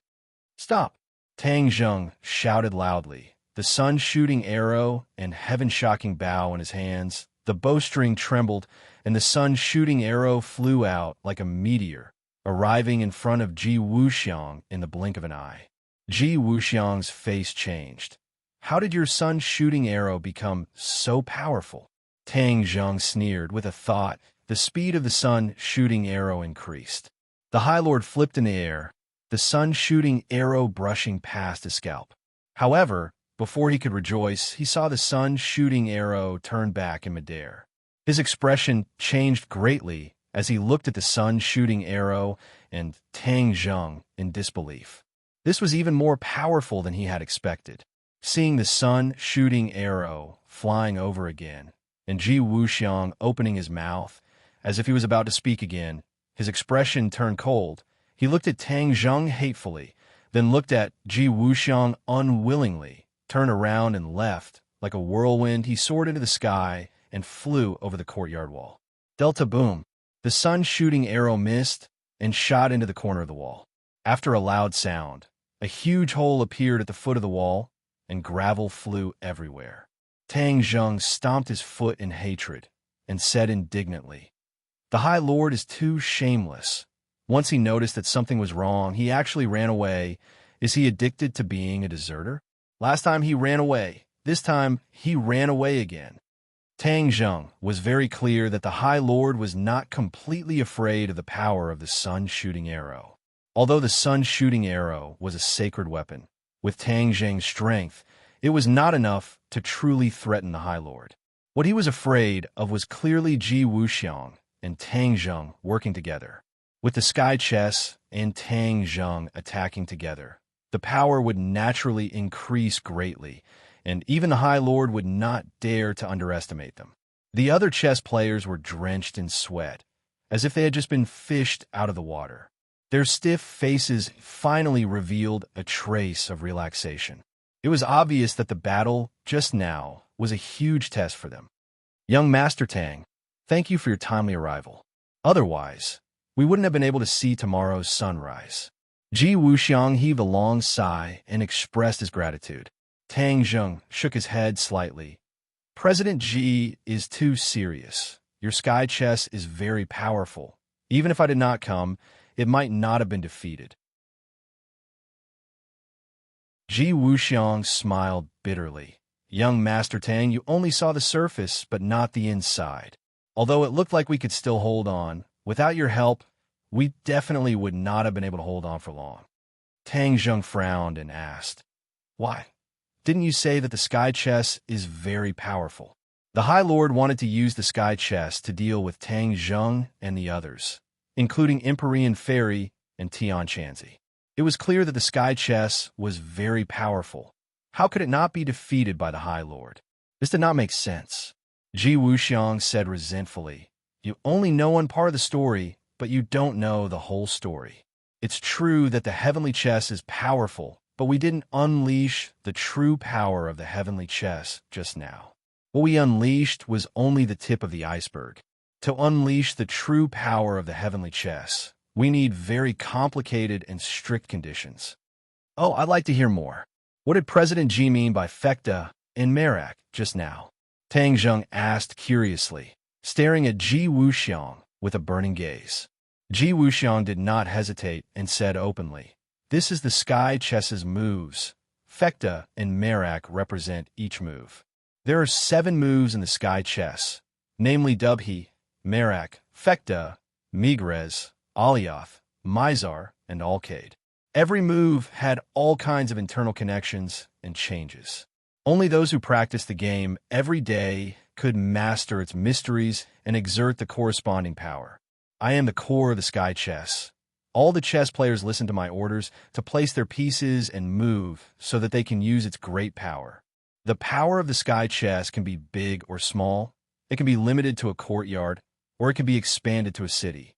"Stop!" Tang Zheng shouted loudly, the sun-shooting arrow and heaven-shocking bow in his hands. The bowstring trembled, and the sun-shooting arrow flew out like a meteor, arriving in front of Ji Wuxiang in the blink of an eye. Ji Wuxiang's face changed. "How did your sun-shooting arrow become so powerful?" Tang Zheng sneered with a thought. The speed of the sun-shooting arrow increased. The High Lord flipped in the air, the sun-shooting arrow brushing past his scalp. However, before he could rejoice, he saw the sun-shooting arrow turn back in midair. His expression changed greatly as he looked at the sun-shooting arrow and Tang Zheng in disbelief. This was even more powerful than he had expected. Seeing the sun-shooting arrow flying over again, and Ji Wuxiang opening his mouth as if he was about to speak again, his expression turned cold. He looked at Tang Zheng hatefully, then looked at Ji Wuxiang unwillingly, turned around and left. Like a whirlwind, he soared into the sky and flew over the courtyard wall. Delta boom! The sun-shooting arrow missed and shot into the corner of the wall. After a loud sound, a huge hole appeared at the foot of the wall, and gravel flew everywhere. Tang Zheng stomped his foot in hatred and said indignantly, "The High Lord is too shameless." Once he noticed that something was wrong, he actually ran away. Is he addicted to being a deserter? Last time he ran away. This time he ran away again. Tang Zheng was very clear that the High Lord was not completely afraid of the power of the sun-shooting arrow. Although the sun-shooting arrow was a sacred weapon, with Tang Zheng's strength, it was not enough to truly threaten the High Lord. What he was afraid of was clearly Ji Wuxiang and Tang Zheng working together. With the sky chess and Tang Zheng attacking together, the power would naturally increase greatly, and even the High Lord would not dare to underestimate them. The other chess players were drenched in sweat, as if they had just been fished out of the water. Their stiff faces finally revealed a trace of relaxation. It was obvious that the battle just now was a huge test for them. Young Master Tang, thank you for your timely arrival. Otherwise, we wouldn't have been able to see tomorrow's sunrise. Ji Wuxiang heaved a long sigh and expressed his gratitude. Tang Zheng shook his head slightly. President Ji is too serious. Your sky chess is very powerful. Even if I did not come, it might not have been defeated. Ji Wuxiang smiled bitterly. Young Master Tang, you only saw the surface, but not the inside. Although it looked like we could still hold on, without your help, we definitely would not have been able to hold on for long. Tang Zheng frowned and asked, Why? Didn't you say that the sky chess is very powerful? The High Lord wanted to use the sky chess to deal with Tang Zheng and the others, including Empyrean Fairy and Tian Chanzi. It was clear that the sky chess was very powerful. How could it not be defeated by the High Lord? This did not make sense. Ji Wuxiang said resentfully, You only know one part of the story, but you don't know the whole story. It's true that the heavenly chess is powerful, but we didn't unleash the true power of the heavenly chess just now. What we unleashed was only the tip of the iceberg. To unleash the true power of the heavenly chess, we need very complicated and strict conditions. Oh, I'd like to hear more. What did President Ji mean by fecta and merak just now? Tang Zheng asked curiously, staring at Ji Wuxiang with a burning gaze. Ji Wuxiang did not hesitate and said openly, This is the sky chess's moves. Fecta and merak represent each move. There are 7 moves in the sky chess, namely Dubhe, merak, fecta, migrez, alioth, mizar, and alcade. Every move had all kinds of internal connections and changes. Only those who practiced the game every day could master its mysteries and exert the corresponding power. I am the core of the sky chess. All the chess players listen to my orders to place their pieces and move so that they can use its great power. The power of the sky chess can be big or small. It can be limited to a courtyard, or it can be expanded to a city.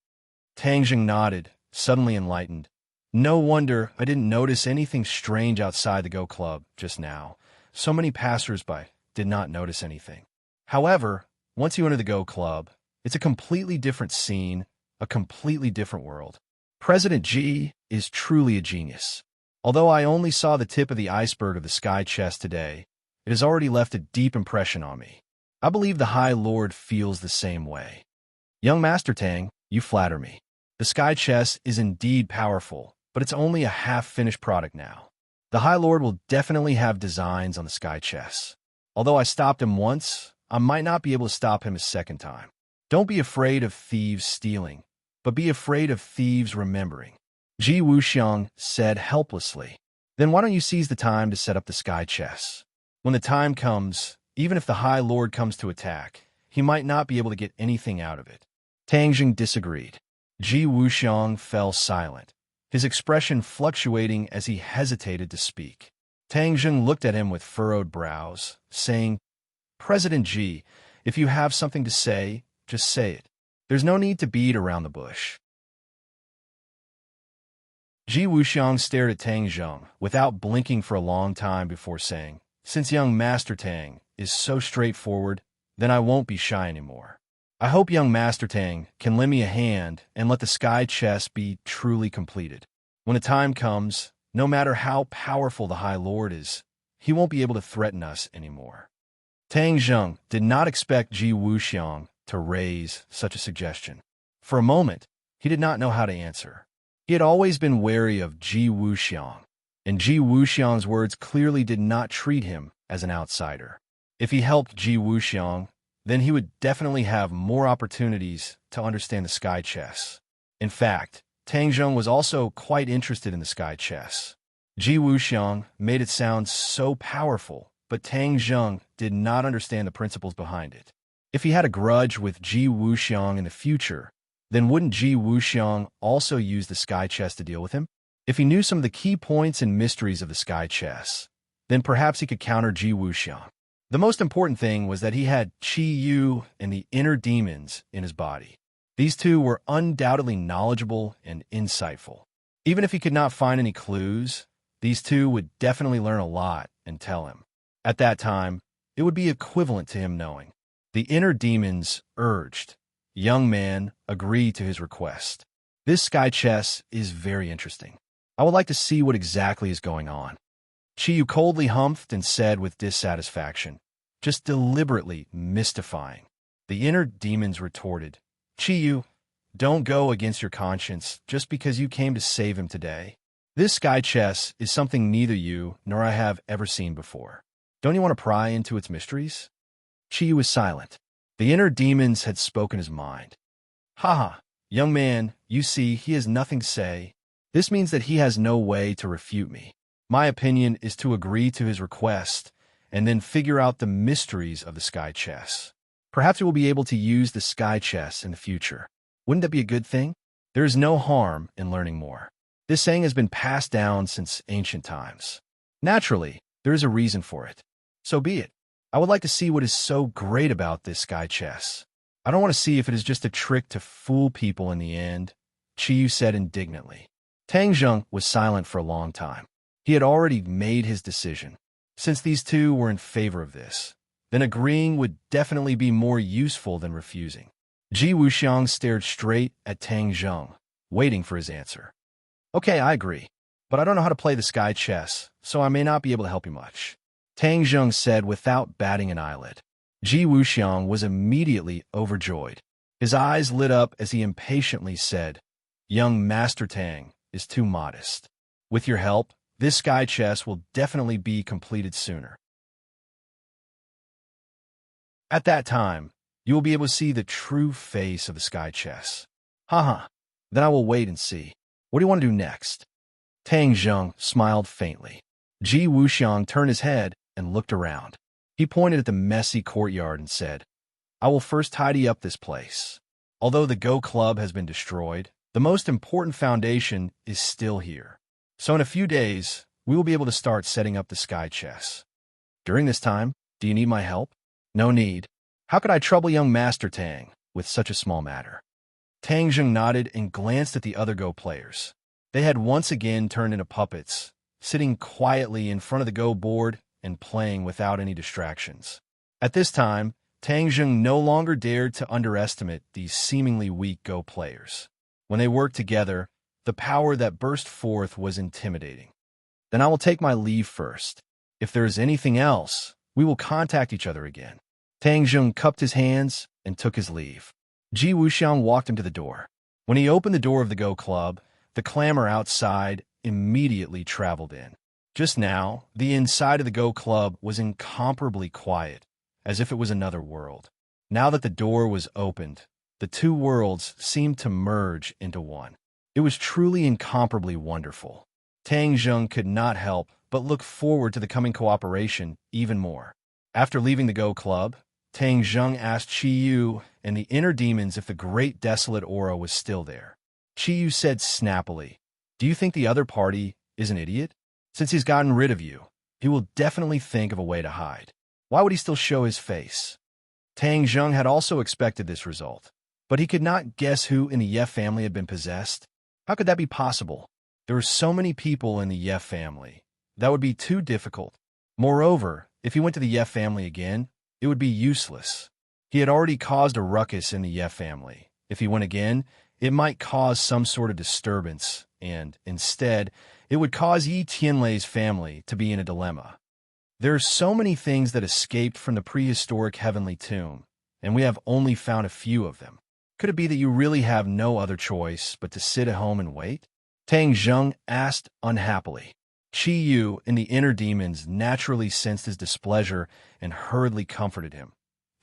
Tang Zheng nodded, suddenly enlightened. No wonder I didn't notice anything strange outside the Go Club just now. So many passers-by did not notice anything. However, once you enter the Go Club, it's a completely different scene, a completely different world. President Ji is truly a genius. Although I only saw the tip of the iceberg of the sky chess today, it has already left a deep impression on me. I believe the High Lord feels the same way. Young Master Tang, you flatter me. The sky chess is indeed powerful, but it's only a half-finished product now. The High Lord will definitely have designs on the sky chess. Although I stopped him once, I might not be able to stop him a second time. Don't be afraid of thieves stealing, but be afraid of thieves remembering. Ji Wuxiang said helplessly. Then why don't you seize the time to set up the sky chess? When the time comes, even if the High Lord comes to attack, he might not be able to get anything out of it. Tang Jing disagreed. Ji Wuxiang fell silent, his expression fluctuating as he hesitated to speak. Tang Jing looked at him with furrowed brows, saying, "President Ji, if you have something to say, just say it. There's no need to beat around the bush." Ji Wuxiang stared at Tang Jing without blinking for a long time before saying, "Since young Master Tang is so straightforward, then I won't be shy anymore. I hope young Master Tang can lend me a hand and let the sky chess be truly completed. When the time comes, no matter how powerful the High Lord is, he won't be able to threaten us anymore." Tang Jing did not expect Ji Wuxiang to raise such a suggestion. For a moment, he did not know how to answer. He had always been wary of Ji Wuxiang, and Ji Wuxiang's words clearly did not treat him as an outsider. If he helped Ji Wuxiang, then he would definitely have more opportunities to understand the sky chess. In fact, Tang Jing was also quite interested in the sky chess. Ji Wuxiang made it sound so powerful, but Tang Jing did not understand the principles behind it. If he had a grudge with Ji Wuxiang in the future, then wouldn't Ji Wuxiang also use the sky chess to deal with him? If he knew some of the key points and mysteries of the sky chess, then perhaps he could counter Ji Wuxiang. The most important thing was that he had Qi Yu and the inner demons in his body. These two were undoubtedly knowledgeable and insightful. Even if he could not find any clues, these two would definitely learn a lot and tell him. At that time, it would be equivalent to him knowing. The inner demons urged. "Young man, agree to his request. This sky chess is very interesting. I would like to see what exactly is going on." Qiyu coldly humphed and said with dissatisfaction, just deliberately mystifying. The inner demons retorted, "Qiyu, don't go against your conscience just because you came to save him today. This sky chess is something neither you nor I have ever seen before. Don't you want to pry into its mysteries?" Qiyu was silent. The inner demons had spoken his mind. "Haha, young man, you see, he has nothing to say. This means that he has no way to refute me. My opinion is to agree to his request and then figure out the mysteries of the sky chess. Perhaps we will be able to use the sky chess in the future. Wouldn't that be a good thing? There is no harm in learning more. This saying has been passed down since ancient times. Naturally, there is a reason for it. So be it. I would like to see what is so great about this sky chess. I don't want to see if it is just a trick to fool people in the end," Qiyu said indignantly. Tang Jing was silent for a long time. He had already made his decision. Since these two were in favor of this, then agreeing would definitely be more useful than refusing. Ji Wuxiang stared straight at Tang Jing, waiting for his answer. "Okay, I agree, but I don't know how to play the sky chess, so I may not be able to help you much," Tang Jing said without batting an eyelid. Ji Wuxiang was immediately overjoyed. His eyes lit up as he impatiently said, "Young Master Tang is too modest. With your help, this sky chess will definitely be completed sooner. At that time, you will be able to see the true face of the sky chess." "Haha, then I will wait and see. What do you want to do next?" Tang Jing smiled faintly. Ji Wuxiang turned his head and looked around. He pointed at the messy courtyard and said, "I will first tidy up this place. Although the Go Club has been destroyed, the most important foundation is still here. So in a few days, we will be able to start setting up the sky chess. During this time, do you need my help?" "No need. How could I trouble young Master Tang with such a small matter?" Tang Jing nodded and glanced at the other Go players. They had once again turned into puppets, sitting quietly in front of the Go board and playing without any distractions. At this time, Tang Jing no longer dared to underestimate these seemingly weak Go players. When they worked together, the power that burst forth was intimidating. "Then I will take my leave first. If there is anything else, we will contact each other again." Tang Jing cupped his hands and took his leave. Ji Wuxiang walked him to the door. When he opened the door of the Go Club, the clamor outside immediately traveled in. Just now, the inside of the Go Club was incomparably quiet, as if it was another world. Now that the door was opened, the two worlds seemed to merge into one. It was truly incomparably wonderful. Tang Jing could not help but look forward to the coming cooperation even more. After leaving the Go Club, Tang Zheng asked Qi Yu and the inner demons if the great desolate aura was still there. Qi Yu said snappily, "Do you think the other party is an idiot? Since he's gotten rid of you, he will definitely think of a way to hide. Why would he still show his face?" Tang Zheng had also expected this result, but he could not guess who in the Ye family had been possessed. How could that be possible? There were so many people in the Ye family. That would be too difficult. Moreover, if he went to the Ye family again, it would be useless. He had already caused a ruckus in the Ye family. If he went again, it might cause some sort of disturbance, and, instead, it would cause Yi Tianlei's family to be in a dilemma. There are so many things that escaped from the prehistoric heavenly tomb, and we have only found a few of them. Could it be that you really have no other choice but to sit at home and wait? Tang Zheng asked unhappily. Qi Yu and the inner demons naturally sensed his displeasure and hurriedly comforted him.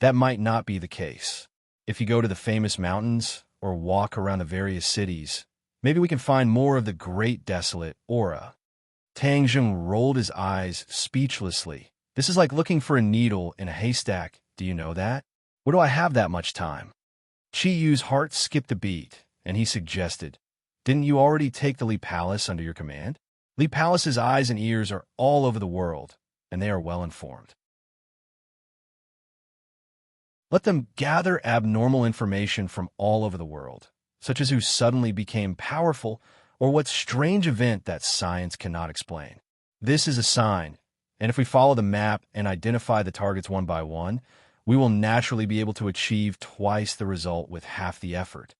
That might not be the case. If you go to the famous mountains or walk around the various cities, maybe we can find more of the great desolate aura. Tang Zheng rolled his eyes speechlessly. This is like looking for a needle in a haystack. Do you know that? Where do I have that much time? Qi Yu's heart skipped a beat, and he suggested, "Didn't you already take the Li Palace under your command? Li Palace's eyes and ears are all over the world, and they are well informed. Let them gather abnormal information from all over the world, such as who suddenly became powerful or what strange event that science cannot explain. This is a sign, and if we follow the map and identify the targets one by one, we will naturally be able to achieve twice the result with half the effort."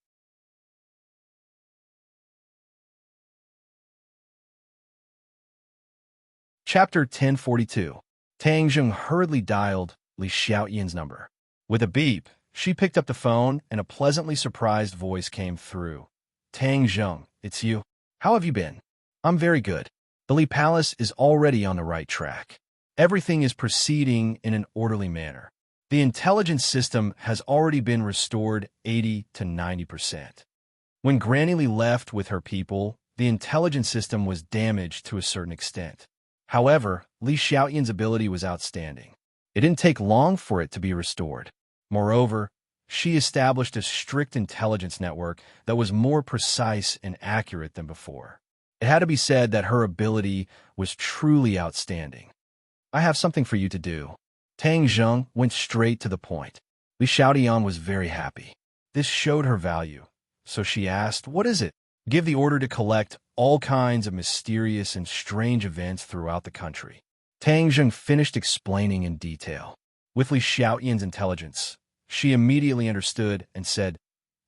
Chapter 1042. Tang Zheng hurriedly dialed Li Xiaoyan's number. With a beep, she picked up the phone and a pleasantly surprised voice came through. "Tang Zheng, it's you. How have you been?" "I'm very good. The Li Palace is already on the right track. Everything is proceeding in an orderly manner. The intelligence system has already been restored 80 to 90%. When Granny Li left with her people, the intelligence system was damaged to a certain extent. However, Li Xiaoyan's ability was outstanding. It didn't take long for it to be restored. Moreover, she established a strict intelligence network that was more precise and accurate than before. It had to be said that her ability was truly outstanding. "I have something for you to do." Tang Zheng went straight to the point. Li Xiaoyan was very happy. This showed her value, so she asked, "What is it?" "Give the order to collect all kinds of mysterious and strange events throughout the country." Tang Zheng finished explaining in detail. With Li Xiaoyan's intelligence, she immediately understood and said,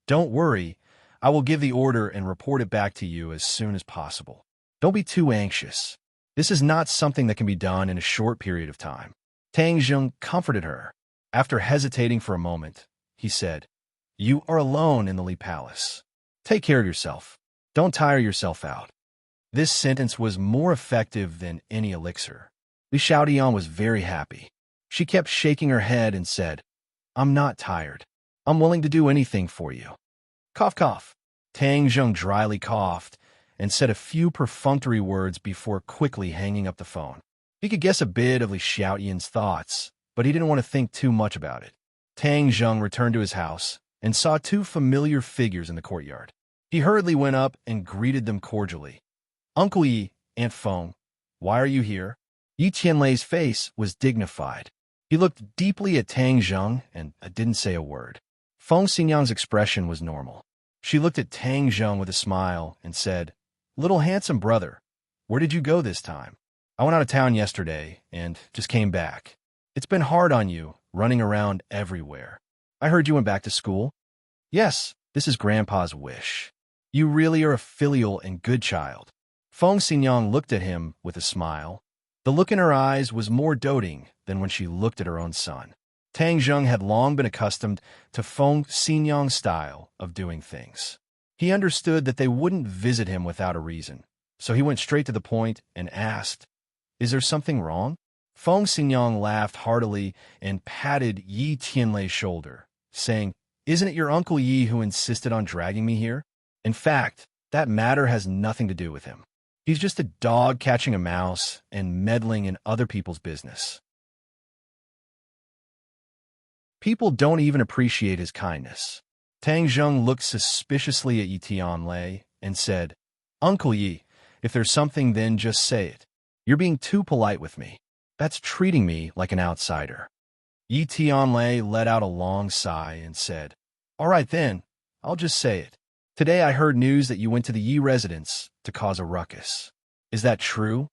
"Don't worry, I will give the order and report it back to you as soon as possible. Don't be too anxious. This is not something that can be done in a short period of time." Tang Zheng comforted her. After hesitating for a moment, he said, "You are alone in the Li Palace. Take care of yourself. Don't tire yourself out." This sentence was more effective than any elixir. Li Xiaoyan was very happy. She kept shaking her head and said, "I'm not tired. I'm willing to do anything for you." Cough, cough. Tang Zheng dryly coughed and said a few perfunctory words before quickly hanging up the phone. He could guess a bit of Li Xiaoyan's thoughts, but he didn't want to think too much about it. Tang Zheng returned to his house and saw two familiar figures in the courtyard. He hurriedly went up and greeted them cordially. "Uncle Yi, Aunt Feng, why are you here?" Yi Tianlei's face was dignified. He looked deeply at Tang Zheng and didn't say a word. Feng Xinyang's expression was normal. She looked at Tang Zheng with a smile and said, "Little handsome brother, where did you go this time?" "I went out of town yesterday and just came back. It's been hard on you, running around everywhere. I heard you went back to school." "Yes, this is Grandpa's wish. You really are a filial and good child." Feng Xinyang looked at him with a smile. The look in her eyes was more doting than when she looked at her own son. Tang Zheng had long been accustomed to Feng Xinyang's style of doing things. He understood that they wouldn't visit him without a reason, so he went straight to the point and asked, "Is there something wrong?" Feng Xinyang laughed heartily and patted Yi Tianlei's shoulder, saying, "Isn't it your Uncle Yi who insisted on dragging me here? In fact, that matter has nothing to do with him. He's just a dog catching a mouse and meddling in other people's business." People don't even appreciate his kindness. Tang Zheng looked suspiciously at Yi Tianlei and said, Uncle Yi, if there's something, then just say it. You're being too polite with me. That's treating me like an outsider. Yi Tianlei let out a long sigh and said, All right then, I'll just say it. Today I heard news that you went to the Yi residence to cause a ruckus. Is that true?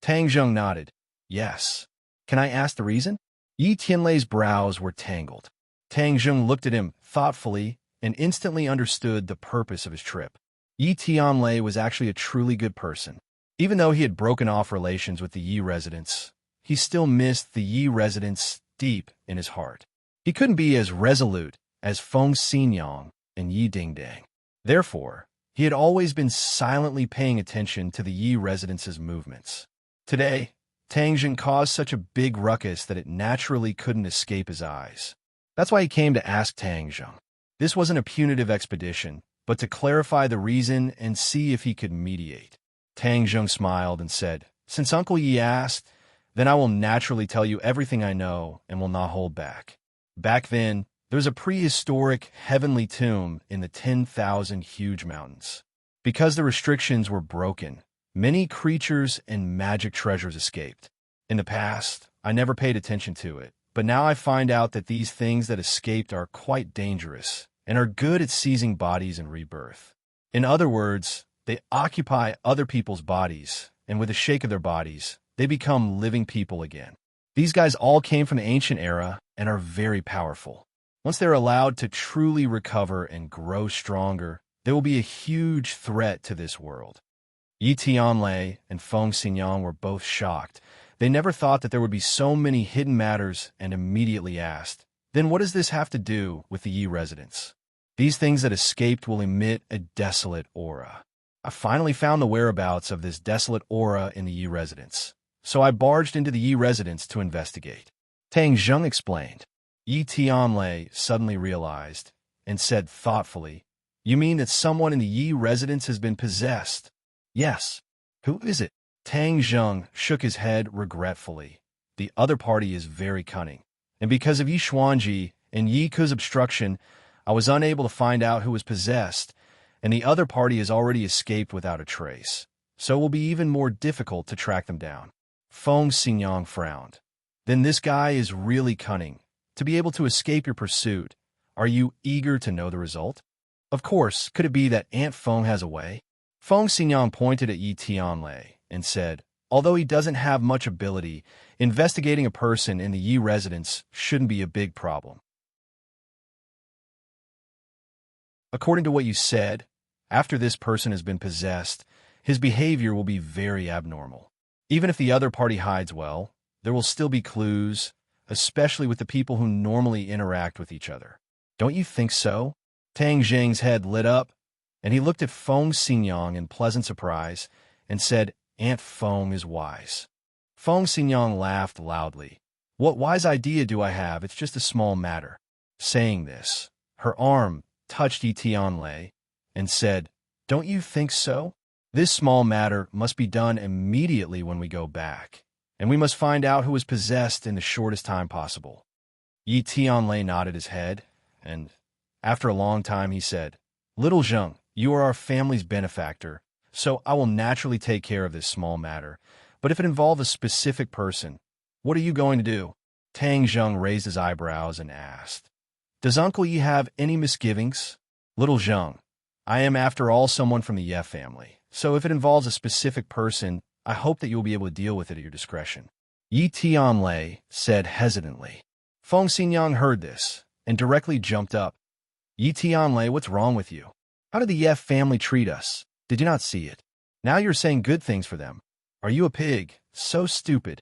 Tang Zheng nodded. Yes. Can I ask the reason? Yi Tianlei's brows were tangled. Tang Zheng looked at him thoughtfully and instantly understood the purpose of his trip. Yi Tianlei was actually a truly good person. Even though he had broken off relations with the Yi residents, he still missed the Yi residents deep in his heart. He couldn't be as resolute as Feng Xinyang and Yi Dingdang. Therefore, he had always been silently paying attention to the Yi residents' movements. Today, Tang Zheng caused such a big ruckus that it naturally couldn't escape his eyes. That's why he came to ask Tang Zheng. This wasn't a punitive expedition, but to clarify the reason and see if he could mediate. Tang Zheng smiled and said, Since Uncle Yi asked, then I will naturally tell you everything I know and will not hold back. Back then, there was a prehistoric heavenly tomb in the 10,000 huge mountains. Because the restrictions were broken, many creatures and magic treasures escaped. In the past, I never paid attention to it, but now I find out that these things that escaped are quite dangerous and are good at seizing bodies and rebirth. In other words, they occupy other people's bodies, and with a shake of their bodies, they become living people again. These guys all came from the ancient era and are very powerful. Once they're allowed to truly recover and grow stronger, they will be a huge threat to this world. Yi Tianlei and Feng Xinyang were both shocked. They never thought that there would be so many hidden matters and immediately asked, Then what does this have to do with the Yi residents? These things that escaped will emit a desolate aura. I finally found the whereabouts of this desolate aura in the Yi residence, so I barged into the Yi residence to investigate. Tang Zheng explained. Yi Tianlei suddenly realized and said thoughtfully, You mean that someone in the Yi residence has been possessed? Yes. Who is it? Tang Zheng shook his head regretfully. The other party is very cunning, and because of Yi Xuanji and Yi Ku's obstruction, I was unable to find out who was possessed, and the other party has already escaped without a trace, so it will be even more difficult to track them down. Feng Xinyang frowned. Then this guy is really cunning. To be able to escape your pursuit, are you eager to know the result? Of course, could it be that Aunt Feng has a way? Feng Xinyang pointed at Yi Tianlei and said, Although he doesn't have much ability, investigating a person in the Yi residence shouldn't be a big problem. According to what you said, after this person has been possessed, his behavior will be very abnormal. Even if the other party hides well, there will still be clues, especially with the people who normally interact with each other. Don't you think so? Tang Zheng's head lit up, and he looked at Feng Xinyang in pleasant surprise and said, Aunt Feng is wise. Feng Xinyang laughed loudly. What wise idea do I have? It's just a small matter. Saying this, her arm touched Yi Tianlei and said, Don't you think so? This small matter must be done immediately when we go back, and we must find out who is possessed in the shortest time possible. Yi Tianlei nodded his head, and after a long time he said, Little Zheng, you are our family's benefactor, so I will naturally take care of this small matter. But if it involves a specific person, what are you going to do? Tang Zheng raised his eyebrows and asked, Does Uncle Yi have any misgivings? Little Zheng, I am after all someone from the Ye family, so if it involves a specific person, I hope that you will be able to deal with it at your discretion. Yi Tianlei said hesitantly. Feng Xinyang heard this and directly jumped up. Yi Tianlei, what's wrong with you? How did the Ye family treat us? Did you not see it? Now you're saying good things for them. Are you a pig? So stupid.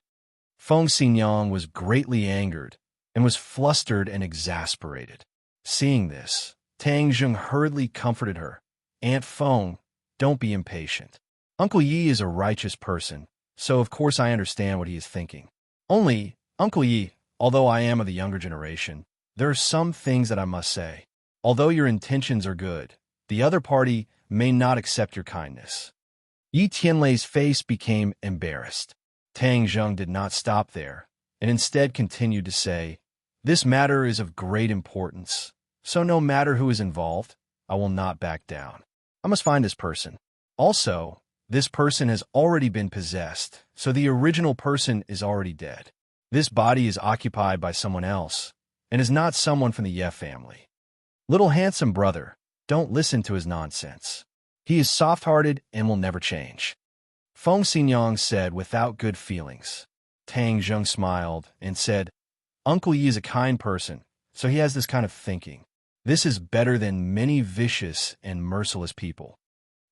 Feng Xinyang was greatly angered and was flustered and exasperated. Seeing this, Tang Zheng hurriedly comforted her. Aunt Feng, don't be impatient. Uncle Yi is a righteous person, so of course I understand what he is thinking. Only, Uncle Yi, although I am of the younger generation, there are some things that I must say. Although your intentions are good, the other party may not accept your kindness. Yi Tianlei's face became embarrassed. Tang Zheng did not stop there, and instead continued to say, This matter is of great importance, so no matter who is involved, I will not back down. I must find this person. Also, this person has already been possessed, so the original person is already dead. This body is occupied by someone else, and is not someone from the Ye family. Little handsome brother, don't listen to his nonsense. He is soft-hearted and will never change. Feng Xinyang said without good feelings. Tang Zheng smiled and said, Uncle Yi is a kind person, so he has this kind of thinking. This is better than many vicious and merciless people.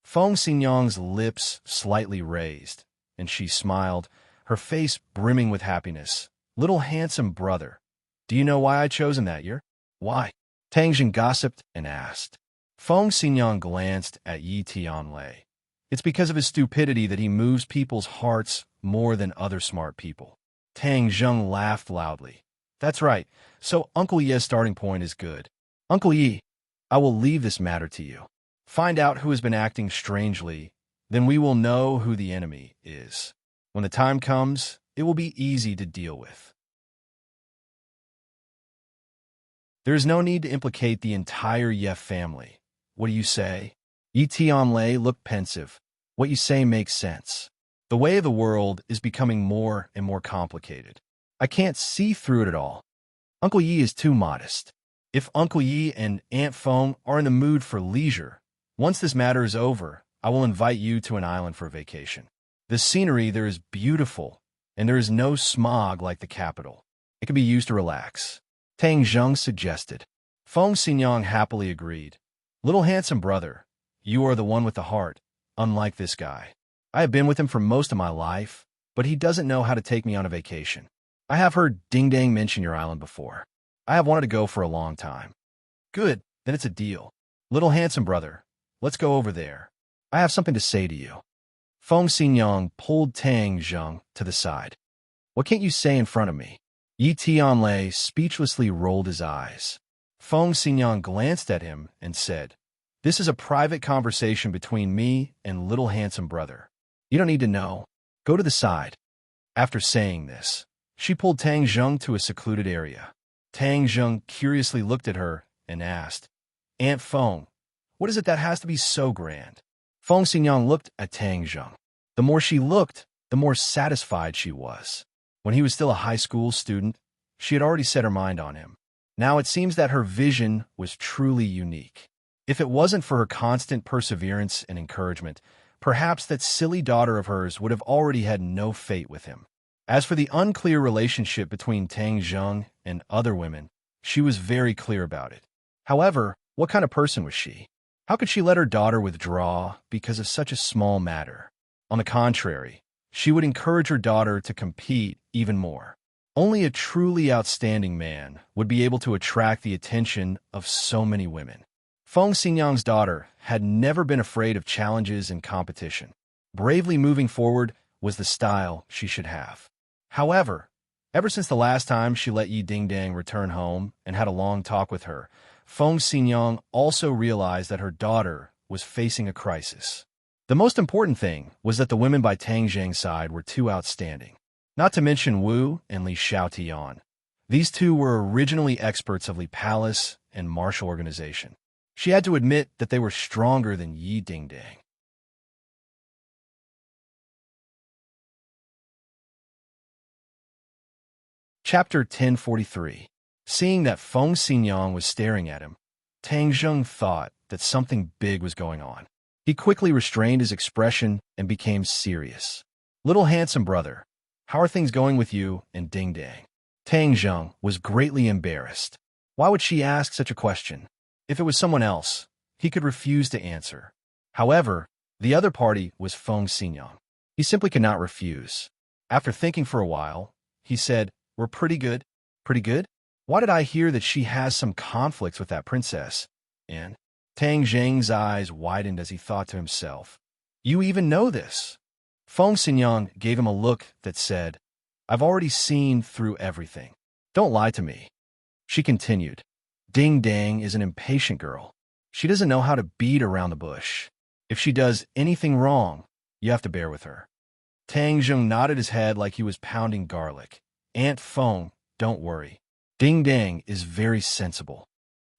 Feng Xinyang's lips slightly raised, and she smiled, her face brimming with happiness. Little handsome brother, do you know why I chose him that year? Why? Tang Zheng gossiped and asked. Feng Xinyang glanced at Yi Tianlei. It's because of his stupidity that he moves people's hearts more than other smart people. Tang Zheng laughed loudly. That's right, so Uncle Yi's starting point is good. Uncle Yi, I will leave this matter to you. Find out who has been acting strangely, then we will know who the enemy is. When the time comes, it will be easy to deal with. There is no need to implicate the entire Ye family. What do you say? Yi Tianlei looked pensive. What you say makes sense. The way of the world is becoming more and more complicated. I can't see through it at all. Uncle Yi is too modest. If Uncle Yi and Aunt Feng are in the mood for leisure, once this matter is over, I will invite you to an island for a vacation. The scenery there is beautiful, and there is no smog like the capital. It can be used to relax. Tang Zheng suggested. Feng Xinyang happily agreed. Little handsome brother, you are the one with the heart, unlike this guy. I have been with him for most of my life, but he doesn't know how to take me on a vacation. I have heard Ding Dang mention your island before. I have wanted to go for a long time. Good, then it's a deal. Little handsome brother, let's go over there. I have something to say to you. Feng Xinyang pulled Tang Zheng to the side. What can't you say in front of me? Yi Tianlei speechlessly rolled his eyes. Feng Xinyang glanced at him and said, This is a private conversation between me and little handsome brother. You don't need to know. Go to the side. After saying this, she pulled Tang Zheng to a secluded area. Tang Zheng curiously looked at her and asked, Aunt Feng, what is it that has to be so grand? Feng Xinyang looked at Tang Zheng. The more she looked, the more satisfied she was. When he was still a high school student, she had already set her mind on him. Now it seems that her vision was truly unique. If it wasn't for her constant perseverance and encouragement, perhaps that silly daughter of hers would have already had no fate with him. As for the unclear relationship between Tang Zheng and other women, she was very clear about it. However, what kind of person was she? How could she let her daughter withdraw because of such a small matter? On the contrary, she would encourage her daughter to compete even more. Only a truly outstanding man would be able to attract the attention of so many women. Feng Xinyang's daughter had never been afraid of challenges and competition. Bravely moving forward was the style she should have. However, ever since the last time she let Yi Dingdang return home and had a long talk with her, Feng Xinyang also realized that her daughter was facing a crisis. The most important thing was that the women by Tang Zheng's side were too outstanding. Not to mention Wu and Li Xiaotian. These two were originally experts of Li Palace and martial organization. She had to admit that they were stronger than Yi Dingdang. Chapter 1043. Seeing that Feng Xinyang was staring at him, Tang Zheng thought that something big was going on. He quickly restrained his expression and became serious. Little handsome brother, how are things going with you and Ding Dang? Tang Zheng was greatly embarrassed. Why would she ask such a question? If it was someone else, he could refuse to answer. However, the other party was Feng Xinyang. He simply could not refuse. After thinking for a while, he said, We're pretty good. Pretty good? Why did I hear that she has some conflicts with that princess? And Tang Zheng's eyes widened as he thought to himself, You even know this? Feng Xinyang gave him a look that said, I've already seen through everything. Don't lie to me. She continued, Ding Dang is an impatient girl. She doesn't know how to beat around the bush. If she does anything wrong, you have to bear with her. Tang Zheng nodded his head like he was pounding garlic. Aunt Feng, don't worry. Ding Dang is very sensible.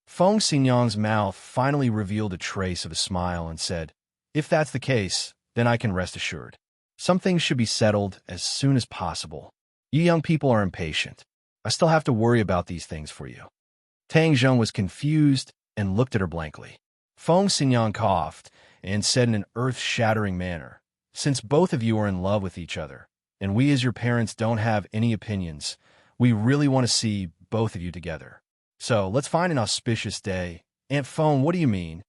Feng Xinyang's mouth finally revealed a trace of a smile and said, if that's the case, then I can rest assured. Some things should be settled as soon as possible. You young people are impatient. I still have to worry about these things for you. Tang Zheng was confused and looked at her blankly. Feng Xinyang coughed and said in an earth-shattering manner, since both of you are in love with each other, and we as your parents don't have any opinions, we really want to see both of you together. So let's find an auspicious day. Aunt Feng, what do you mean?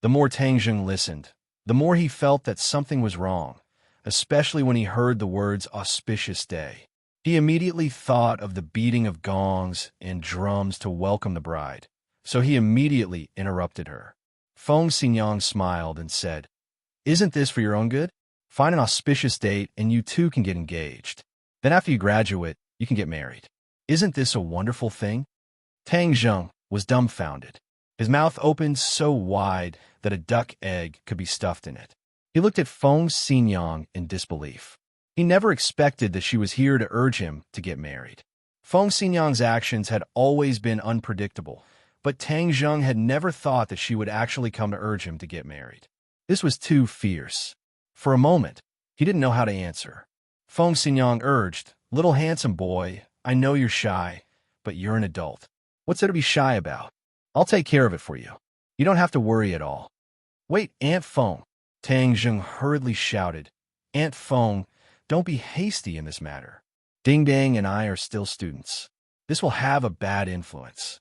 The more Tang Zheng listened, the more he felt that something was wrong, especially when he heard the words auspicious day. He immediately thought of the beating of gongs and drums to welcome the bride, so he immediately interrupted her. Feng Xinyang smiled and said, isn't this for your own good? Find an auspicious date and you two can get engaged. Then after you graduate, you can get married. Isn't this a wonderful thing? Tang Zheng was dumbfounded. His mouth opened so wide that a duck egg could be stuffed in it. He looked at Feng Xinyang in disbelief. He never expected that she was here to urge him to get married. Feng Xinyang's actions had always been unpredictable, but Tang Zheng had never thought that she would actually come to urge him to get married. This was too fierce. For a moment, he didn't know how to answer. Feng Xinyang urged, little handsome boy, I know you're shy, but you're an adult. What's there to be shy about? I'll take care of it for you. You don't have to worry at all. Wait, Aunt Feng, Tang Zheng hurriedly shouted. Aunt Feng, don't be hasty in this matter. Ding Dang and I are still students. This will have a bad influence.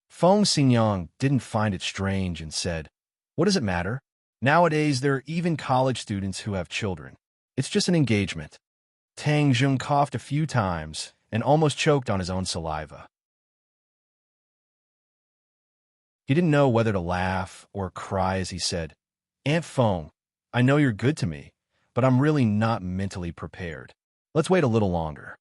Feng Xinyang didn't find it strange and said, what does it matter? Nowadays, there are even college students who have children. It's just an engagement. Tang Zheng coughed a few times and almost choked on his own saliva. He didn't know whether to laugh or cry as he said, Aunt Feng, I know you're good to me, but I'm really not mentally prepared. Let's wait a little longer.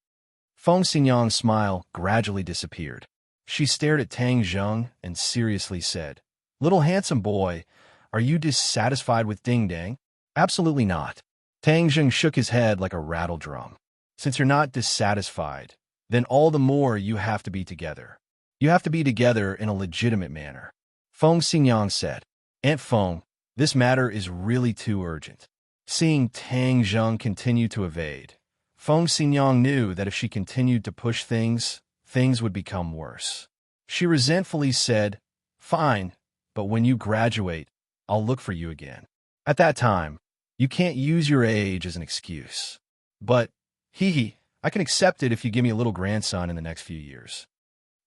Feng Xinyang's smile gradually disappeared. She stared at Tang Zheng and seriously said, little handsome boy, are you dissatisfied with Ding Dang? Absolutely not. Tang Zheng shook his head like a rattle drum. Since you're not dissatisfied, then all the more you have to be together. You have to be together in a legitimate manner. Feng Xinyang said, Aunt Feng, this matter is really too urgent. Seeing Tang Zheng continue to evade, Feng Xinyang knew that if she continued to push things, things would become worse. She resentfully said, fine, but when you graduate, I'll look for you again. At that time, you can't use your age as an excuse. But, I can accept it if you give me a little grandson in the next few years.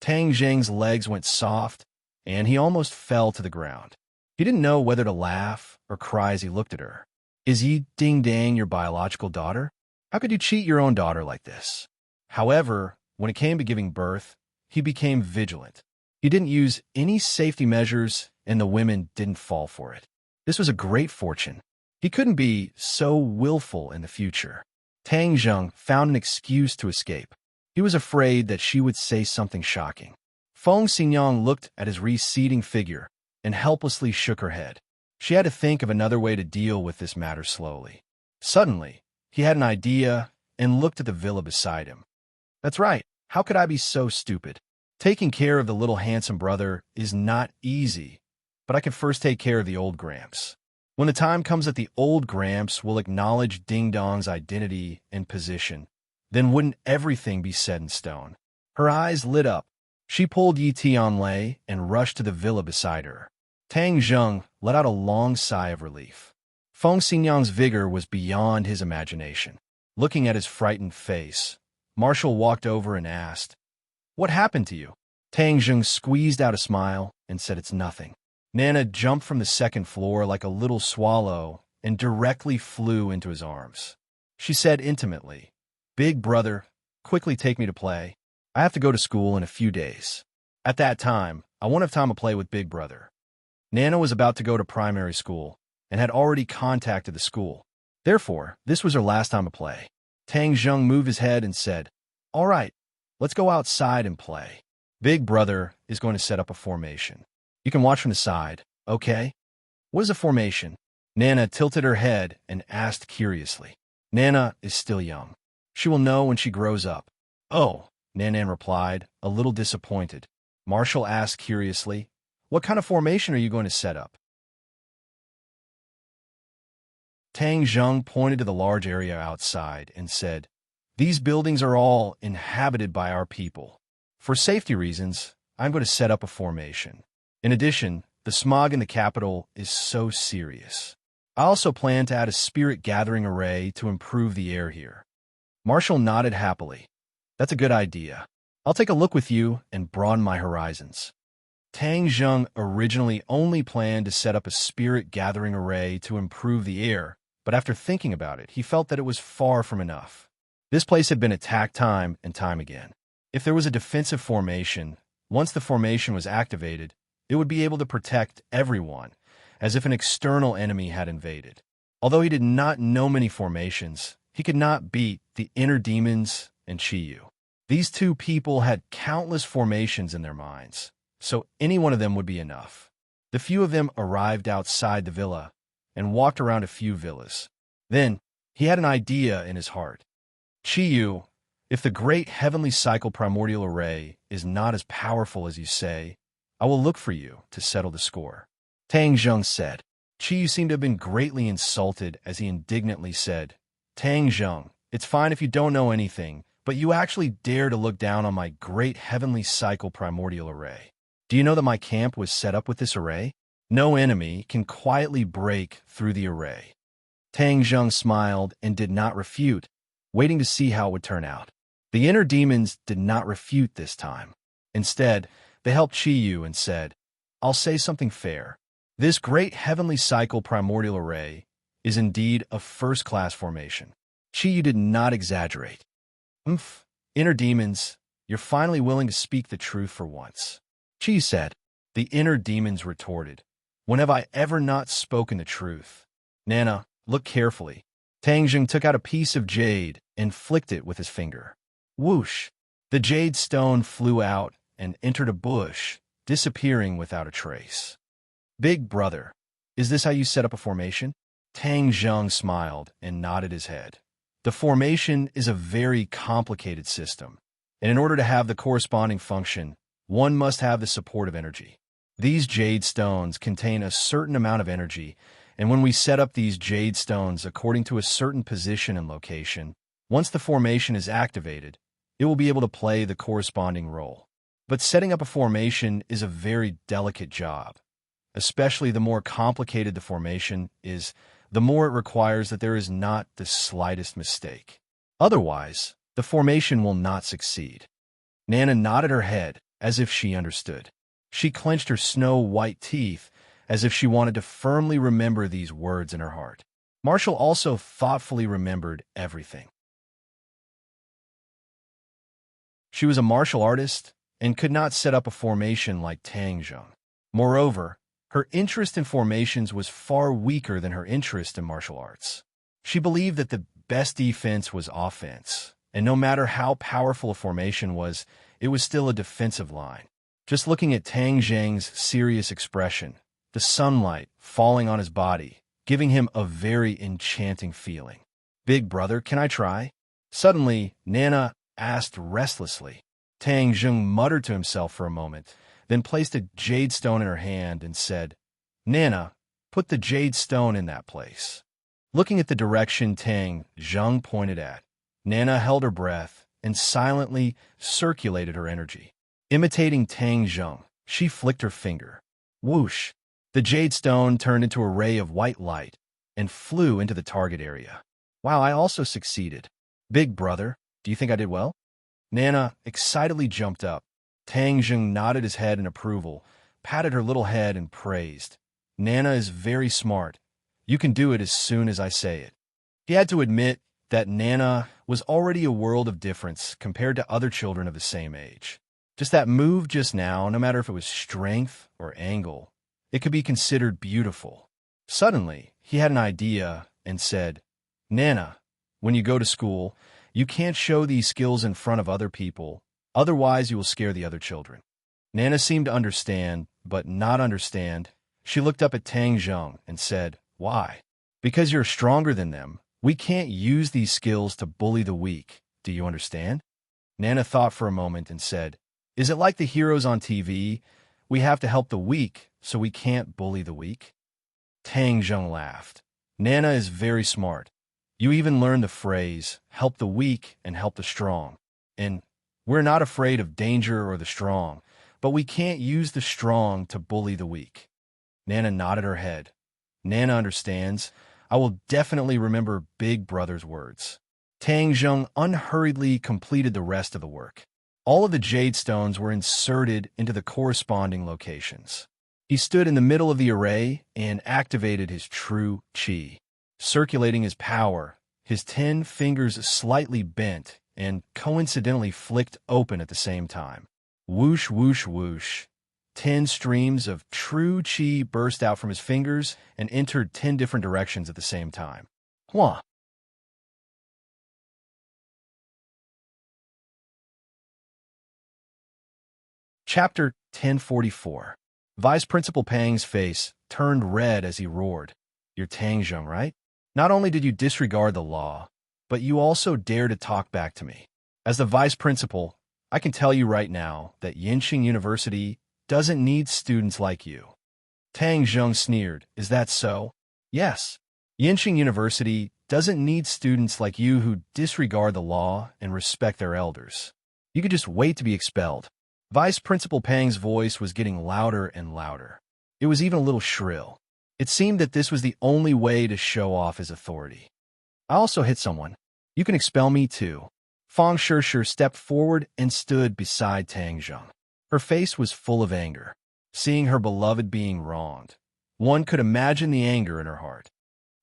Tang Zheng's legs went soft, and he almost fell to the ground. He didn't know whether to laugh or cry as he looked at her. Is Yi Ding Dang your biological daughter? How could you cheat your own daughter like this? However, when it came to giving birth, he became vigilant. He didn't use any safety measures, and the women didn't fall for it. This was a great fortune. He couldn't be so willful in the future. Tang Zheng found an excuse to escape. He was afraid that she would say something shocking. Feng Xinyang looked at his receding figure and helplessly shook her head. She had to think of another way to deal with this matter slowly. Suddenly, he had an idea and looked at the villa beside him. That's right. How could I be so stupid? Taking care of the little handsome brother is not easy, but I can first take care of the old Gramps. When the time comes that the old Gramps will acknowledge Ding Dong's identity and position, then wouldn't everything be set in stone? Her eyes lit up. She pulled Yi Tianlei and rushed to the villa beside her. Tang Zheng let out a long sigh of relief. Feng Xinyang's vigor was beyond his imagination. Looking at his frightened face, Marshall walked over and asked, what happened to you? Tang Zheng squeezed out a smile and said it's nothing. Nana jumped from the second floor like a little swallow and directly flew into his arms. She said intimately, Big brother, quickly take me to play. I have to go to school in a few days. At that time, I won't have time to play with Big brother. Nana was about to go to primary school and had already contacted the school. Therefore, this was her last time to play. Tang Zheng moved his head and said, all right, let's go outside and play. Big brother is going to set up a formation. You can watch from the side, okay? What is a formation? Nana tilted her head and asked curiously. Nana is still young. She will know when she grows up. Oh, Nan replied, a little disappointed. Marshall asked curiously, "What kind of formation are you going to set up?" Tang Zheng pointed to the large area outside and said, "These buildings are all inhabited by our people. For safety reasons, I'm going to set up a formation. In addition, the smog in the capital is so serious. I also plan to add a spirit gathering array to improve the air here." Marshall nodded happily. "That's a good idea. I'll take a look with you and broaden my horizons." Tang Zheng originally only planned to set up a spirit gathering array to improve the air, but after thinking about it, he felt that it was far from enough. This place had been attacked time and time again. If there was a defensive formation, once the formation was activated, it would be able to protect everyone, as if an external enemy had invaded. Although he did not know many formations, he could not beat the inner demons and Chiyu. These two people had countless formations in their minds, so any one of them would be enough. The few of them arrived outside the villa and walked around a few villas. Then, he had an idea in his heart. "Chiyu, if the great heavenly cycle primordial array is not as powerful as you say, I will look for you to settle the score." Tang Zheng said. Chiyu seemed to have been greatly insulted as he indignantly said, "Tang Zheng, it's fine if you don't know anything, but you actually dare to look down on my great heavenly cycle primordial array. Do you know that my camp was set up with this array? No enemy can quietly break through the array." Tang Zheng smiled and did not refute, waiting to see how it would turn out. The inner demons did not refute this time. Instead, they helped Chiyu and said, "I'll say something fair. This great heavenly cycle primordial array is indeed a first-class formation." Chiyu did not exaggerate. Inner demons, you're finally willing to speak the truth for once." Chiyu said. The inner demons retorted, "When have I ever not spoken the truth? Nana, look carefully." Tang Zheng took out a piece of jade and flicked it with his finger. Whoosh! The jade stone flew out and entered a bush, disappearing without a trace. "Big brother, is this how you set up a formation?" Tang Zheng smiled and nodded his head. The formation is a very complicated system, and in order to have the corresponding function, one must have the support of energy. These jade stones contain a certain amount of energy, and when we set up these jade stones according to a certain position and location, once the formation is activated, it will be able to play the corresponding role. But setting up a formation is a very delicate job. Especially the more complicated the formation is, the more it requires that there is not the slightest mistake. Otherwise, the formation will not succeed. Nana nodded her head as if she understood. She clenched her snow-white teeth as if she wanted to firmly remember these words in her heart. Marshall also thoughtfully remembered everything. She was a martial artist and could not set up a formation like Tang Zheng. Moreover, her interest in formations was far weaker than her interest in martial arts. She believed that the best defense was offense, and no matter how powerful a formation was, it was still a defensive line. Just looking at Tang Zheng's serious expression, the sunlight falling on his body, giving him a very enchanting feeling. "Big brother, can I try?" Suddenly, Nana asked restlessly. Tang Zheng muttered to himself for a moment, then placed a jade stone in her hand and said, "Nana, put the jade stone in that place." Looking at the direction Tang Zheng pointed at, Nana held her breath and silently circulated her energy. Imitating Tang Zheng, she flicked her finger. Whoosh! The jade stone turned into a ray of white light and flew into the target area. "Wow, I also succeeded. Big brother, do you think I did well?" Nana excitedly jumped up. Tang Zheng nodded his head in approval, patted her little head and praised. "Nana is very smart. You can do it as soon as I say it." He had to admit that Nana was already a world of difference compared to other children of the same age. Just that move just now, no matter if it was strength or angle, it could be considered beautiful. Suddenly, he had an idea and said, "Nana, when you go to school, you can't show these skills in front of other people, otherwise you will scare the other children." Nana seemed to understand, but not understand. She looked up at Tang Zheng and said, "Why?" "Because you're stronger than them. We can't use these skills to bully the weak. Do you understand?" Nana thought for a moment and said, "Is it like the heroes on TV? We have to help the weak, so we can't bully the weak?" Tang Zheng laughed. "Nana is very smart. You even learned the phrase, help the weak and help the strong. And we're not afraid of danger or the strong, but we can't use the strong to bully the weak." Nana nodded her head. "Nana understands. I will definitely remember Big Brother's words." Tang Zheng unhurriedly completed the rest of the work. All of the jade stones were inserted into the corresponding locations. He stood in the middle of the array and activated his true qi. Circulating his power, his 10 fingers slightly bent and coincidentally flicked open at the same time. Whoosh, whoosh, whoosh. 10 streams of true qi burst out from his fingers and entered 10 different directions at the same time. Hua! Chapter 1044. Vice Principal Pang's face turned red as he roared. "You're Tang Zheng, right? Not only did you disregard the law, but you also dare to talk back to me. As the vice principal, I can tell you right now that Yinxing University doesn't need students like you." Tang Zheng sneered. "Is that so?" "Yes. Yinxing University doesn't need students like you who disregard the law and respect their elders. You could just wait to be expelled." Vice Principal Pang's voice was getting louder and louder. It was even a little shrill. It seemed that this was the only way to show off his authority. "I also hit someone. You can expel me too." Fang Shishir stepped forward and stood beside Tang Zheng. Her face was full of anger. Seeing her beloved being wronged, one could imagine the anger in her heart.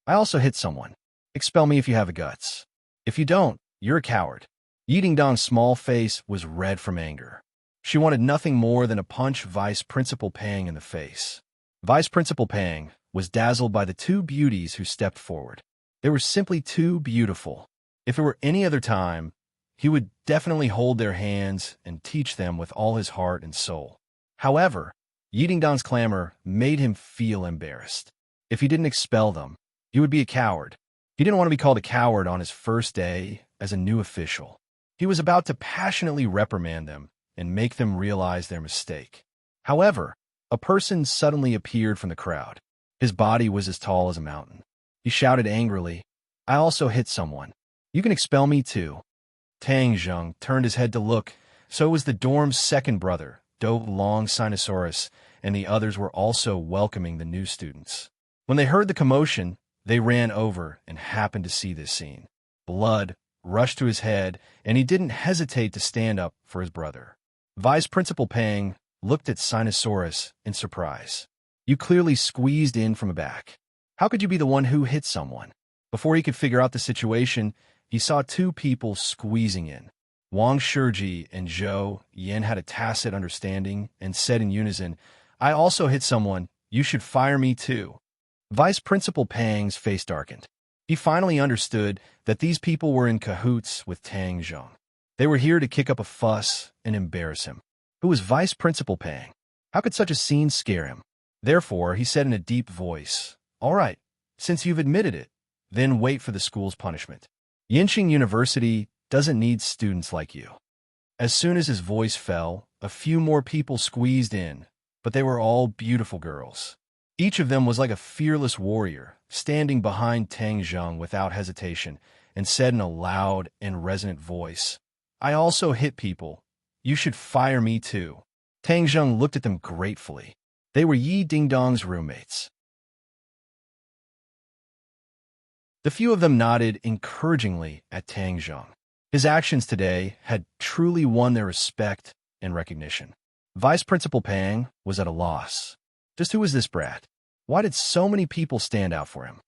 "I also hit someone. Expel me if you have the guts. If you don't, you're a coward." Yi Dingdong's small face was red from anger. She wanted nothing more than to punch Vice Principal Pang in the face. Vice Principal Pang was dazzled by the 2 beauties who stepped forward. They were simply too beautiful. If it were any other time, he would definitely hold their hands and teach them with all his heart and soul. However, Yi Dingdong's clamor made him feel embarrassed. If he didn't expel them, he would be a coward. He didn't want to be called a coward on his first day as a new official. He was about to passionately reprimand them and make them realize their mistake. However, a person suddenly appeared from the crowd. His body was as tall as a mountain. He shouted angrily, "I also hit someone. You can expel me too." Tang Zheng turned his head to look. So was the dorm's second brother, Do Long Sinosaurus, and the others were also welcoming the new students. When they heard the commotion, they ran over and happened to see this scene. Blood rushed to his head, and he didn't hesitate to stand up for his brother. Vice Principal Pang looked at Sinosaurus in surprise. "You clearly squeezed in from the back. How could you be the one who hit someone?" Before he could figure out the situation, he saw 2 people squeezing in. Wang Shiji and Zhou Yan had a tacit understanding and said in unison, "I also hit someone. You should fire me too." Vice Principal Pang's face darkened. He finally understood that these people were in cahoots with Tang Zheng. They were here to kick up a fuss and embarrass him. Who was Vice Principal Pang? How could such a scene scare him? Therefore, he said in a deep voice, "All right, since you've admitted it, then wait for the school's punishment. Yinxing University doesn't need students like you." As soon as his voice fell, a few more people squeezed in, but they were all beautiful girls. Each of them was like a fearless warrior, standing behind Tang Zheng without hesitation, and said in a loud and resonant voice, "I also hit people. You should fire me too." Tang Zheng looked at them gratefully. They were Yi Dingdong's roommates. The few of them nodded encouragingly at Tang Zheng. His actions today had truly won their respect and recognition. Vice Principal Pang was at a loss. Just who was this brat? Why did so many people stand out for him?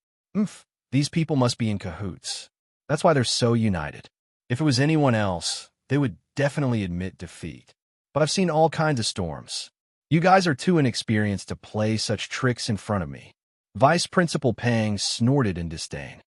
These people must be in cahoots. That's why they're so united. If it was anyone else, they would definitely admit defeat. But I've seen all kinds of storms. You guys are too inexperienced to play such tricks in front of me. Vice Principal Pang snorted in disdain.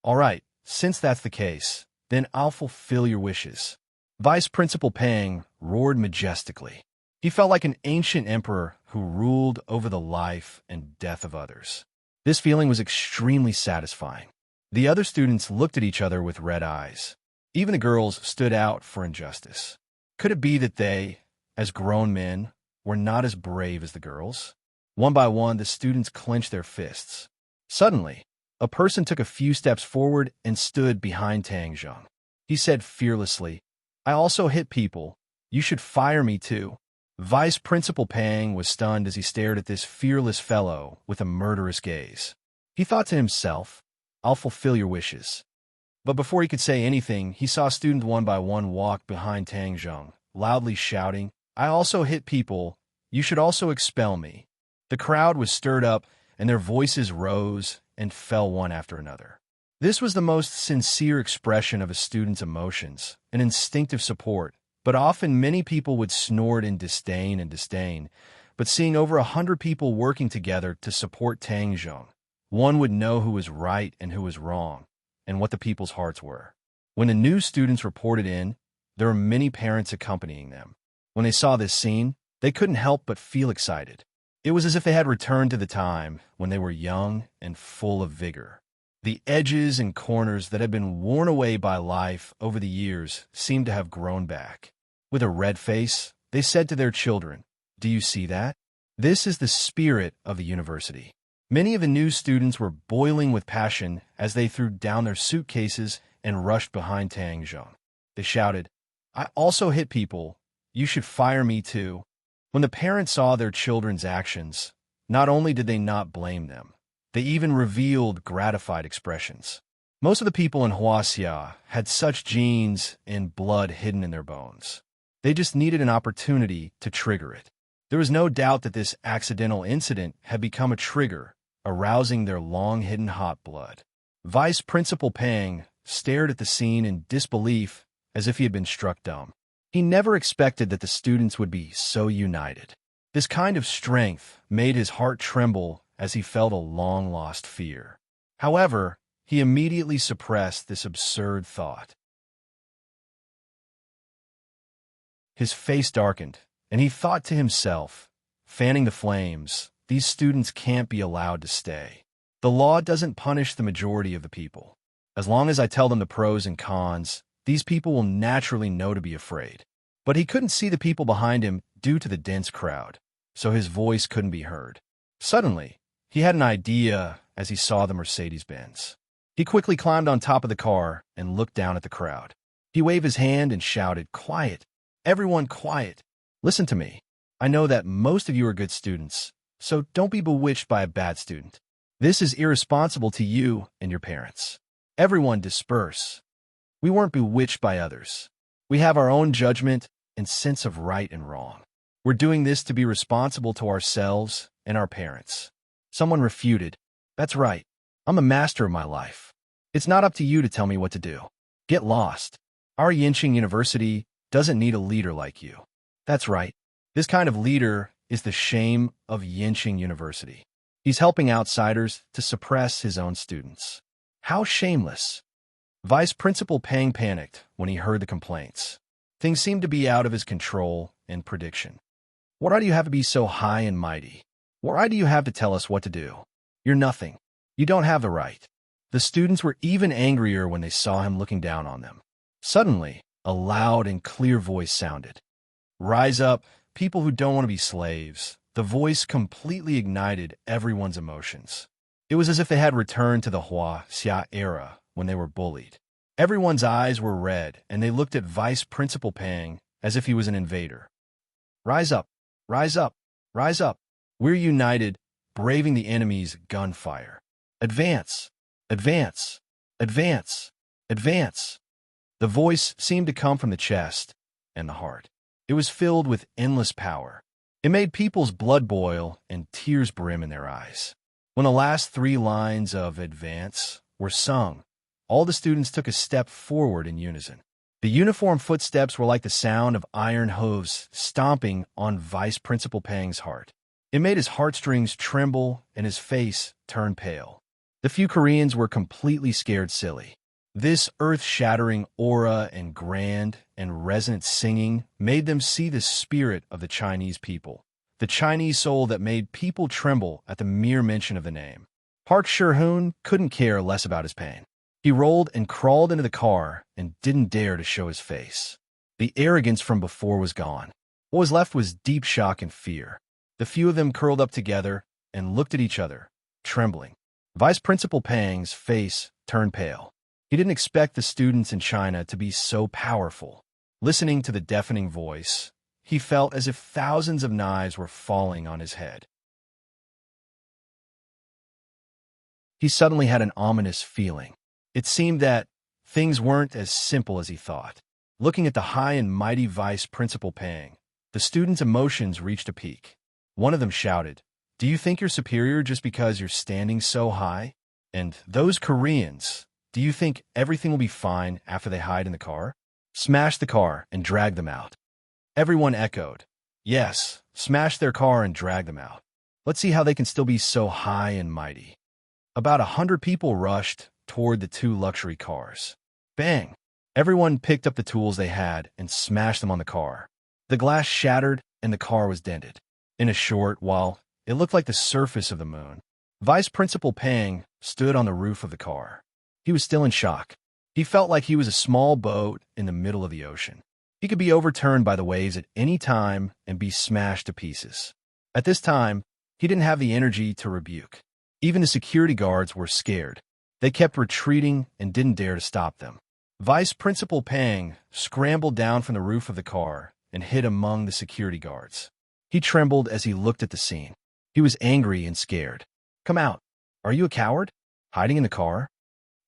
"All right, since that's the case, then I'll fulfill your wishes." Vice Principal Pang roared majestically. He felt like an ancient emperor who ruled over the life and death of others. This feeling was extremely satisfying. The other students looked at each other with red eyes. Even the girls stood out for injustice. Could it be that they, as grown men, were not as brave as the girls? One by one, the students clenched their fists. Suddenly, a person took a few steps forward and stood behind Tang Zheng. He said fearlessly, "I also hit people. You should fire me too." Vice Principal Pang was stunned as he stared at this fearless fellow with a murderous gaze. He thought to himself, "I'll fulfill your wishes." But before he could say anything, he saw students one by one walk behind Tang Zheng, loudly shouting, "I also hit people. You should also expel me." The crowd was stirred up, and their voices rose and fell one after another. This was the most sincere expression of a student's emotions, an instinctive support, but often many people would snort in disdain. But seeing over 100 people working together to support Tang Zheng, one would know who was right and who was wrong, and what the people's hearts were. When the new students reported in, there were many parents accompanying them. When they saw this scene, they couldn't help but feel excited. It was as if they had returned to the time when they were young and full of vigor. The edges and corners that had been worn away by life over the years seemed to have grown back. With a red face, they said to their children, "Do you see that? This is the spirit of the university." Many of the new students were boiling with passion as they threw down their suitcases and rushed behind Tang Zheng. They shouted, "I also hit people. You should fire me too." When the parents saw their children's actions, not only did they not blame them, they even revealed gratified expressions. Most of the people in Huaxia had such genes and blood hidden in their bones. They just needed an opportunity to trigger it. There was no doubt that this accidental incident had become a trigger, arousing their long-hidden hot blood. Vice Principal Pang stared at the scene in disbelief as if he had been struck dumb. He never expected that the students would be so united. This kind of strength made his heart tremble as he felt a long-lost fear. However, he immediately suppressed this absurd thought. His face darkened, and he thought to himself, fanning the flames, "These students can't be allowed to stay. The law doesn't punish the majority of the people. As long as I tell them the pros and cons, these people will naturally know to be afraid." But he couldn't see the people behind him due to the dense crowd, so his voice couldn't be heard. Suddenly, he had an idea as he saw the Mercedes-Benz. He quickly climbed on top of the car and looked down at the crowd. He waved his hand and shouted, "Quiet! Everyone quiet! Listen to me. I know that most of you are good students, so don't be bewitched by a bad student. This is irresponsible to you and your parents. Everyone disperse. We weren't bewitched by others. We have our own judgment and sense of right and wrong. We're doing this to be responsible to ourselves and our parents." Someone refuted, "That's right. I'm a master of my life. It's not up to you to tell me what to do. Get lost. Our Yinqing University doesn't need a leader like you." That's right. This kind of leader is the shame of Yinqing University. He's helping outsiders to suppress his own students. How shameless. Vice Principal Pang panicked when he heard the complaints. Things seemed to be out of his control and prediction. "Why do you have to be so high and mighty? Why do you have to tell us what to do? You're nothing. You don't have the right." The students were even angrier when they saw him looking down on them. Suddenly, a loud and clear voice sounded. "Rise up, people who don't want to be slaves." The voice completely ignited everyone's emotions. It was as if they had returned to the Huaxia era when they were bullied. Everyone's eyes were red, and they looked at Vice Principal Pang as if he was an invader. "Rise up, rise up, rise up. We're united, braving the enemy's gunfire. Advance, advance, advance, advance." The voice seemed to come from the chest and the heart. It was filled with endless power. It made people's blood boil and tears brim in their eyes. When the last 3 lines of "advance" were sung, all the students took a step forward in unison. The uniform footsteps were like the sound of iron hooves stomping on Vice Principal Pang's heart. It made his heartstrings tremble and his face turn pale. The few Koreans were completely scared silly. This earth-shattering aura and grand and resonant singing made them see the spirit of the Chinese people, the Chinese soul that made people tremble at the mere mention of the name. Park Shi-hoon couldn't care less about his pain. He rolled and crawled into the car and didn't dare to show his face. The arrogance from before was gone. What was left was deep shock and fear. The few of them curled up together and looked at each other, trembling. Vice Principal Pang's face turned pale. He didn't expect the students in China to be so powerful. Listening to the deafening voice, he felt as if thousands of knives were falling on his head. He suddenly had an ominous feeling. It seemed that things weren't as simple as he thought. Looking at the high and mighty Vice Principal Pang, the students' emotions reached a peak. One of them shouted, "Do you think you're superior just because you're standing so high? And those Koreans, do you think everything will be fine after they hide in the car? Smash the car and drag them out." Everyone echoed, "Yes, smash their car and drag them out. Let's see how they can still be so high and mighty." About 100 people rushed toward the two luxury cars. Bang! Everyone picked up the tools they had and smashed them on the car. The glass shattered and the car was dented. In a short while, it looked like the surface of the moon. Vice Principal Pang stood on the roof of the car. He was still in shock. He felt like he was a small boat in the middle of the ocean. He could be overturned by the waves at any time and be smashed to pieces. At this time, he didn't have the energy to rebuke. Even the security guards were scared. They kept retreating and didn't dare to stop them. Vice Principal Pang scrambled down from the roof of the car and hid among the security guards. He trembled as he looked at the scene. He was angry and scared. "Come out. Are you a coward? Hiding in the car?"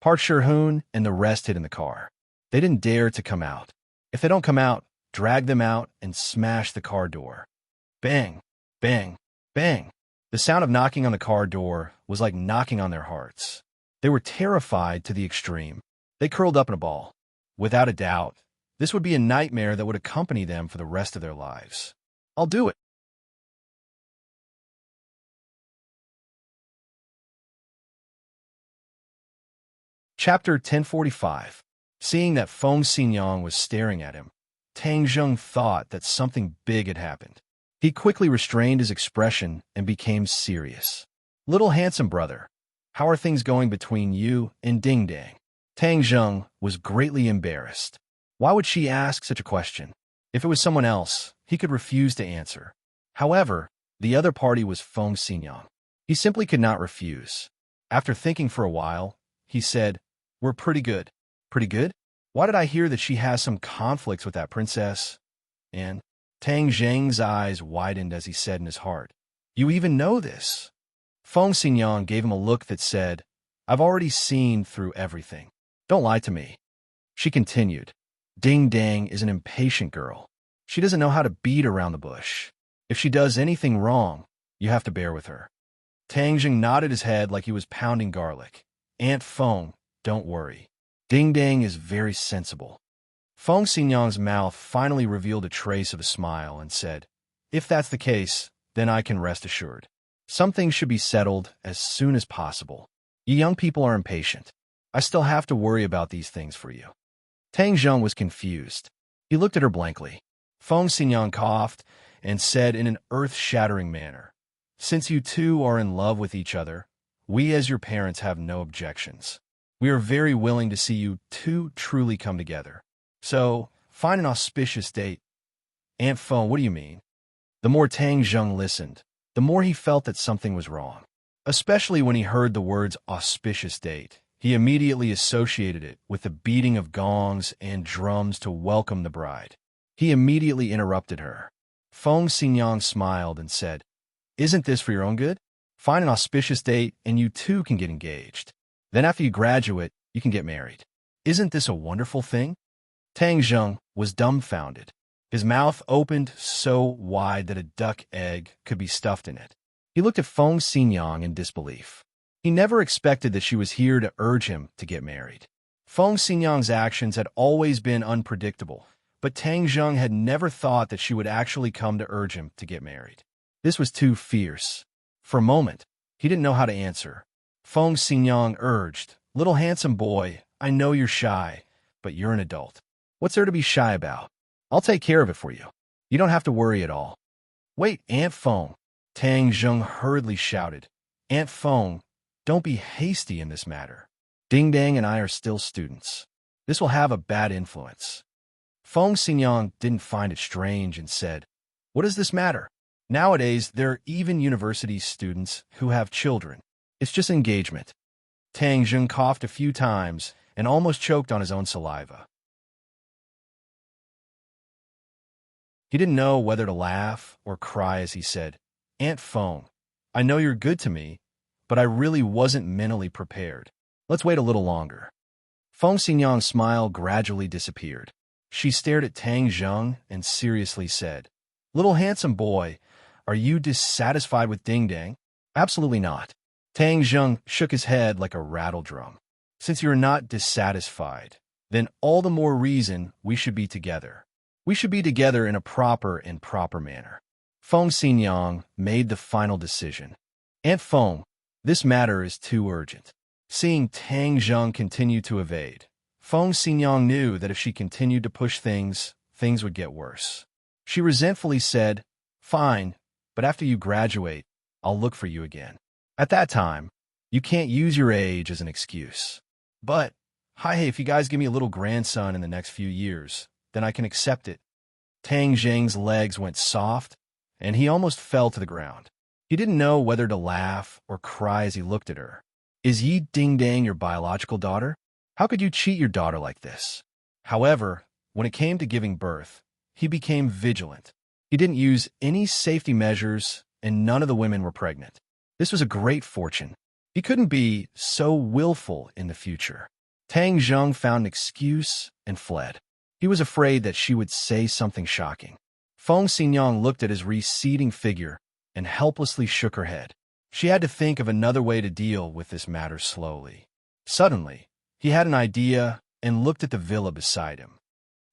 Park Sher-hoon and the rest hid in the car. They didn't dare to come out. If they don't come out, drag them out and smash the car door. Bang, bang, bang. The sound of knocking on the car door was like knocking on their hearts. They were terrified to the extreme. They curled up in a ball. Without a doubt, this would be a nightmare that would accompany them for the rest of their lives. "I'll do it." Chapter 1045. Seeing that Feng Xinyang was staring at him, Tang Zheng thought that something big had happened. He quickly restrained his expression and became serious. "Little handsome brother, how are things going between you and Ding Dang?" Tang Zheng was greatly embarrassed. Why would she ask such a question? If it was someone else, he could refuse to answer. However, the other party was Feng Xinyang. He simply could not refuse. After thinking for a while, he said, "We're pretty good." "Pretty good? Why did I hear that she has some conflicts with that princess?" And Tang Zheng's eyes widened as he said in his heart, "You even know this?" Feng Xinyang gave him a look that said, "I've already seen through everything. Don't lie to me." She continued, "Ding Dang is an impatient girl. She doesn't know how to beat around the bush. If she does anything wrong, you have to bear with her." Tang Zheng nodded his head like he was pounding garlic. "Aunt Feng, don't worry. Ding Dang is very sensible." Feng Xinyang's mouth finally revealed a trace of a smile and said, "If that's the case, then I can rest assured. Some things should be settled as soon as possible. You young people are impatient. I still have to worry about these things for you." Tang Zheng was confused. He looked at her blankly. Feng Xinyang coughed and said in an earth-shattering manner, "Since you two are in love with each other, we as your parents have no objections. We are very willing to see you two truly come together. So, find an auspicious date." "Aunt Feng, what do you mean?" The more Tang Zheng listened, the more he felt that something was wrong. Especially when he heard the words auspicious date. He immediately associated it with the beating of gongs and drums to welcome the bride. He immediately interrupted her. Feng Xinyang smiled and said, "Isn't this for your own good? Find an auspicious date and you too can get engaged. Then after you graduate, you can get married. Isn't this a wonderful thing?" Tang Zheng was dumbfounded. His mouth opened so wide that a duck egg could be stuffed in it. He looked at Feng Xinyang in disbelief. He never expected that she was here to urge him to get married. Feng Xinyang's actions had always been unpredictable, but Tang Zheng had never thought that she would actually come to urge him to get married. This was too fierce. For a moment, he didn't know how to answer. Feng Xinyang urged, "Little handsome boy, I know you're shy, but you're an adult. What's there to be shy about? I'll take care of it for you. You don't have to worry at all." "Wait, Aunt Feng," Tang Zheng hurriedly shouted. "Aunt Feng, don't be hasty in this matter. Ding Dang and I are still students. This will have a bad influence. Feng Xingyang didn't find it strange and said, "What does this matter? Nowadays, there are even university students who have children. It's just engagement." Tang Jun coughed a few times and almost choked on his own saliva. He didn't know whether to laugh or cry as he said, "Aunt Feng, I know you're good to me, but I really wasn't mentally prepared. Let's wait a little longer." Feng Xingyang's smile gradually disappeared. She stared at Tang Zheng and seriously said, "Little handsome boy, are you dissatisfied with Ding Dang?" "Absolutely not." Tang Zheng shook his head like a rattle drum. "Since you're not dissatisfied, then all the more reason we should be together. We should be together in a proper manner." Feng Xingyang made the final decision. "Aunt Feng, this matter is too urgent." Seeing Tang Zheng continue to evade, Feng Xingyang knew that if she continued to push things would get worse. She resentfully said, "Fine, but after you graduate, I'll look for you again. At that time, you can't use your age as an excuse." "But, hey, if you guys give me a little grandson in the next few years, then I can accept it." Tang Zheng's legs went soft, and he almost fell to the ground. He didn't know whether to laugh or cry as he looked at her. "Is Yi Ding Dang your biological daughter? How could you cheat your daughter like this?" However, when it came to giving birth, he became vigilant. He didn't use any safety measures, and none of the women were pregnant. This was a great fortune. He couldn't be so willful in the future. Tang Zheng found an excuse and fled. He was afraid that she would say something shocking. Feng Xingyang looked at his receding figure and helplessly shook her head. She had to think of another way to deal with this matter slowly. Suddenly, he had an idea and looked at the villa beside him.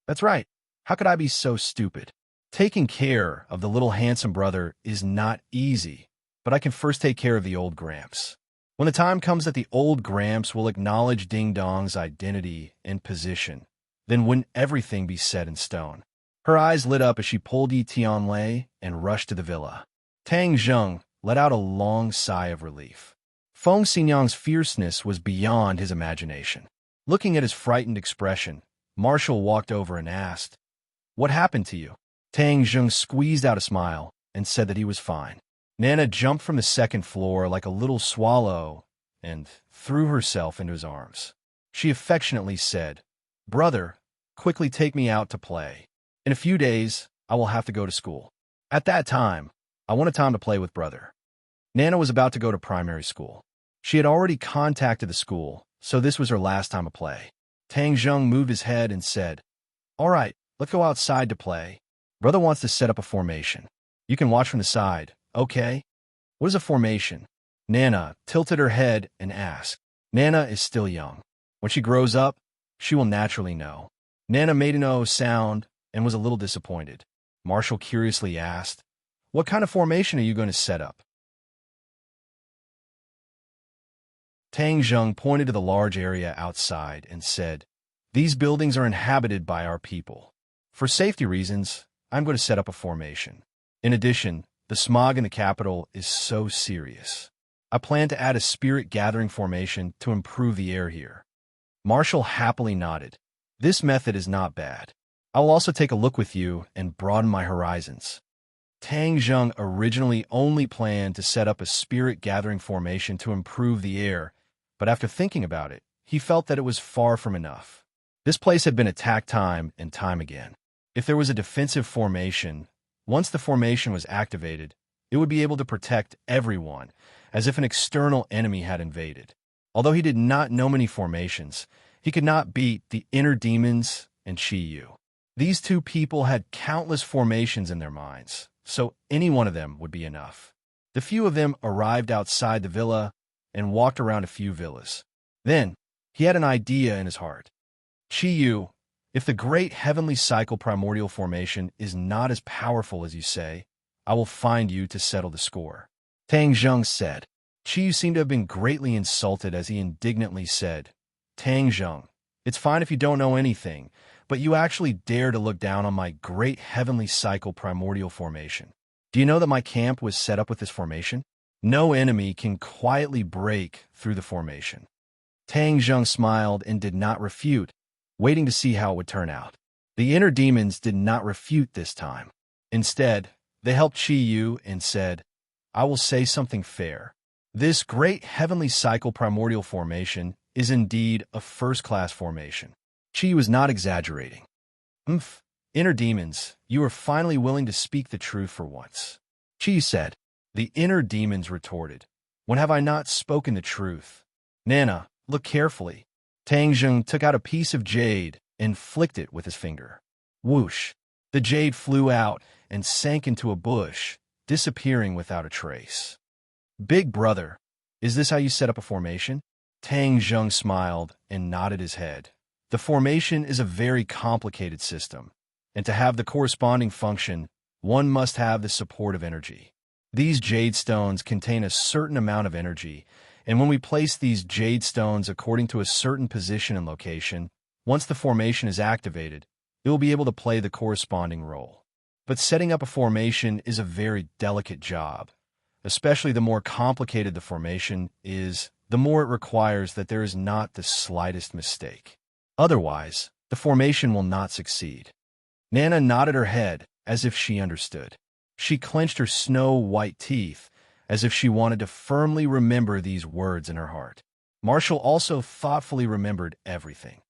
"That's right. How could I be so stupid? Taking care of the little handsome brother is not easy, but I can first take care of the old Gramps. When the time comes that the old Gramps will acknowledge Ding Dong's identity and position, then wouldn't everything be set in stone?" Her eyes lit up as she pulled Yi Tianlei and rushed to the villa. Tang Zheng let out a long sigh of relief. Feng Xingyang's fierceness was beyond his imagination. Looking at his frightened expression, Marshall walked over and asked, "What happened to you?" Tang Zheng squeezed out a smile and said that he was fine. Nana jumped from the second floor like a little swallow and threw herself into his arms. She affectionately said, "Brother, quickly take me out to play. In a few days, I will have to go to school. At that time, I want a time to play with brother." Nana was about to go to primary school. She had already contacted the school, so this was her last time of play. Tang Zheng moved his head and said, "All right, let's go outside to play. Brother wants to set up a formation. You can watch from the side, okay?" "What is a formation?" Nana tilted her head and asked. Nana is still young. When she grows up, she will naturally know. Nana made an "oh" sound and was a little disappointed. Marshall curiously asked, "What kind of formation are you going to set up?" Tang Zheng pointed to the large area outside and said, "These buildings are inhabited by our people. For safety reasons, I'm going to set up a formation. In addition, the smog in the capital is so serious. I plan to add a spirit-gathering formation to improve the air here." Marshall happily nodded. "This method is not bad. I will also take a look with you and broaden my horizons." Tang Zheng originally only planned to set up a spirit-gathering formation to improve the air, but after thinking about it, he felt that it was far from enough. This place had been attacked time and time again. If there was a defensive formation, once the formation was activated, it would be able to protect everyone, as if an external enemy had invaded. Although he did not know many formations, he could not beat the inner demons and Chi Yu. These two people had countless formations in their minds, so any one of them would be enough. The few of them arrived outside the villa and walked around a few villas. Then, he had an idea in his heart. "Chi Yu, if the great heavenly cycle primordial formation is not as powerful as you say, I will find you to settle the score." Tang Zheng said. Chi Yu seemed to have been greatly insulted as he indignantly said, "Tang Zheng, it's fine if you don't know anything, but you actually dare to look down on my great heavenly cycle primordial formation. Do you know that my camp was set up with this formation? No enemy can quietly break through the formation." Tang Zheng smiled and did not refute, waiting to see how it would turn out. The inner demons did not refute this time. Instead, they helped Qi Yu and said, I will say something fair. This great heavenly cycle primordial formation is indeed a first-class formation. Qi was not exaggerating. Inner demons, you are finally willing to speak the truth for once. Qi said. The inner demons retorted, when have I not spoken the truth? Nana, look carefully. Tang Zheng took out a piece of jade and flicked it with his finger. Whoosh! The jade flew out and sank into a bush, disappearing without a trace. Big brother, is this how you set up a formation? Tang Zheng smiled and nodded his head. The formation is a very complicated system, and to have the corresponding function, one must have the support of energy. These jade stones contain a certain amount of energy, and when we place these jade stones according to a certain position and location, once the formation is activated, it will be able to play the corresponding role. But setting up a formation is a very delicate job. Especially the more complicated the formation is, the more it requires that there is not the slightest mistake. Otherwise, the formation will not succeed. Nana nodded her head as if she understood. She clenched her snow-white teeth as if she wanted to firmly remember these words in her heart. Marshall also thoughtfully remembered everything.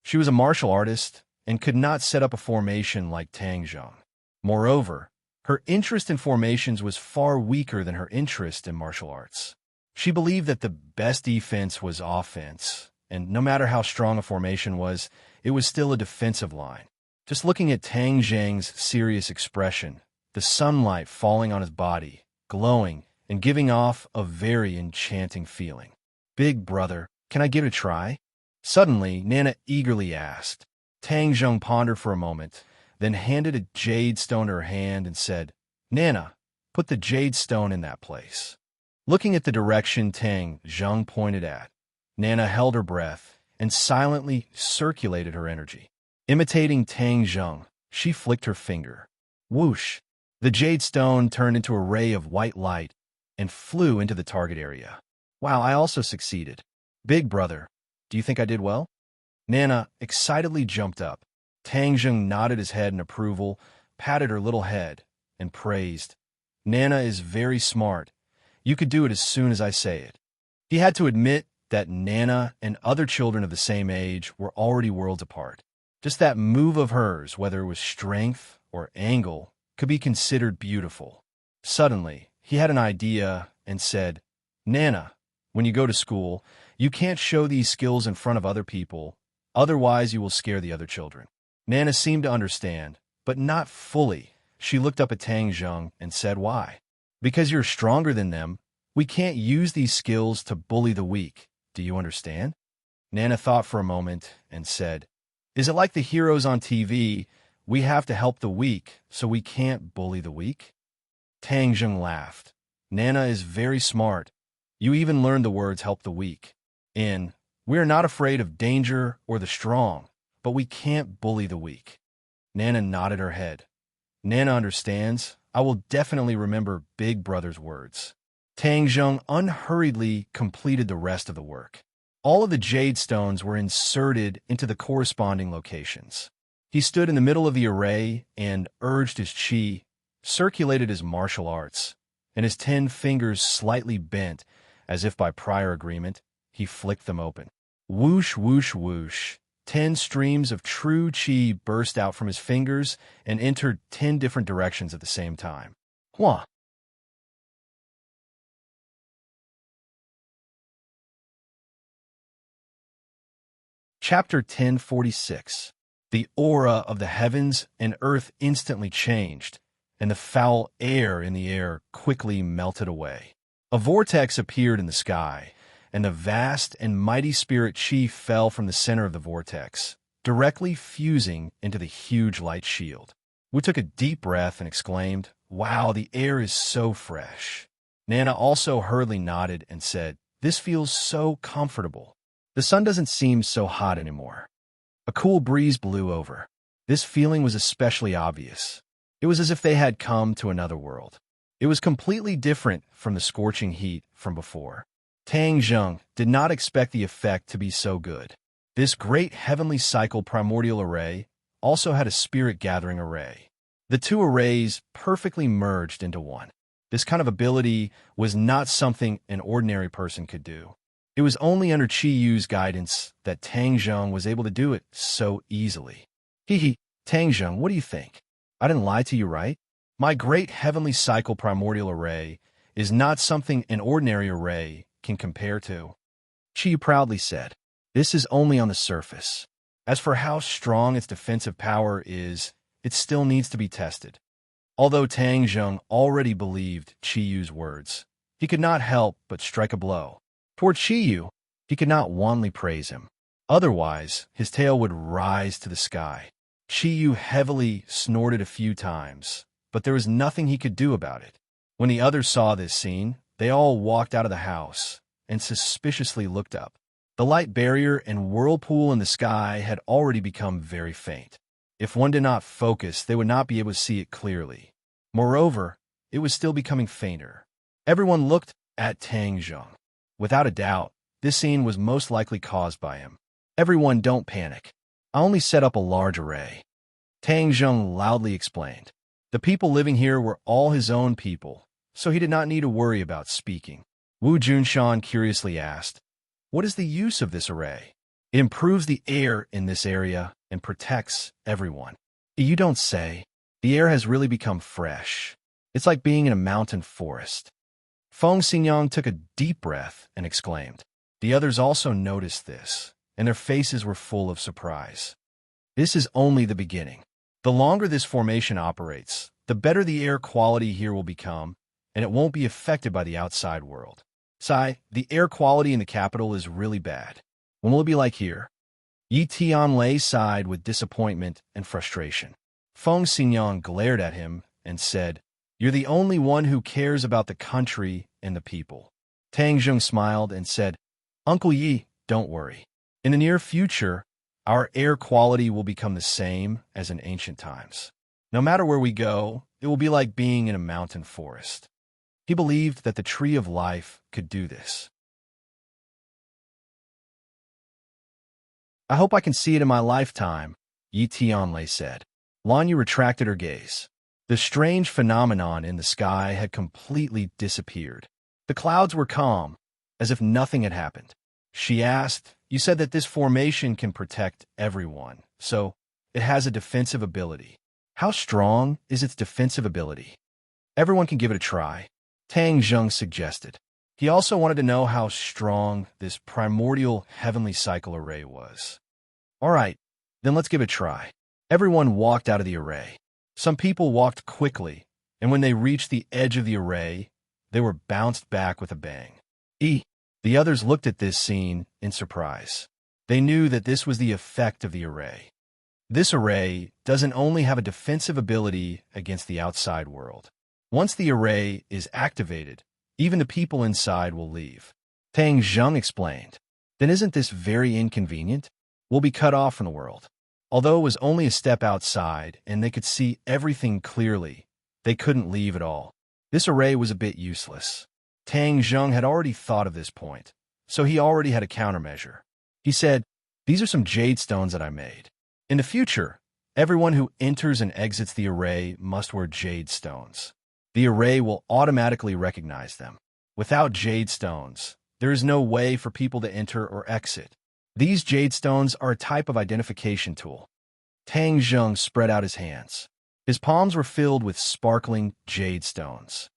She was a martial artist and could not set up a formation like Tang Zheng. Moreover, her interest in formations was far weaker than her interest in martial arts. She believed that the best defense was offense, and no matter how strong a formation was, it was still a defensive line. Just looking at Tang Zheng's serious expression, the sunlight falling on his body, glowing, and giving off a very enchanting feeling. Big brother, can I give it a try? Suddenly, Nana eagerly asked. Tang Zheng pondered for a moment, then handed a jade stone to her hand and said, Nana, put the jade stone in that place. Looking at the direction Tang Zheng pointed at, Nana held her breath and silently circulated her energy. Imitating Tang Zheng, she flicked her finger. Whoosh! The jade stone turned into a ray of white light and flew into the target area. Wow, I also succeeded. Big brother, do you think I did well? Nana excitedly jumped up. Tang Zheng nodded his head in approval, patted her little head, and praised. Nana is very smart. You could do it as soon as I say it. He had to admit that Nana and other children of the same age were already worlds apart. Just that move of hers, whether it was strength or angle, could be considered beautiful. Suddenly, he had an idea and said, Nana, when you go to school, you can't show these skills in front of other people, otherwise you will scare the other children. Nana seemed to understand, but not fully. She looked up at Tang Zheng and said, why? Because you're stronger than them, we can't use these skills to bully the weak. Do you understand? Nana thought for a moment and said, is it like the heroes on TV? We have to help the weak, so we can't bully the weak? Tang Zheng laughed. Nana is very smart. You even learned the words help the weak. We are not afraid of danger or the strong, but we can't bully the weak. Nana nodded her head. Nana understands. I will definitely remember Big Brother's words. Tang Zheng unhurriedly completed the rest of the work. All of the jade stones were inserted into the corresponding locations. He stood in the middle of the array and urged his qi, circulated his martial arts, and his 10 fingers slightly bent, as if by prior agreement, he flicked them open. Whoosh, whoosh, whoosh. 10 streams of true qi burst out from his fingers and entered 10 different directions at the same time. Hua! Chapter 1046. The aura of the heavens and earth instantly changed, and the foul air in the air quickly melted away. A vortex appeared in the sky, and the vast and mighty spirit Qi fell from the center of the vortex, directly fusing into the huge light shield. Wu took a deep breath and exclaimed, Wow, the air is so fresh. Nana also hurriedly nodded and said, This feels so comfortable. The sun doesn't seem so hot anymore. A cool breeze blew over. This feeling was especially obvious. It was as if they had come to another world. It was completely different from the scorching heat from before. Tang Zheng did not expect the effect to be so good. This great heavenly cycle primordial array also had a spirit-gathering array. The two arrays perfectly merged into one. This kind of ability was not something an ordinary person could do. It was only under Qi Yu's guidance that Tang Zheng was able to do it so easily. Hee, Tang Zheng, what do you think? I didn't lie to you, right? My great heavenly cycle primordial array is not something an ordinary array can compare to. Qi Yu proudly said, this is only on the surface. As for how strong its defensive power is, it still needs to be tested. Although Tang Zheng already believed Qi Yu's words, he could not help but strike a blow. Toward Qi Yu, he could not wantonly praise him. Otherwise, his tail would rise to the sky. Qi Yu heavily snorted a few times, but there was nothing he could do about it. When the others saw this scene, they all walked out of the house and suspiciously looked up. The light barrier and whirlpool in the sky had already become very faint. If one did not focus, they would not be able to see it clearly. Moreover, it was still becoming fainter. Everyone looked at Tang Zheng. Without a doubt, this scene was most likely caused by him. Everyone, don't panic. I only set up a large array. Tang Zheng loudly explained. The people living here were all his own people, so he did not need to worry about speaking. Wu Junshan curiously asked, what is the use of this array? It improves the air in this area and protects everyone. You don't say. The air has really become fresh. It's like being in a mountain forest. Feng Xinyang took a deep breath and exclaimed. The others also noticed this, and their faces were full of surprise. This is only the beginning. The longer this formation operates, the better the air quality here will become, and it won't be affected by the outside world. Sai, the air quality in the capital is really bad. When will it be like here? Yi Tianlei sighed with disappointment and frustration. Feng Xinyang glared at him and said, you're the only one who cares about the country and the people. Tang Zheng smiled and said, Uncle Yi, don't worry. In the near future, our air quality will become the same as in ancient times. No matter where we go, it will be like being in a mountain forest. He believed that the tree of life could do this. I hope I can see it in my lifetime, Yi Tianlei said. Lan Yu retracted her gaze. The strange phenomenon in the sky had completely disappeared. The clouds were calm, as if nothing had happened. She asked, you said that this formation can protect everyone, so it has a defensive ability. How strong is its defensive ability? Everyone can give it a try, Tang Zheng suggested. He also wanted to know how strong this primordial heavenly cycle array was. All right, then let's give it a try. Everyone walked out of the array. Some people walked quickly, and when they reached the edge of the array, they were bounced back with a bang. The others looked at this scene in surprise. They knew that this was the effect of the array. This array doesn't only have a defensive ability against the outside world. Once the array is activated, even the people inside will leave. Tang Zheng explained. Then isn't this very inconvenient? We'll be cut off from the world. Although it was only a step outside and they could see everything clearly, they couldn't leave at all. This array was a bit useless. Tang Zheng had already thought of this point, so he already had a countermeasure. He said, these are some jade stones that I made. In the future, everyone who enters and exits the array must wear jade stones. The array will automatically recognize them. Without jade stones, there is no way for people to enter or exit. These jade stones are a type of identification tool. Tang Zheng spread out his hands. His palms were filled with sparkling jade stones.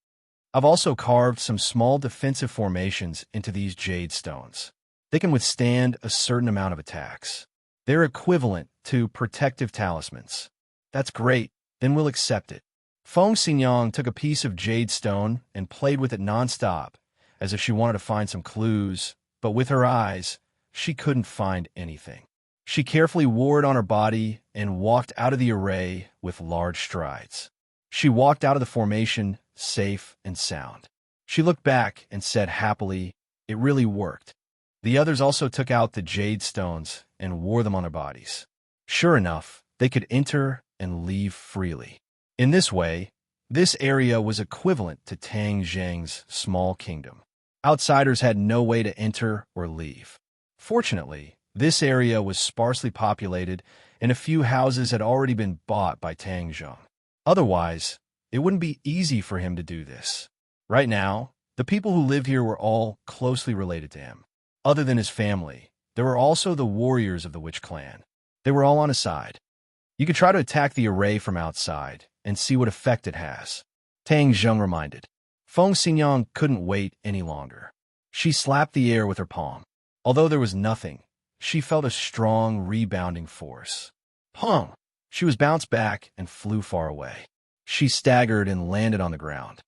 I've also carved some small defensive formations into these jade stones. They can withstand a certain amount of attacks. They're equivalent to protective talismans. That's great, then we'll accept it. Feng Xinyang took a piece of jade stone and played with it nonstop, as if she wanted to find some clues, but with her eyes, she couldn't find anything. She carefully wore it on her body and walked out of the array with large strides. She walked out of the formation safe and sound. She looked back and said happily, it really worked. The others also took out the jade stones and wore them on their bodies. Sure enough, they could enter and leave freely. In this way, this area was equivalent to Tang Zheng's small kingdom. Outsiders had no way to enter or leave. Fortunately, this area was sparsely populated, and a few houses had already been bought by Tang Zheng. Otherwise, it wouldn't be easy for him to do this. Right now, the people who lived here were all closely related to him. Other than his family, there were also the warriors of the Witch clan. They were all on his side. You could try to attack the array from outside and see what effect it has, Tang Zheng reminded. Feng Xinyang couldn't wait any longer. She slapped the air with her palm. Although there was nothing, she felt a strong, rebounding force. Pong! She was bounced back and flew far away. She staggered and landed on the ground.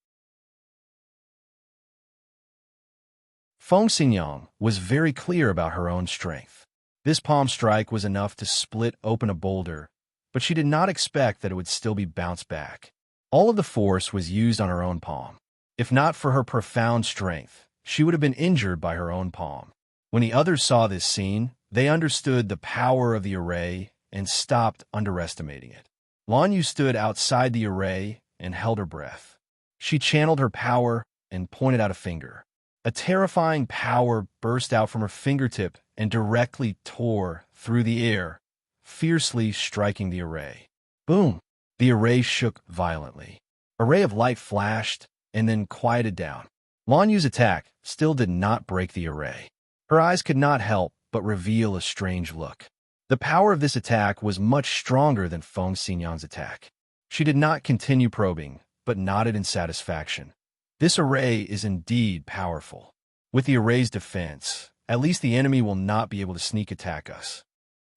Feng Xinyang was very clear about her own strength. This palm strike was enough to split open a boulder, but she did not expect that it would still be bounced back. All of the force was used on her own palm. If not for her profound strength, she would have been injured by her own palm. When the others saw this scene, they understood the power of the array and stopped underestimating it. Lan Yu stood outside the array and held her breath. She channeled her power and pointed out a finger. A terrifying power burst out from her fingertip and directly tore through the air, fiercely striking the array. Boom! The array shook violently. A ray of light flashed and then quieted down. Lan Yu's attack still did not break the array. Her eyes could not help but reveal a strange look. The power of this attack was much stronger than Feng Xinyang's attack. She did not continue probing, but nodded in satisfaction. This array is indeed powerful. With the array's defense, at least the enemy will not be able to sneak attack us.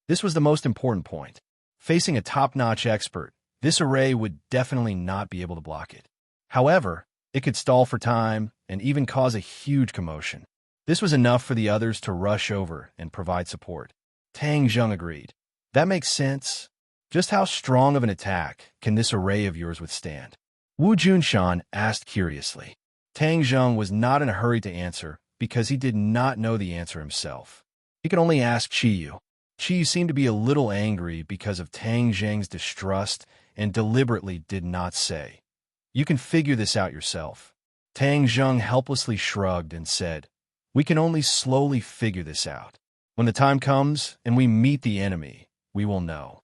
This was the most important point. Facing a top-notch expert, this array would definitely not be able to block it. However, it could stall for time and even cause a huge commotion. This was enough for the others to rush over and provide support. Tang Zheng agreed. That makes sense. Just how strong of an attack can this array of yours withstand? Wu Junshan asked curiously. Tang Zheng was not in a hurry to answer because he did not know the answer himself. He could only ask Qiyu. Qiyu seemed to be a little angry because of Tang Zheng's distrust and deliberately did not say, "You can figure this out yourself." Tang Zheng helplessly shrugged and said, "We can only slowly figure this out. When the time comes and we meet the enemy, we will know."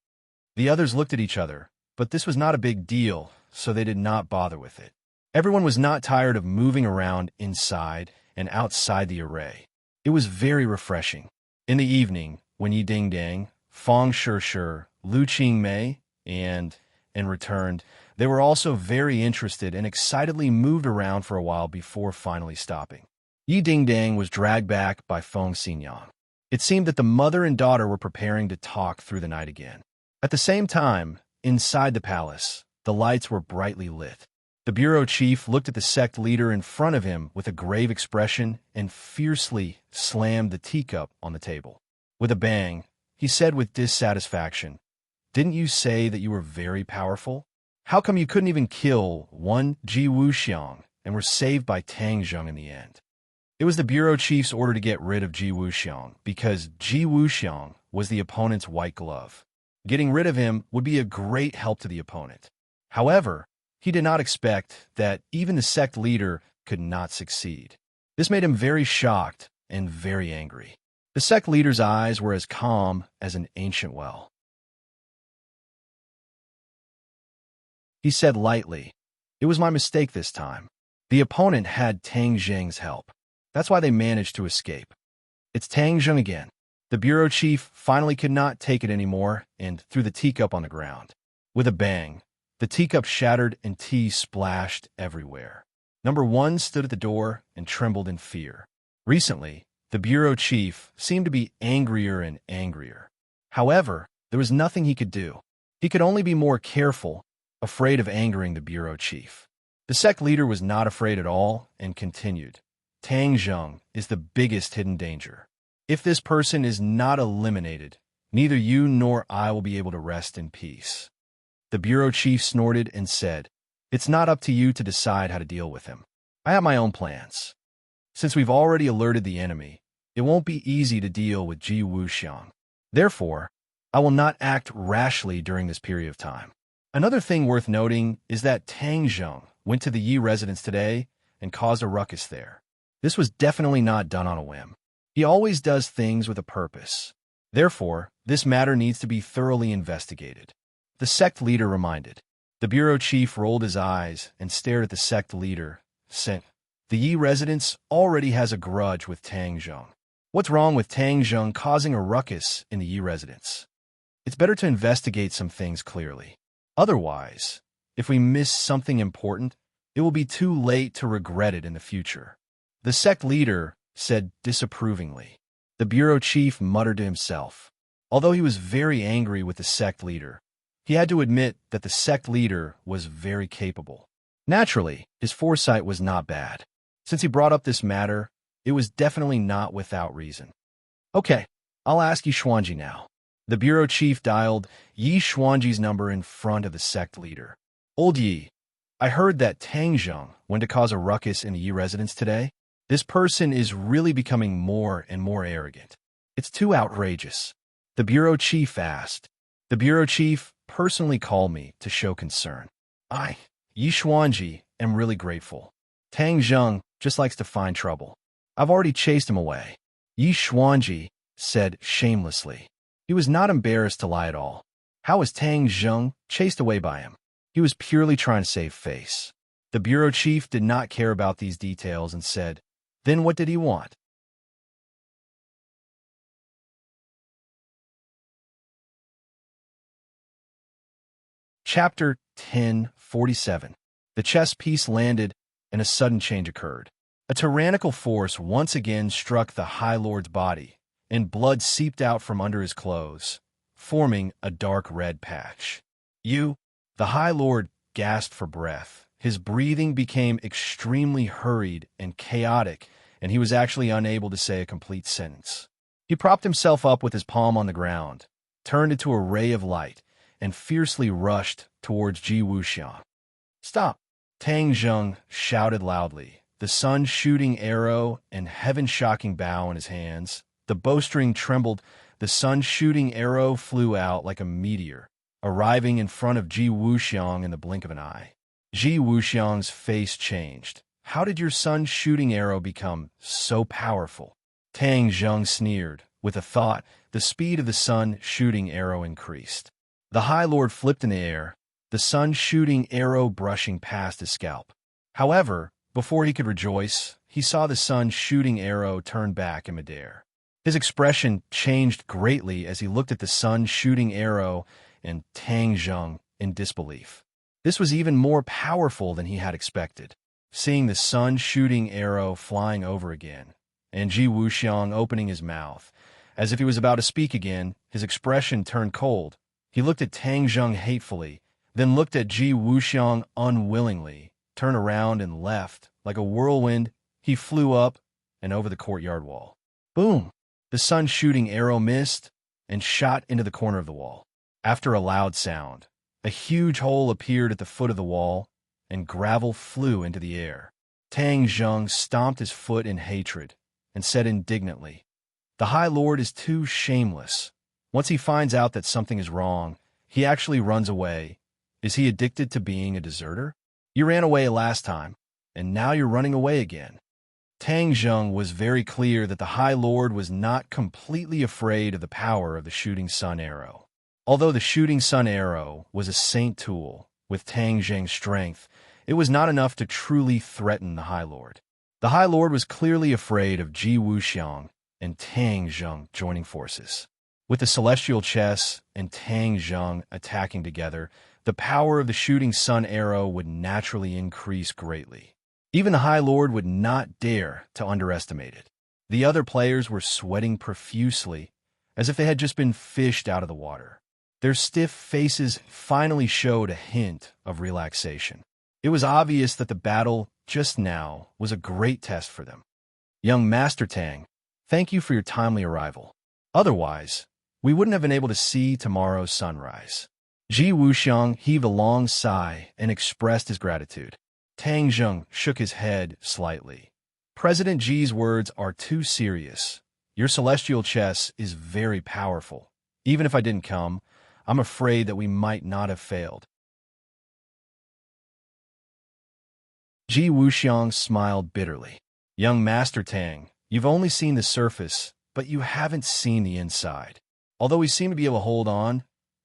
The others looked at each other, but this was not a big deal, so they did not bother with it. Everyone was not tired of moving around inside and outside the array. It was very refreshing. In the evening, when Yi Dingdang, Fang Shishir, Lu Qingmei, and returned, they were also very interested and excitedly moved around for a while before finally stopping. Yi Dingdang was dragged back by Feng Xinyang. It seemed that the mother and daughter were preparing to talk through the night again. At the same time, inside the palace, the lights were brightly lit. The bureau chief looked at the sect leader in front of him with a grave expression and fiercely slammed the teacup on the table. With a bang, he said with dissatisfaction, "Didn't you say that you were very powerful? How come you couldn't even kill one Ji Wuxiang and were saved by Tang Zheng in the end?" It was the bureau chief's order to get rid of Ji Wuxiang because Ji Wuxiang was the opponent's white glove. Getting rid of him would be a great help to the opponent. However, he did not expect that even the sect leader could not succeed. This made him very shocked and very angry. The sect leader's eyes were as calm as an ancient well. He said lightly, "It was my mistake this time. The opponent had Tang Zheng's help. That's why they managed to escape. It's Tang Zheng again." The bureau chief finally could not take it anymore and threw the teacup on the ground. With a bang, the teacup shattered and tea splashed everywhere. Number 1 stood at the door and trembled in fear. Recently, the bureau chief seemed to be angrier and angrier. However, there was nothing he could do. He could only be more careful, afraid of angering the bureau chief. The sect leader was not afraid at all and continued, "Tang Zheng is the biggest hidden danger. If this person is not eliminated, neither you nor I will be able to rest in peace." The bureau chief snorted and said, "It's not up to you to decide how to deal with him. I have my own plans. Since we've already alerted the enemy, it won't be easy to deal with Ji Wuxiang. Therefore, I will not act rashly during this period of time." Another thing worth noting is that Tang Zheng went to the Yi residence today and caused a ruckus there. This was definitely not done on a whim. He always does things with a purpose. Therefore, this matter needs to be thoroughly investigated. The sect leader reminded. The bureau chief rolled his eyes and stared at the sect leader, saying, "The Yi residence already has a grudge with Tang Zheng. What's wrong with Tang Zheng causing a ruckus in the Yi residence? It's better to investigate some things clearly. Otherwise, if we miss something important, it will be too late to regret it in the future." The sect leader said disapprovingly. The bureau chief muttered to himself. Although he was very angry with the sect leader, he had to admit that the sect leader was very capable. Naturally, his foresight was not bad. Since he brought up this matter, it was definitely not without reason. "Okay, I'll ask Yi Xuanji now." The bureau chief dialed Yi Xuanji's number in front of the sect leader. "Old Yi, I heard that Tang Zheng went to cause a ruckus in the Yi residence today. This person is really becoming more and more arrogant. It's too outrageous." The bureau chief asked. The bureau chief personally called me to show concern. "I, Yi Xuanji, am really grateful. Tang Zheng just likes to find trouble. I've already chased him away," Yi Xuanji said shamelessly. He was not embarrassed to lie at all. How was Tang Zheng chased away by him? He was purely trying to save face. The bureau chief did not care about these details and said, "Then what did he want?" Chapter 1047. The chess piece landed, and a sudden change occurred. A tyrannical force once again struck the High Lord's body, and blood seeped out from under his clothes, forming a dark red patch. "You?" The High Lord gasped for breath. His breathing became extremely hurried and chaotic, and he was actually unable to say a complete sentence. He propped himself up with his palm on the ground, turned into a ray of light, and fiercely rushed towards Ji Wuxiang. "Stop!" Tang Zheng shouted loudly, the sun-shooting arrow and heaven-shocking bow in his hands. The bowstring trembled, the sun-shooting arrow flew out like a meteor, arriving in front of Ji Wuxiang in the blink of an eye. Ji Wuxiang's face changed. "How did your sun-shooting arrow become so powerful?" Tang Zheng sneered. With a thought, the speed of the sun-shooting arrow increased. The High Lord flipped in the air, the sun-shooting arrow brushing past his scalp. However, before he could rejoice, he saw the sun-shooting arrow turn back in midair. His expression changed greatly as he looked at the sun-shooting arrow and Tang Zheng in disbelief. This was even more powerful than he had expected. Seeing the sun-shooting arrow flying over again, and Ji Wuxiang opening his mouth, as if he was about to speak again, his expression turned cold. He looked at Tang Zheng hatefully, then looked at Ji Wuxiang unwillingly, turned around and left. Like a whirlwind, he flew up and over the courtyard wall. Boom! The sun-shooting arrow missed and shot into the corner of the wall. After a loud sound, a huge hole appeared at the foot of the wall, and gravel flew into the air. Tang Zheng stomped his foot in hatred and said indignantly, "The High Lord is too shameless. Once he finds out that something is wrong, he actually runs away. Is he addicted to being a deserter? You ran away last time, and now you're running away again." Tang Zheng was very clear that the High Lord was not completely afraid of the power of the shooting sun arrow. Although the shooting sun arrow was a saint tool with Tang Zheng's strength, it was not enough to truly threaten the High Lord. The High Lord was clearly afraid of Ji Wuxiang and Tang Zheng joining forces. With the celestial chess and Tang Zheng attacking together, the power of the shooting sun arrow would naturally increase greatly. Even the High Lord would not dare to underestimate it. The other players were sweating profusely, as if they had just been fished out of the water. Their stiff faces finally showed a hint of relaxation. It was obvious that the battle just now was a great test for them. "Young Master Tang, thank you for your timely arrival. Otherwise, we wouldn't have been able to see tomorrow's sunrise." Ji Wuxiang heaved a long sigh and expressed his gratitude. Tang Zheng shook his head slightly. "President Ji's words are too serious. Your celestial chess is very powerful. Even if I didn't come, I'm afraid that we might not have failed." Ji Wuxiang smiled bitterly. Young Master Tang, you've only seen the surface, but you haven't seen the inside. Although we seem to be able to hold on,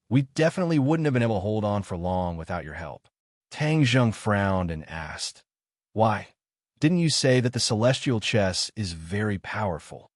we definitely wouldn't have been able to hold on for long without your help. Tang Zheng frowned and asked, Why? Didn't you say that the celestial chess is very powerful?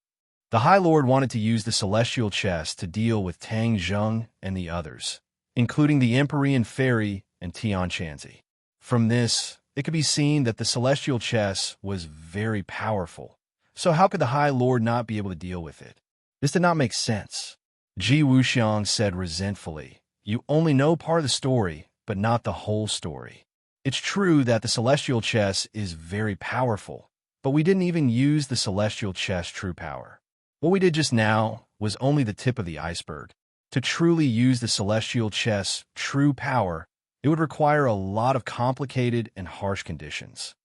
The High Lord wanted to use the celestial chess to deal with Tang Zheng and the others, including the Empyrean Fairy and Tian Chanzi. From this, it could be seen that the celestial chess was very powerful. So how could the High Lord not be able to deal with it? This did not make sense. Ji Wuxiang said resentfully, You only know part of the story, but not the whole story. It's true that the celestial chess is very powerful, but we didn't even use the celestial chess true power. What we did just now was only the tip of the iceberg. To truly use the celestial chess true power, it would require a lot of complicated and harsh conditions.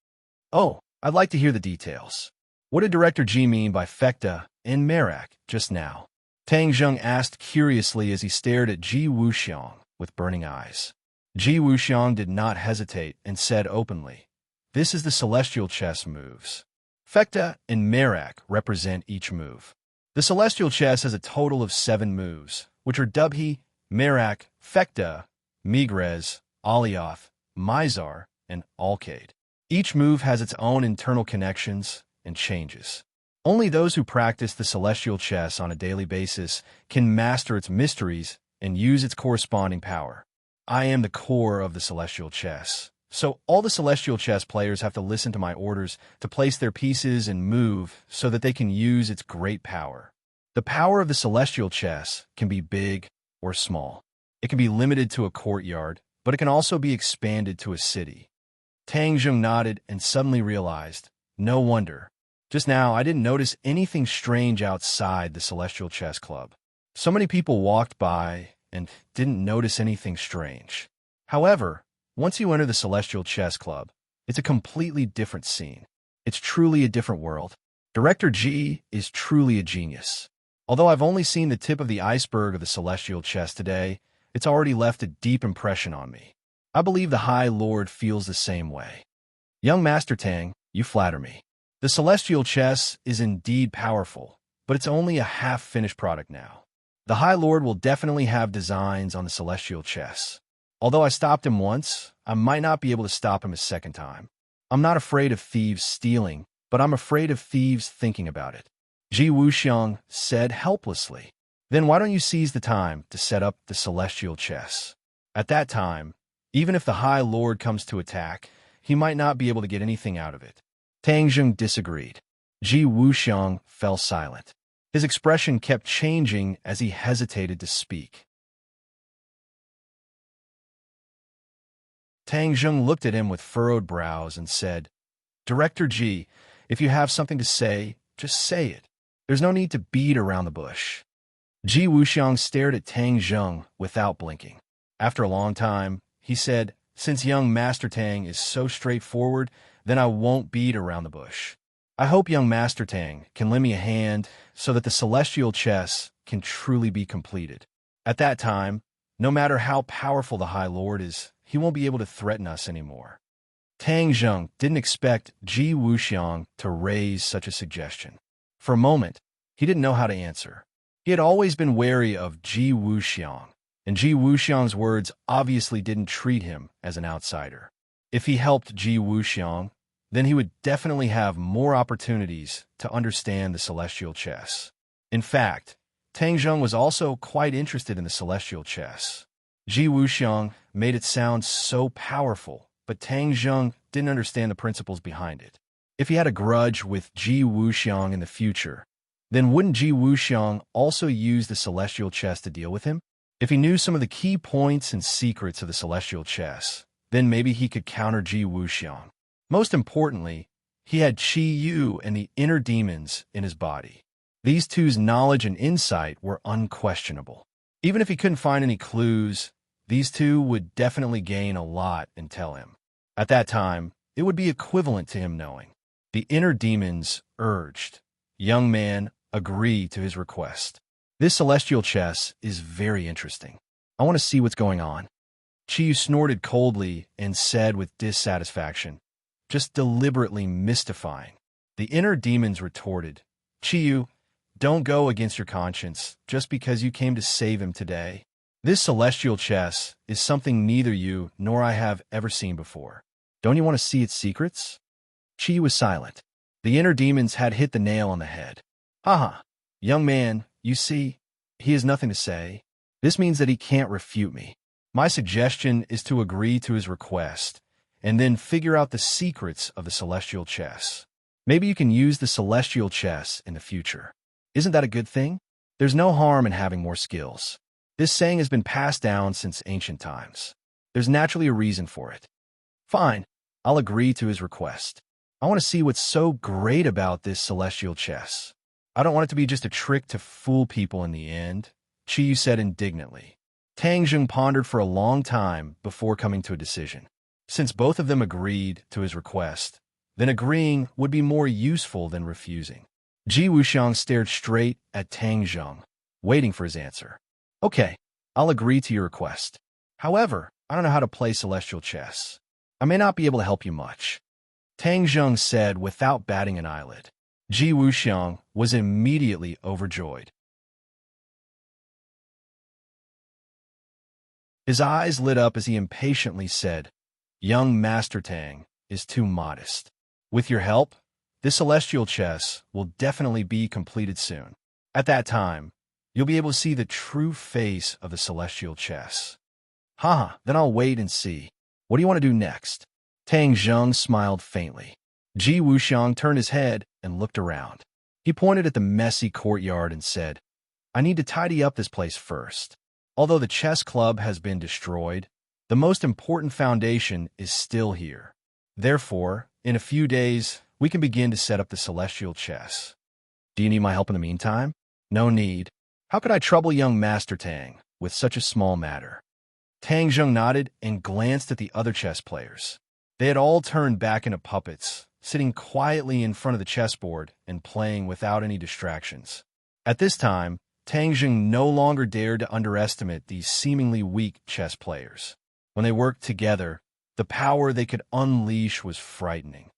Oh, I'd like to hear the details. What did Director Ji mean by Fekta and Merak just now? Tang Zheng asked curiously as he stared at Ji Wuxiang with burning eyes. Ji Wuxiang did not hesitate and said openly, This is the celestial chess moves. Fekta and Merak represent each move. The celestial chess has a total of 7 moves, which are Dubhi, Merak, Fekta, Migrez, Alioth, Mizar, and Alcade. Each move has its own internal connections and changes. Only those who practice the celestial chess on a daily basis can master its mysteries and use its corresponding power. I am the core of the celestial chess, so all the celestial chess players have to listen to my orders to place their pieces and move so that they can use its great power. The power of the celestial chess can be big or small. It can be limited to a courtyard, but it can also be expanded to a city. Tang Zheng nodded and suddenly realized, no wonder. Just now, I didn't notice anything strange outside the Celestial Chess Club. So many people walked by and didn't notice anything strange. However, once you enter the Celestial Chess Club, it's a completely different scene. It's truly a different world. Director Ji is truly a genius. Although I've only seen the tip of the iceberg of the Celestial Chess today, it's already left a deep impression on me. I believe the High Lord feels the same way. Young Master Tang, you flatter me. The Celestial Chess is indeed powerful, but it's only a half-finished product now. The High Lord will definitely have designs on the Celestial Chess. Although I stopped him once, I might not be able to stop him a second time. I'm not afraid of thieves stealing, but I'm afraid of thieves thinking about it. Ji Wuxiang said helplessly. Then why don't you seize the time to set up the Celestial Chess? At that time, even if the High Lord comes to attack, he might not be able to get anything out of it. Tang Zheng disagreed. Ji Wuxiang fell silent. His expression kept changing as he hesitated to speak. Tang Zheng looked at him with furrowed brows and said, Director Ji, if you have something to say, just say it. There's no need to beat around the bush. Ji Wuxiang stared at Tang Zheng without blinking. After a long time, he said, Since young Master Tang is so straightforward, then I won't beat around the bush. I hope young Master Tang can lend me a hand so that the celestial chess can truly be completed. At that time, no matter how powerful the High Lord is, he won't be able to threaten us anymore. Tang Zheng didn't expect Ji Wuxiang to raise such a suggestion. For a moment, he didn't know how to answer. He had always been wary of Ji Wuxiang, and Ji Wuxiang's words obviously didn't treat him as an outsider. If he helped Ji Wuxiang, then he would definitely have more opportunities to understand the celestial chess. In fact, Tang Zheng was also quite interested in the celestial chess. Ji Wuxiang made it sound so powerful, but Tang Zheng didn't understand the principles behind it. If he had a grudge with Ji Wuxiang in the future, then wouldn't Ji Wuxiang also use the celestial chess to deal with him? If he knew some of the key points and secrets of the celestial chess, then maybe he could counter Ji Wuxiang. Most importantly, he had Qi Yu and the inner demons in his body. These two's knowledge and insight were unquestionable. Even if he couldn't find any clues, these two would definitely gain a lot and tell him. At that time, it would be equivalent to him knowing. The inner demons urged. Young man, agree to his request. This celestial chess is very interesting. I want to see what's going on. Qi Yu snorted coldly and said with dissatisfaction, just deliberately mystifying. The inner demons retorted, Chiyu, don't go against your conscience just because you came to save him today. This celestial chess is something neither you nor I have ever seen before. Don't you want to see its secrets? Chiyu was silent. The inner demons had hit the nail on the head. Haha, young man, you see, he has nothing to say. This means that he can't refute me. My suggestion is to agree to his request, and then figure out the secrets of the celestial chess. Maybe you can use the celestial chess in the future. Isn't that a good thing? There's no harm in having more skills. This saying has been passed down since ancient times. There's naturally a reason for it. Fine, I'll agree to his request. I want to see what's so great about this celestial chess. I don't want it to be just a trick to fool people in the end, Chiyu said indignantly. Tang Jung pondered for a long time before coming to a decision. Since both of them agreed to his request, then agreeing would be more useful than refusing. Ji Wuxiang stared straight at Tang Jung, waiting for his answer. Okay, I'll agree to your request. However, I don't know how to play celestial chess. I may not be able to help you much. Tang Jung said without batting an eyelid. Ji Wuxiang was immediately overjoyed. His eyes lit up as he impatiently said, Young Master Tang is too modest. With your help, this celestial chess will definitely be completed soon. At that time, you'll be able to see the true face of the celestial chess. Haha, then I'll wait and see. What do you want to do next? Tang Jung smiled faintly. Ji Wuxiang turned his head and looked around. He pointed at the messy courtyard and said, I need to tidy up this place first. Although the chess club has been destroyed, the most important foundation is still here. Therefore, in a few days, we can begin to set up the celestial chess. Do you need my help in the meantime? No need. How could I trouble young Master Tang with such a small matter? Tang Jung nodded and glanced at the other chess players. They had all turned back into puppets, sitting quietly in front of the chessboard and playing without any distractions. At this time, Tang Jung no longer dared to underestimate these seemingly weak chess players. When they worked together, the power they could unleash was frightening.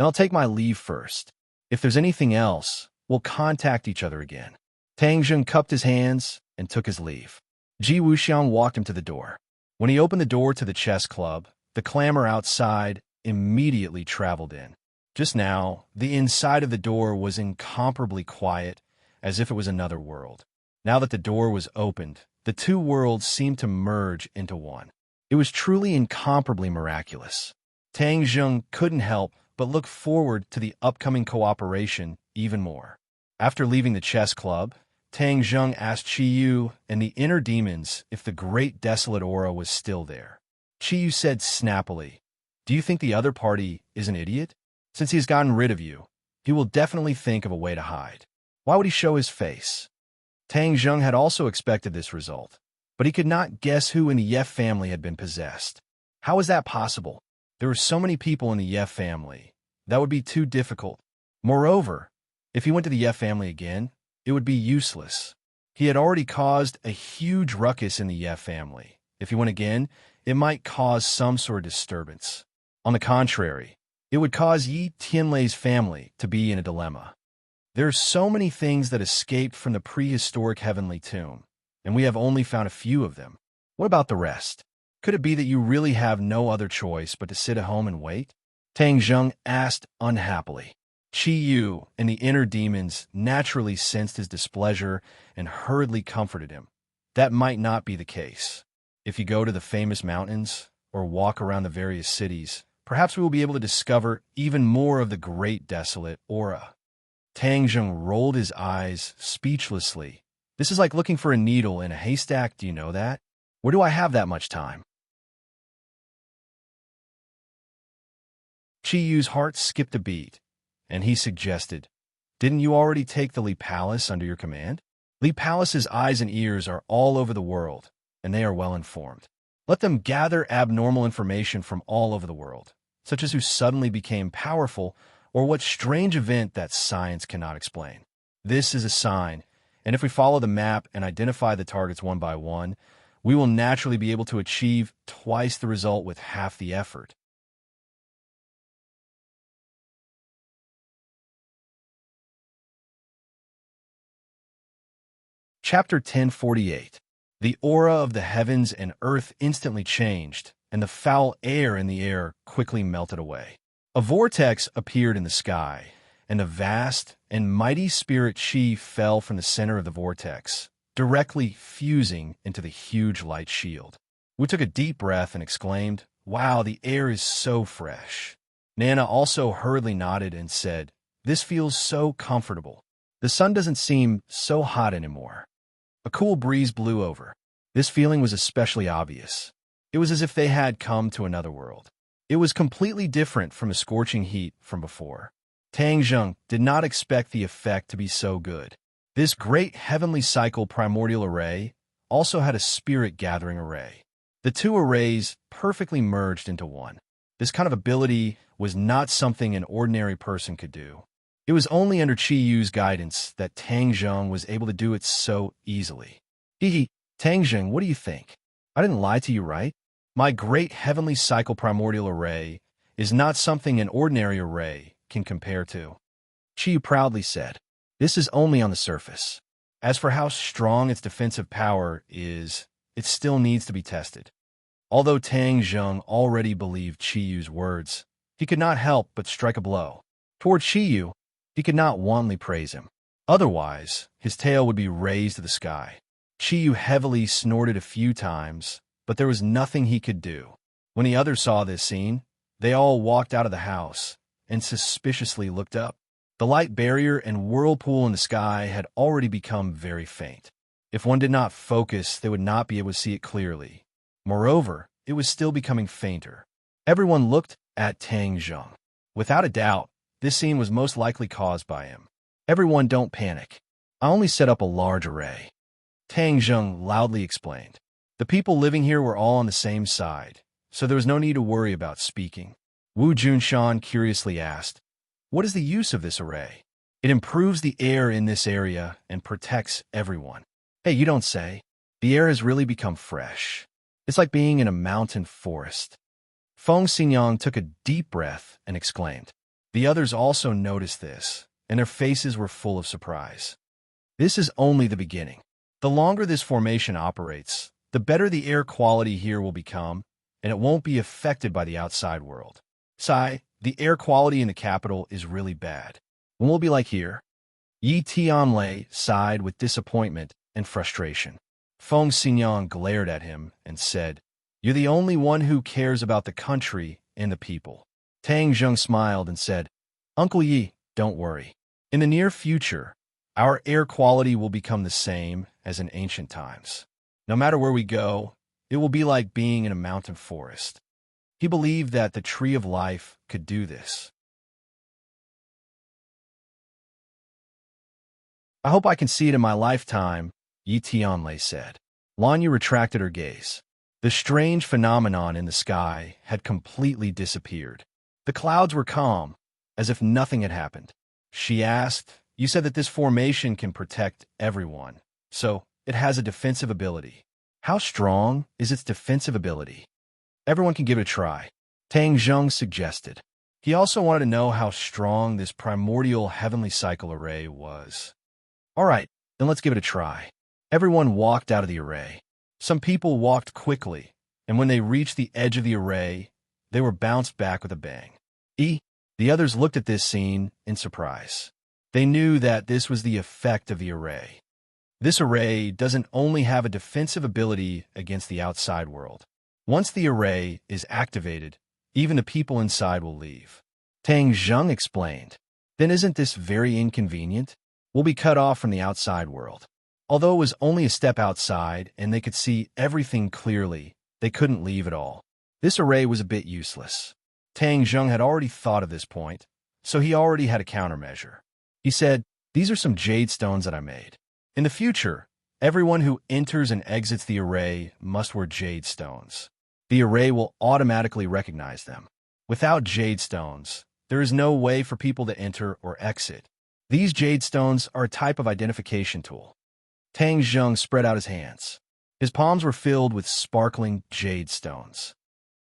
Then I'll take my leave first. If there's anything else, we'll contact each other again. Tang Jung cupped his hands and took his leave. Ji Wuxiang walked him to the door. When he opened the door to the chess club, the clamor outside immediately traveled in. Just now, the inside of the door was incomparably quiet, as if it was another world. Now that the door was opened, the two worlds seemed to merge into one. It was truly incomparably miraculous. Tang Jung couldn't help but look forward to the upcoming cooperation even more. After leaving the chess club, Tang Jung asked Chiyu and the inner demons if the great desolate aura was still there. Chiyu said snappily, Do you think the other party is an idiot? Since he has gotten rid of you, he will definitely think of a way to hide. Why would he show his face? Tang Jung had also expected this result, but he could not guess who in the Yef family had been possessed. How was that possible? There were so many people in the Yef family. That would be too difficult. Moreover, if he went to the Yef family again, it would be useless. He had already caused a huge ruckus in the Yef family. If he went again, it might cause some sort of disturbance. On the contrary, it would cause Yi Tianlei's family to be in a dilemma. There are so many things that escaped from the prehistoric heavenly tomb, and we have only found a few of them. What about the rest? Could it be that you really have no other choice but to sit at home and wait? Tang Jung asked unhappily. Chi Yu and the inner demons naturally sensed his displeasure and hurriedly comforted him. That might not be the case. If you go to the famous mountains or walk around the various cities, perhaps we will be able to discover even more of the great desolate aura. Tang Jung rolled his eyes speechlessly. This is like looking for a needle in a haystack, do you know that? Where do I have that much time? Chi Yu's heart skipped a beat, and he suggested, Didn't you already take the Li Palace under your command? Li Palace's eyes and ears are all over the world, and they are well informed. Let them gather abnormal information from all over the world, such as who suddenly became powerful or what strange event that science cannot explain. This is a sign, and if we follow the map and identify the targets one by one, we will naturally be able to achieve twice the result with half the effort. Chapter 1048. The aura of the heavens and earth instantly changed, and the foul air in the air quickly melted away. A vortex appeared in the sky, and a vast and mighty spirit chi fell from the center of the vortex, directly fusing into the huge light shield. Wu took a deep breath and exclaimed, "Wow, the air is so fresh." Nana also hurriedly nodded and said, "This feels so comfortable. The sun doesn't seem so hot anymore." A cool breeze blew over. This feeling was especially obvious. It was as if they had come to another world. It was completely different from the scorching heat from before. Tang Zheng did not expect the effect to be so good. This great heavenly cycle primordial array also had a spirit gathering array. The two arrays perfectly merged into one. This kind of ability was not something an ordinary person could do. It was only under Qi Yu's guidance that Tang Zheng was able to do it so easily. Tang Zheng, what do you think? I didn't lie to you, right? My great heavenly cycle primordial array is not something an ordinary array can compare to. Qi Yu proudly said, "This is only on the surface. As for how strong its defensive power is, it still needs to be tested." Although Tang Zheng already believed Qi Yu's words, he could not help but strike a blow. Toward Qi Yu, he could not wantonly praise him. Otherwise, his tail would be raised to the sky. Qi Yu heavily snorted a few times, but there was nothing he could do. When the others saw this scene, they all walked out of the house and suspiciously looked up. The light barrier and whirlpool in the sky had already become very faint. If one did not focus, they would not be able to see it clearly. Moreover, it was still becoming fainter. Everyone looked at Tang Zheng. Without a doubt, this scene was most likely caused by him. "Everyone, don't panic. I only set up a large array," Tang Zheng loudly explained. The people living here were all on the same side, so there was no need to worry about speaking. Wu Junshan curiously asked, "What is the use of this array?" "It improves the air in this area and protects everyone." "Hey, you don't say. The air has really become fresh. It's like being in a mountain forest." Feng Xinyang took a deep breath and exclaimed. The others also noticed this, and their faces were full of surprise. This is only the beginning. The longer this formation operates, the better the air quality here will become, and it won't be affected by the outside world. Sai, the air quality in the capital is really bad. When will it be like here? Yi Tianlei sighed with disappointment and frustration. Feng Xinyang glared at him and said, "You're the only one who cares about the country and the people." Tang Zheng smiled and said, "Uncle Yi, don't worry. In the near future, our air quality will become the same as in ancient times. No matter where we go, it will be like being in a mountain forest." He believed that the Tree of Life could do this. "I hope I can see it in my lifetime," Yi Tianlei said. Lanya retracted her gaze. The strange phenomenon in the sky had completely disappeared. The clouds were calm, as if nothing had happened. She asked, "You said that this formation can protect everyone, so it has a defensive ability. How strong is its defensive ability?" "Everyone can give it a try," Tang Zheng suggested. He also wanted to know how strong this primordial heavenly cycle array was. "All right, then let's give it a try." Everyone walked out of the array. Some people walked quickly, and when they reached the edge of the array, they were bounced back with a bang. The others looked at this scene in surprise. They knew that this was the effect of the array. This array doesn't only have a defensive ability against the outside world. Once the array is activated, even the people inside will leave. Tang Zheng explained, "Then isn't this very inconvenient? We'll be cut off from the outside world." Although it was only a step outside and they could see everything clearly, they couldn't leave at all. This array was a bit useless. Tang Zheng had already thought of this point, so he already had a countermeasure. He said, "These are some jade stones that I made. In the future, everyone who enters and exits the array must wear jade stones. The array will automatically recognize them. Without jade stones, there is no way for people to enter or exit. These jade stones are a type of identification tool." Tang Zheng spread out his hands. His palms were filled with sparkling jade stones.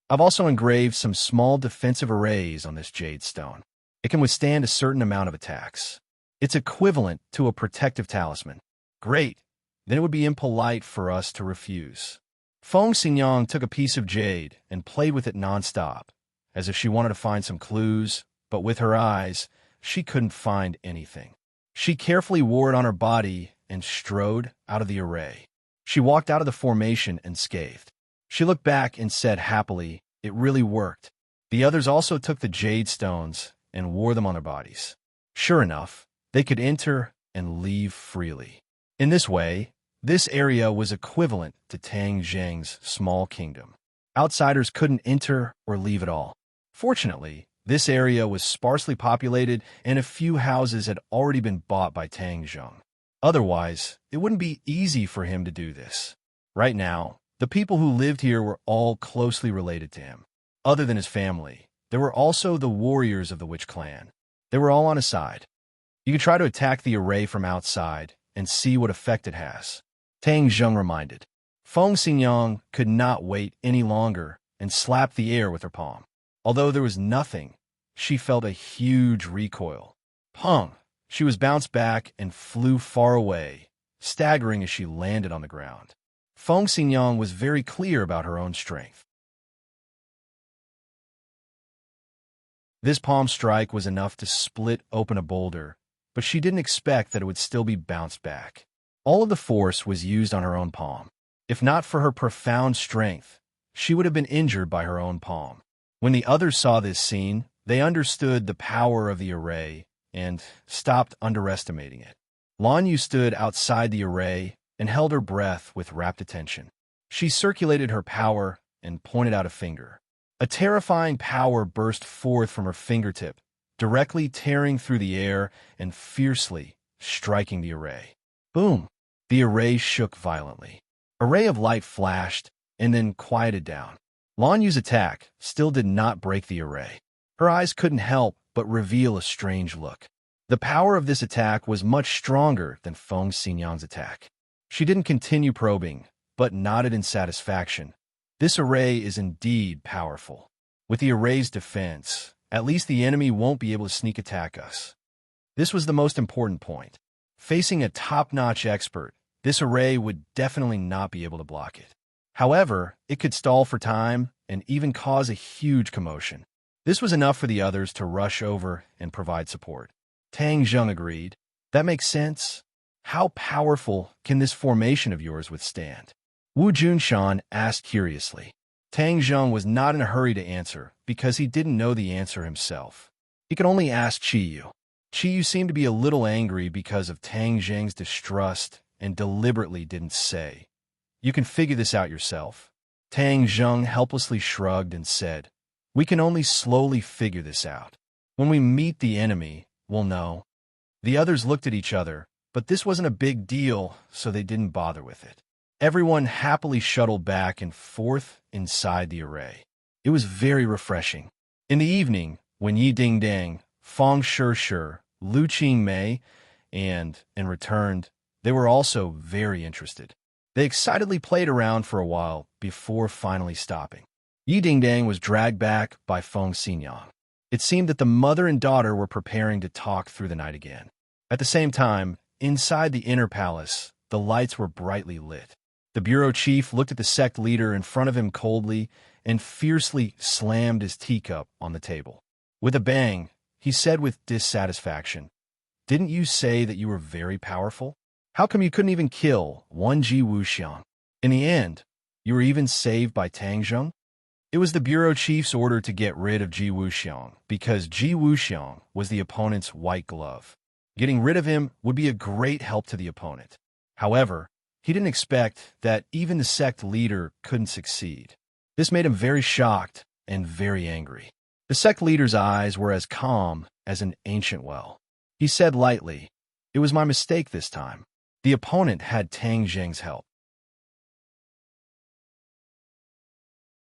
"I've also engraved some small defensive arrays on this jade stone. It can withstand a certain amount of attacks. It's equivalent to a protective talisman." "Great. then it would be impolite for us to refuse. Feng Xingyang took a piece of jade and played with it nonstop, as if she wanted to find some clues, but with her eyes, she couldn't find anything. She carefully wore it on her body and strode out of the array. She walked out of the formation unscathed. She looked back and said happily, "It really worked." The others also took the jade stones and wore them on their bodies. Sure enough, they could enter and leave freely. In this way, this area was equivalent to Tang Zheng's small kingdom. Outsiders couldn't enter or leave at all. Fortunately, this area was sparsely populated and a few houses had already been bought by Tang Zheng. Otherwise, it wouldn't be easy for him to do this. Right now, the people who lived here were all closely related to him. Other than his family, there were also the warriors of the Witch clan. They were all on his side. You could try to attack the array from outside and see what effect it has. Tang Zheng reminded. Feng Xingyang could not wait any longer and slapped the air with her palm. Although there was nothing, she felt a huge recoil. Pong! She was bounced back and flew far away, staggering as she landed on the ground. Feng Xingyang was very clear about her own strength. This palm strike was enough to split open a boulder, but she didn't expect that it would still be bounced back. All of the force was used on her own palm. If not for her profound strength, she would have been injured by her own palm. When the others saw this scene, they understood the power of the array and stopped underestimating it. Lan Yu stood outside the array and held her breath with rapt attention. She circulated her power and pointed out a finger. A terrifying power burst forth from her fingertip, directly tearing through the air and fiercely striking the array. Boom! The array shook violently. A ray of light flashed and then quieted down. Lan Yu's attack still did not break the array. Her eyes couldn't help but reveal a strange look. The power of this attack was much stronger than Feng Xingyang's attack. She didn't continue probing, but nodded in satisfaction. This array is indeed powerful. With the array's defense, at least the enemy won't be able to sneak attack us. This was the most important point. Facing a top-notch expert, this array would definitely not be able to block it. However, it could stall for time and even cause a huge commotion. This was enough for the others to rush over and provide support. Tang Zheng agreed. That makes sense. How powerful can this formation of yours withstand? Wu Junshan asked curiously. Tang Zheng was not in a hurry to answer because he didn't know the answer himself. He could only ask Qiyu. Qiyu seemed to be a little angry because of Tang Zheng's distrust and deliberately didn't say. You can figure this out yourself. Tang Zheng helplessly shrugged and said, "We can only slowly figure this out. When we meet the enemy, we'll know." The others looked at each other, but this wasn't a big deal, so they didn't bother with it. Everyone happily shuttled back and forth inside the array. It was very refreshing. In the evening, when Yi Dingdang, Fang Shishir, Lu Qingmei, and returned, they were also very interested. They excitedly played around for a while before finally stopping. Yi Dingdang was dragged back by Feng Xingyang. It seemed that the mother and daughter were preparing to talk through the night again. At the same time, inside the inner palace, the lights were brightly lit. The bureau chief looked at the sect leader in front of him coldly and fiercely slammed his teacup on the table. With a bang, he said with dissatisfaction, "Didn't you say that you were very powerful? How come you couldn't even kill one Ji Wuxiang? In the end, you were even saved by Tang Zheng?" It was the bureau chief's order to get rid of Ji Wuxiang because Ji Wuxiang was the opponent's white glove. Getting rid of him would be a great help to the opponent. However, he didn't expect that even the sect leader couldn't succeed. This made him very shocked and very angry. The sect leader's eyes were as calm as an ancient well. He said lightly, "It was my mistake this time." The opponent had Tang Zheng's help.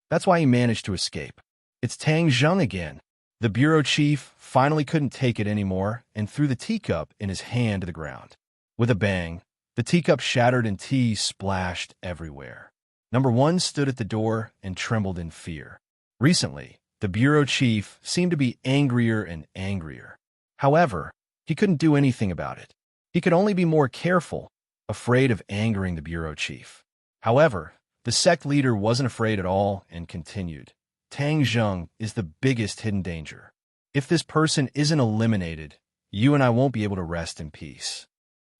That's why he managed to escape. It's Tang Zheng again. The bureau chief finally couldn't take it anymore and threw the teacup in his hand to the ground. With a bang, the teacup shattered and tea splashed everywhere. Number 1 stood at the door and trembled in fear. Recently, the bureau chief seemed to be angrier and angrier. However, he couldn't do anything about it. He could only be more careful afraid of angering the bureau chief. However, the sect leader wasn't afraid at all and continued. Tang Zheng is the biggest hidden danger. If this person isn't eliminated, you and I won't be able to rest in peace.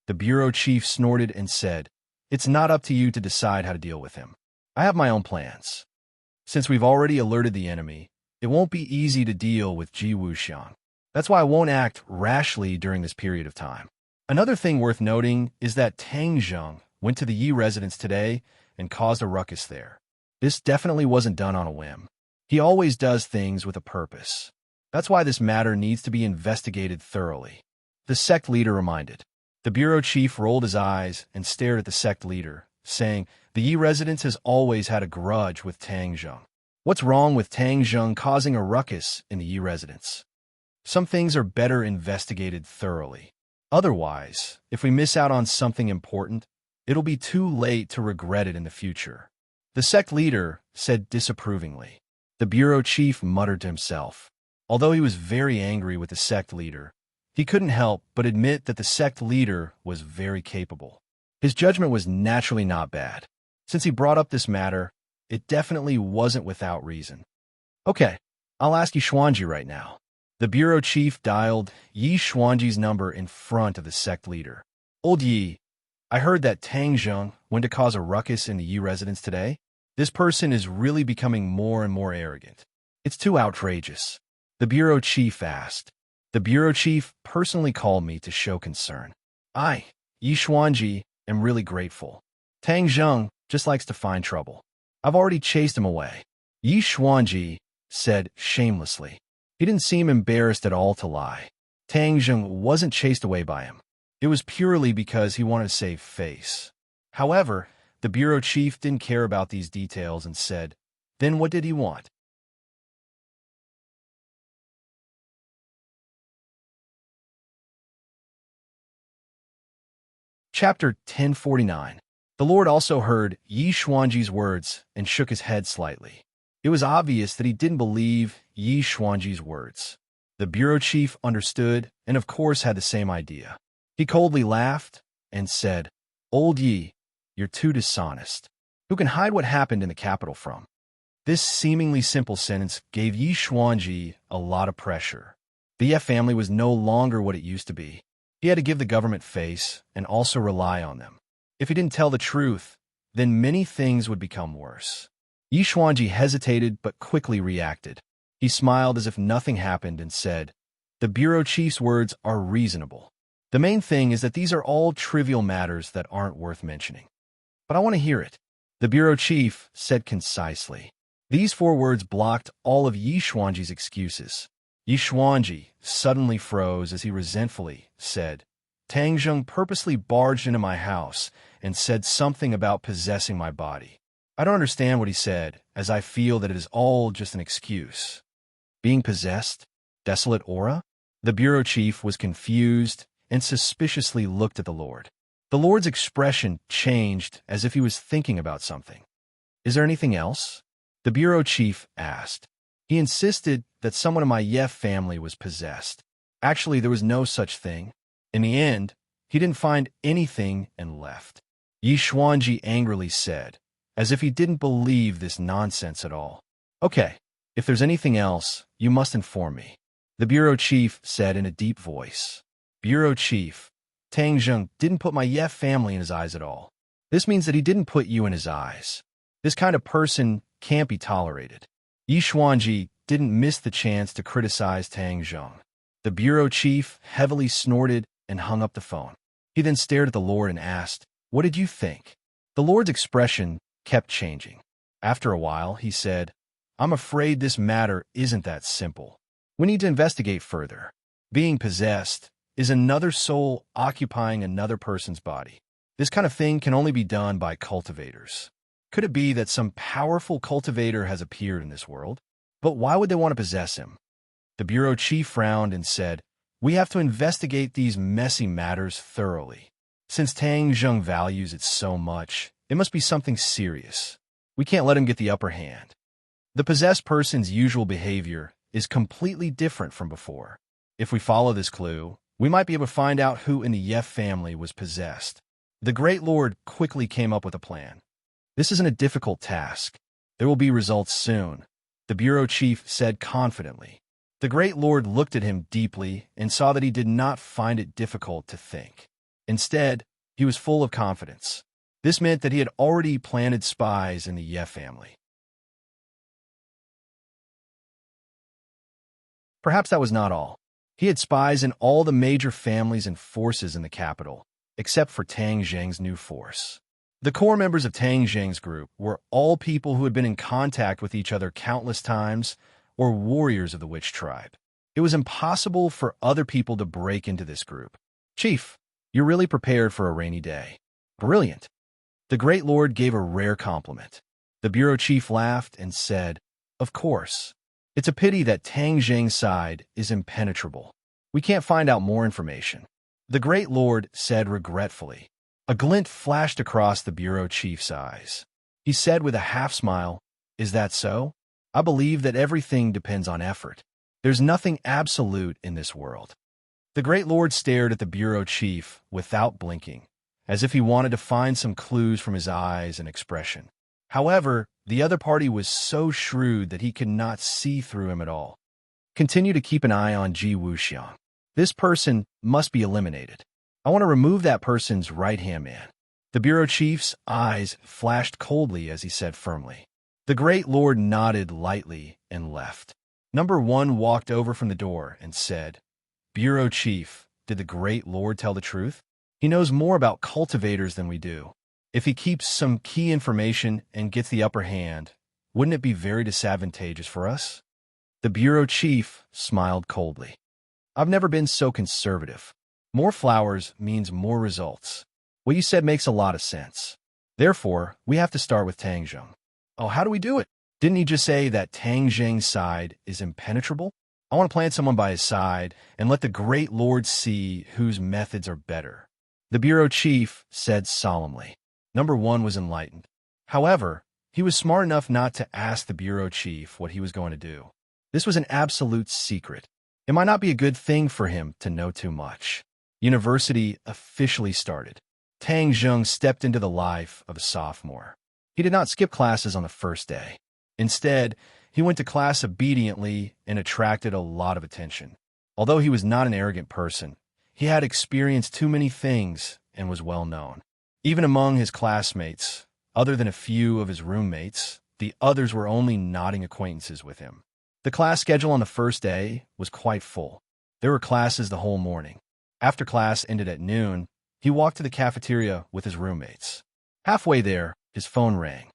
The bureau chief snorted and said, "It's not up to you to decide how to deal with him. I have my own plans. Since we've already alerted the enemy, it won't be easy to deal with Ji Wuxiang. That's why I won't act rashly during this period of time." Another thing worth noting is that Tang Zheng went to the Yi residence today and caused a ruckus there. This definitely wasn't done on a whim. He always does things with a purpose. That's why this matter needs to be investigated thoroughly. The sect leader reminded. The bureau chief rolled his eyes and stared at the sect leader, saying, "The Yi residence has always had a grudge with Tang Zheng. What's wrong with Tang Zheng causing a ruckus in the Yi residence? Some things are better investigated thoroughly. Otherwise, if we miss out on something important, it'll be too late to regret it in the future." The sect leader said disapprovingly. The bureau chief muttered to himself. Although he was very angry with the sect leader, he couldn't help but admit that the sect leader was very capable. His judgment was naturally not bad. Since he brought up this matter, it definitely wasn't without reason. "Okay, I'll ask Yi Xuanji right now." The bureau chief dialed Yi Xuanji's number in front of the sect leader. "Old Yi, I heard that Tang Zheng went to cause a ruckus in the Yi residence today. This person is really becoming more and more arrogant. It's too outrageous." The bureau chief asked. The bureau chief personally called me to show concern. I, Yi Xuanji, am really grateful. Tang Zheng just likes to find trouble. I've already chased him away. Yi Xuanji said shamelessly. He didn't seem embarrassed at all to lie. Tang Zheng wasn't chased away by him. It was purely because he wanted to save face. However, the bureau chief didn't care about these details and said, "Then what did he want?" Chapter 1049. The Lord also heard Yi Xuanji's words and shook his head slightly. It was obvious that he didn't believe Yi Xuanji's words. The bureau chief understood and of course had the same idea. He coldly laughed and said, "Old Yi, you're too dishonest. Who can hide what happened in the capital from?" This seemingly simple sentence gave Yi Xuanji a lot of pressure. The Ye family was no longer what it used to be. He had to give the government face and also rely on them. If he didn't tell the truth, then many things would become worse. Yi Xuanji hesitated but quickly reacted. He smiled as if nothing happened and said, "The bureau chief's words are reasonable. The main thing is that these are all trivial matters that aren't worth mentioning. But I want to hear it." The bureau chief said concisely. These 4 words blocked all of Yi Xuanji's excuses. Yi Xuanji suddenly froze as he resentfully said, "Tang Zheng purposely barged into my house and said something about possessing my body. I don't understand what he said, as I feel that it is all just an excuse." Being possessed? Desolate aura? The bureau chief was confused and suspiciously looked at the Lord. The Lord's expression changed as if he was thinking about something. "Is there anything else?" The bureau chief asked. He insisted that someone in my Yef family was possessed. Actually, there was no such thing. In the end, he didn't find anything and left. Yi Xuanji angrily said, as if he didn't believe this nonsense at all. "Okay, if there's anything else, you must inform me," the bureau chief said in a deep voice. "Bureau chief, Tang Zheng didn't put my Yef family in his eyes at all. This means that he didn't put you in his eyes. This kind of person can't be tolerated." Yi Xuanji didn't miss the chance to criticize Tang Zheng. The bureau chief heavily snorted and hung up the phone. He then stared at the Lord and asked, "What did you think?" The Lord's expression kept changing. After a while, he said, "I'm afraid this matter isn't that simple. We need to investigate further. Being possessed is another soul occupying another person's body. This kind of thing can only be done by cultivators. Could it be that some powerful cultivator has appeared in this world? But why would they want to possess him?" The bureau chief frowned and said, "We have to investigate these messy matters thoroughly. Since Tang Zheng values it so much, it must be something serious. We can't let him get the upper hand. The possessed person's usual behavior is completely different from before. If we follow this clue, we might be able to find out who in the Yef family was possessed. The Great Lord quickly came up with a plan. This isn't a difficult task. There will be results soon, the bureau chief said confidently. The Great Lord looked at him deeply and saw that he did not find it difficult to think. Instead, he was full of confidence. This meant that he had already planted spies in the Ye family. Perhaps that was not all. He had spies in all the major families and forces in the capital, except for Tang Zheng's new force. The core members of Tang Zheng's group were all people who had been in contact with each other countless times, or warriors of the witch tribe. It was impossible for other people to break into this group. Chief, you're really prepared for a rainy day. Brilliant. The Great Lord gave a rare compliment. The bureau chief laughed and said, Of course. It's a pity that Tang Zheng's side is impenetrable. We can't find out more information. The Great Lord said regretfully. A glint flashed across the bureau chief's eyes. He said with a half-smile, Is that so? I believe that everything depends on effort. There's nothing absolute in this world. The Great Lord stared at the bureau chief without blinking, as if he wanted to find some clues from his eyes and expression. However, the other party was so shrewd that he could not see through him at all. Continue to keep an eye on Ji Wuxiang. This person must be eliminated. I want to remove that person's right-hand man. The bureau chief's eyes flashed coldly as he said firmly. The Great Lord nodded lightly and left. Number 1 walked over from the door and said, Bureau Chief, did the Great Lord tell the truth? He knows more about cultivators than we do. If he keeps some key information and gets the upper hand, wouldn't it be very disadvantageous for us? The bureau chief smiled coldly. I've never been so conservative. More flowers means more results. What you said makes a lot of sense. Therefore, we have to start with Tang Zheng. Oh, how do we do it? Didn't he just say that Tang Zheng's side is impenetrable? I want to plant someone by his side and let the Great Lord see whose methods are better. The bureau chief said solemnly. Number 1 was enlightened. However, he was smart enough not to ask the bureau chief what he was going to do. This was an absolute secret. It might not be a good thing for him to know too much. University officially started. Tang Zheng stepped into the life of a sophomore. He did not skip classes on the first day. Instead, he went to class obediently and attracted a lot of attention. Although he was not an arrogant person, he had experienced too many things and was well known. Even among his classmates, other than a few of his roommates, the others were only nodding acquaintances with him. The class schedule on the first day was quite full. There were classes the whole morning. After class ended at noon, he walked to the cafeteria with his roommates. Halfway there, his phone rang.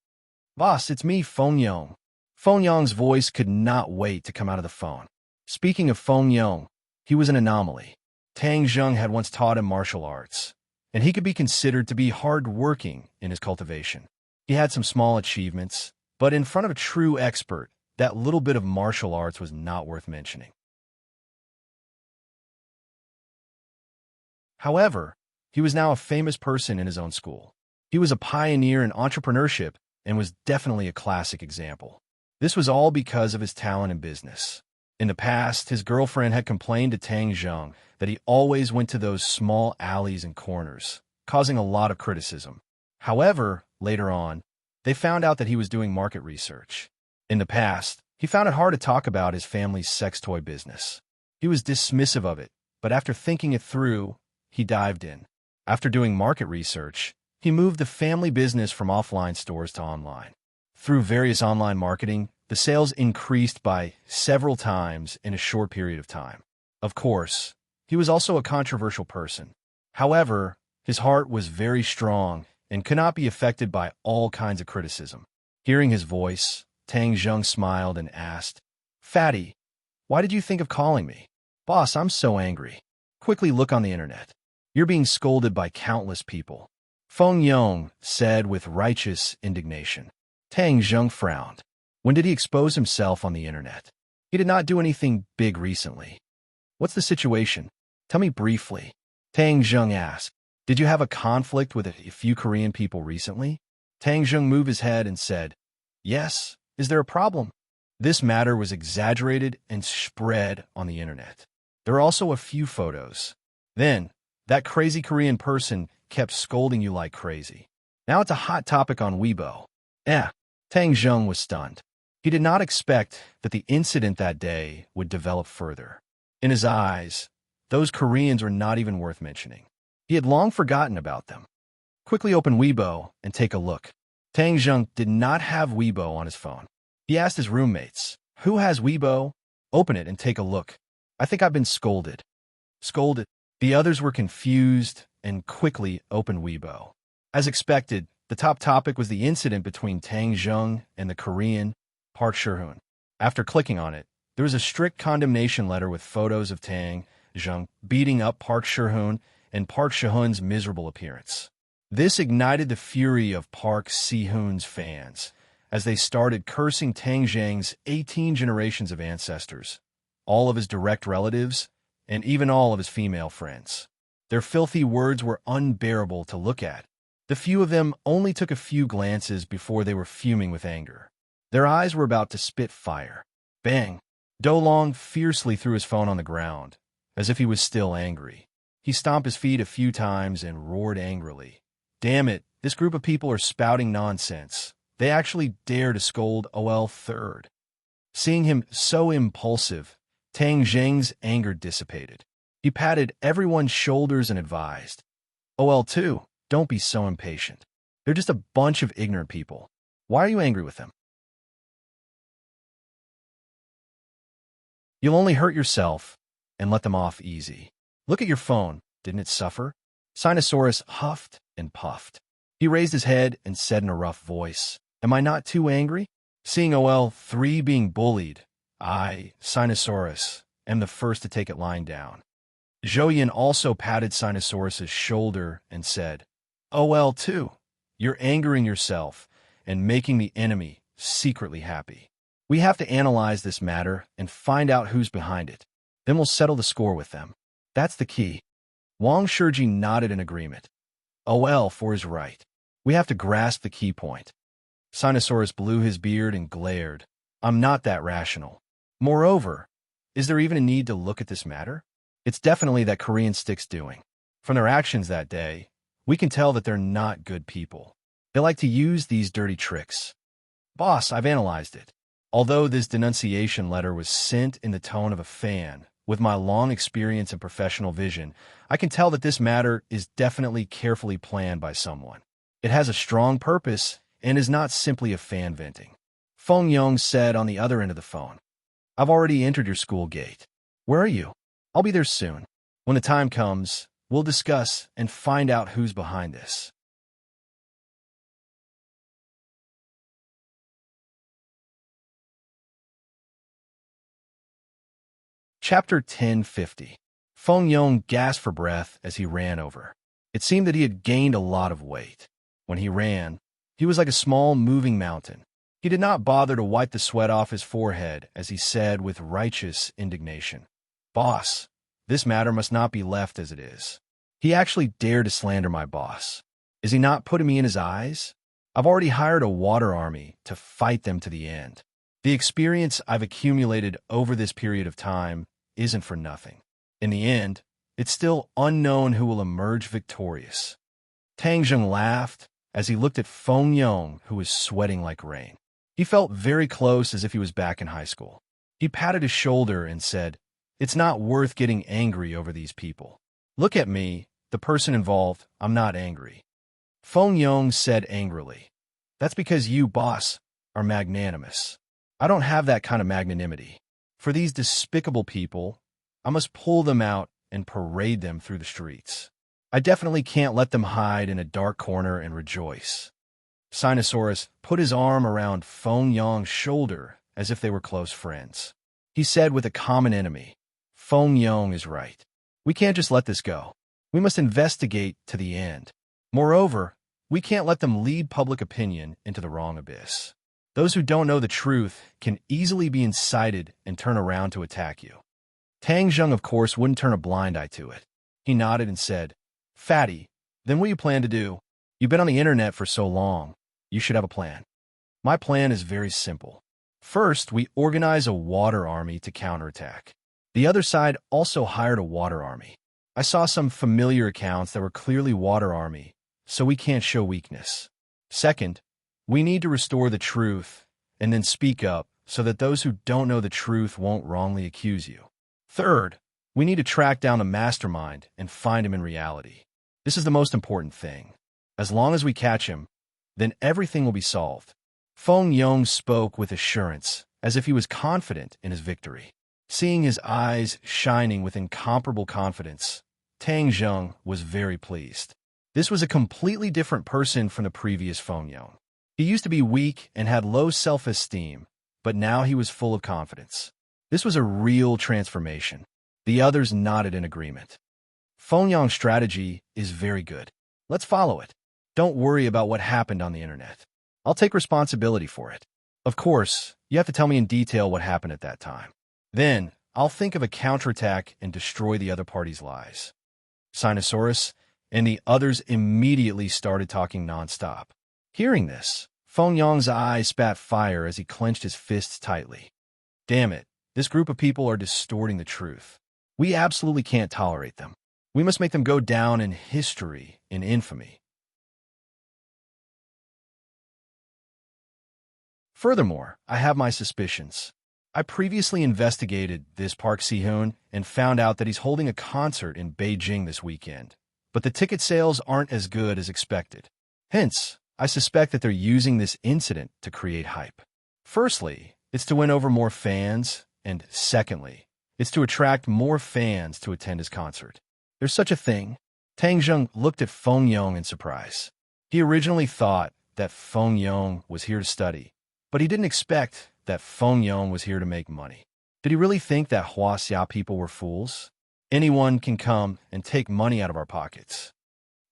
Boss, it's me, Feng Yong. Feng Yong's voice could not wait to come out of the phone. Speaking of Feng Yong, he was an anomaly. Tang Zheng had once taught him martial arts, and he could be considered to be hard-working in his cultivation. He had some small achievements, but in front of a true expert, that little bit of martial arts was not worth mentioning. However, he was now a famous person in his own school. He was a pioneer in entrepreneurship and was definitely a classic example. This was all because of his talent in business. In the past, his girlfriend had complained to Tang Zheng that he always went to those small alleys and corners, causing a lot of criticism. However, later on, they found out that he was doing market research. In the past, he found it hard to talk about his family's sex toy business. He was dismissive of it, but after thinking it through, he dived in. After doing market research, he moved the family business from offline stores to online. Through various online marketing, the sales increased by several times in a short period of time. Of course, he was also a controversial person. However, his heart was very strong and could not be affected by all kinds of criticism. Hearing his voice, Tang Zheng smiled and asked, Fatty, why did you think of calling me? Boss, I'm so angry. Quickly look on the internet. You're being scolded by countless people. Feng Yong said with righteous indignation. Tang Zheng frowned. When did he expose himself on the internet? He did not do anything big recently. What's the situation? Tell me briefly. Tang Zheng asked. Did you have a conflict with a few Korean people recently? Tang Zheng moved his head and said, Yes. Is there a problem? This matter was exaggerated and spread on the internet. There are also a few photos. Then, that crazy Korean person kept scolding you like crazy. Now it's a hot topic on Weibo. Tang Zheng was stunned. He did not expect that the incident that day would develop further. In his eyes, those Koreans were not even worth mentioning. He had long forgotten about them. Quickly open Weibo and take a look. Tang Zheng did not have Weibo on his phone. He asked his roommates, "Who has Weibo? Open it and take a look. I think I've been scolded." Scolded? The others were confused and quickly opened Weibo. As expected, the top topic was the incident between Tang Zheng and the Korean Park Shi-hoon. After clicking on it, there was a strict condemnation letter with photos of Tang Zheng beating up Park Shi-hoon and Park Shi-hoon's miserable appearance. This ignited the fury of Park Si-hoon's fans as they started cursing Tang Zheng's 18 generations of ancestors, all of his direct relatives, and even all of his female friends. Their filthy words were unbearable to look at. The few of them only took a few glances before they were fuming with anger. Their eyes were about to spit fire. Bang! Do Long fiercely threw his phone on the ground, as if he was still angry. He stomped his feet a few times and roared angrily. Damn it, this group of people are spouting nonsense. They actually dare to scold OL third. Seeing him so impulsive, Tang Zheng's anger dissipated. He patted everyone's shoulders and advised, OL2, don't be so impatient. They're just a bunch of ignorant people. Why are you angry with them? You'll only hurt yourself and let them off easy. Look at your phone. Didn't it suffer? Sinosaurus huffed and puffed. He raised his head and said in a rough voice, Am I not too angry? Seeing OL3 being bullied, I, Sinosaurus, am the first to take it lying down. Zhou also patted Sinosaurus's shoulder and said, OL2, you're angering yourself and making the enemy secretly happy. We have to analyze this matter and find out who's behind it. Then we'll settle the score with them. That's the key. Wang Shiji nodded in agreement. OL4 is right. We have to grasp the key point. Sinosaurus blew his beard and glared. I'm not that rational. Moreover, is there even a need to look at this matter? It's definitely that Korean stick's doing. From their actions that day, we can tell that they're not good people. They like to use these dirty tricks. Boss, I've analyzed it. Although this denunciation letter was sent in the tone of a fan, with my long experience and professional vision, I can tell that this matter is definitely carefully planned by someone. It has a strong purpose and is not simply a fan venting. Feng Yong said on the other end of the phone, I've already entered your school gate. Where are you? I'll be there soon. When the time comes, we'll discuss and find out who's behind this. Chapter 1050. Feng Yong gasped for breath as he ran over. It seemed that he had gained a lot of weight. When he ran, he was like a small moving mountain. He did not bother to wipe the sweat off his forehead as he said with righteous indignation, Boss, this matter must not be left as it is. He actually dared to slander my boss. Is he not putting me in his eyes? I've already hired a water army to fight them to the end. The experience I've accumulated over this period of time isn't for nothing. In the end, it's still unknown who will emerge victorious. Tang Zheng laughed as he looked at Feng Yong, who was sweating like rain. He felt very close, as if he was back in high school. He patted his shoulder and said, It's not worth getting angry over these people. Look at me, the person involved. I'm not angry. Feng Yong said angrily, That's because you, boss, are magnanimous. I don't have that kind of magnanimity. For these despicable people, I must pull them out and parade them through the streets. I definitely can't let them hide in a dark corner and rejoice. Sinosaurus put his arm around Feng Yong's shoulder as if they were close friends. He said with a common enemy, Feng Yong is right. We can't just let this go. We must investigate to the end. Moreover, we can't let them lead public opinion into the wrong abyss. Those who don't know the truth can easily be incited and turn around to attack you. Tang Zheng, of course, wouldn't turn a blind eye to it. He nodded and said, Fatty, then what do you plan to do? You've been on the internet for so long. You should have a plan. My plan is very simple. First, we organize a water army to counterattack. The other side also hired a water army. I saw some familiar accounts that were clearly Water Army, so we can't show weakness. Second, we need to restore the truth and then speak up so that those who don't know the truth won't wrongly accuse you. Third, we need to track down the mastermind and find him in reality. This is the most important thing. As long as we catch him, then everything will be solved. Feng Yong spoke with assurance, as if he was confident in his victory. Seeing his eyes shining with incomparable confidence, Tang Zheng was very pleased. This was a completely different person from the previous Feng Yong. He used to be weak and had low self-esteem, but now he was full of confidence. This was a real transformation. The others nodded in agreement. Feng Yong's strategy is very good. Let's follow it. Don't worry about what happened on the internet. I'll take responsibility for it. Of course, you have to tell me in detail what happened at that time. Then, I'll think of a counterattack and destroy the other party's lies. Sinosaurus and the others immediately started talking nonstop. Hearing this, Feng Yong's eyes spat fire as he clenched his fists tightly. Damn it, this group of people are distorting the truth. We absolutely can't tolerate them. We must make them go down in history, in infamy. Furthermore, I have my suspicions. I previously investigated this Park Si-hoon and found out that he's holding a concert in Beijing this weekend, but the ticket sales aren't as good as expected. Hence, I suspect that they're using this incident to create hype. Firstly, it's to win over more fans, and secondly, it's to attract more fans to attend his concert. There's such a thing. Tang Zheng looked at Feng Yong in surprise. He originally thought that Feng Yong was here to study, but he didn't expect that Feng Yong was here to make money. Did he really think that Huaxia people were fools? Anyone can come and take money out of our pockets.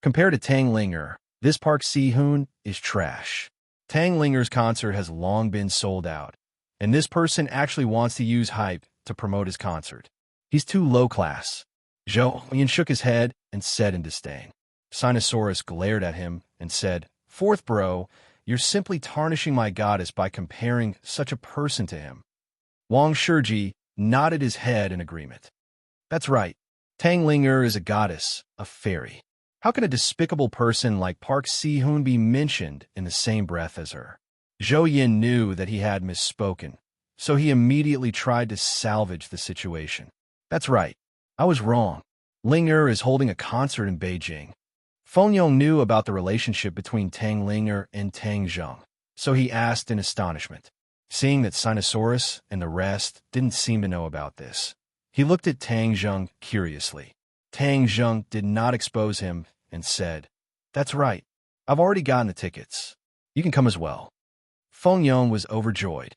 Compared to Tang Linger, this Park Si-hoon is trash. Tang Linger's concert has long been sold out, and this person actually wants to use hype to promote his concert. He's too low class. Zhou Yan shook his head and said in disdain. Sinosaurus glared at him and said, "Fourth bro, you're simply tarnishing my goddess by comparing such a person to him." Wang Shiji nodded his head in agreement. That's right. Tang Linger is a goddess, a fairy. How can a despicable person like Park Si-hoon be mentioned in the same breath as her? Zhou Yin knew that he had misspoken, so he immediately tried to salvage the situation. That's right. I was wrong. Linger is holding a concert in Beijing. Feng Yong knew about the relationship between Tang Linger and Tang Zheng, so he asked in astonishment. Seeing that Sinosaurus and the rest didn't seem to know about this, he looked at Tang Zheng curiously. Tang Zheng did not expose him and said, "That's right. I've already gotten the tickets. You can come as well." Feng Yong was overjoyed.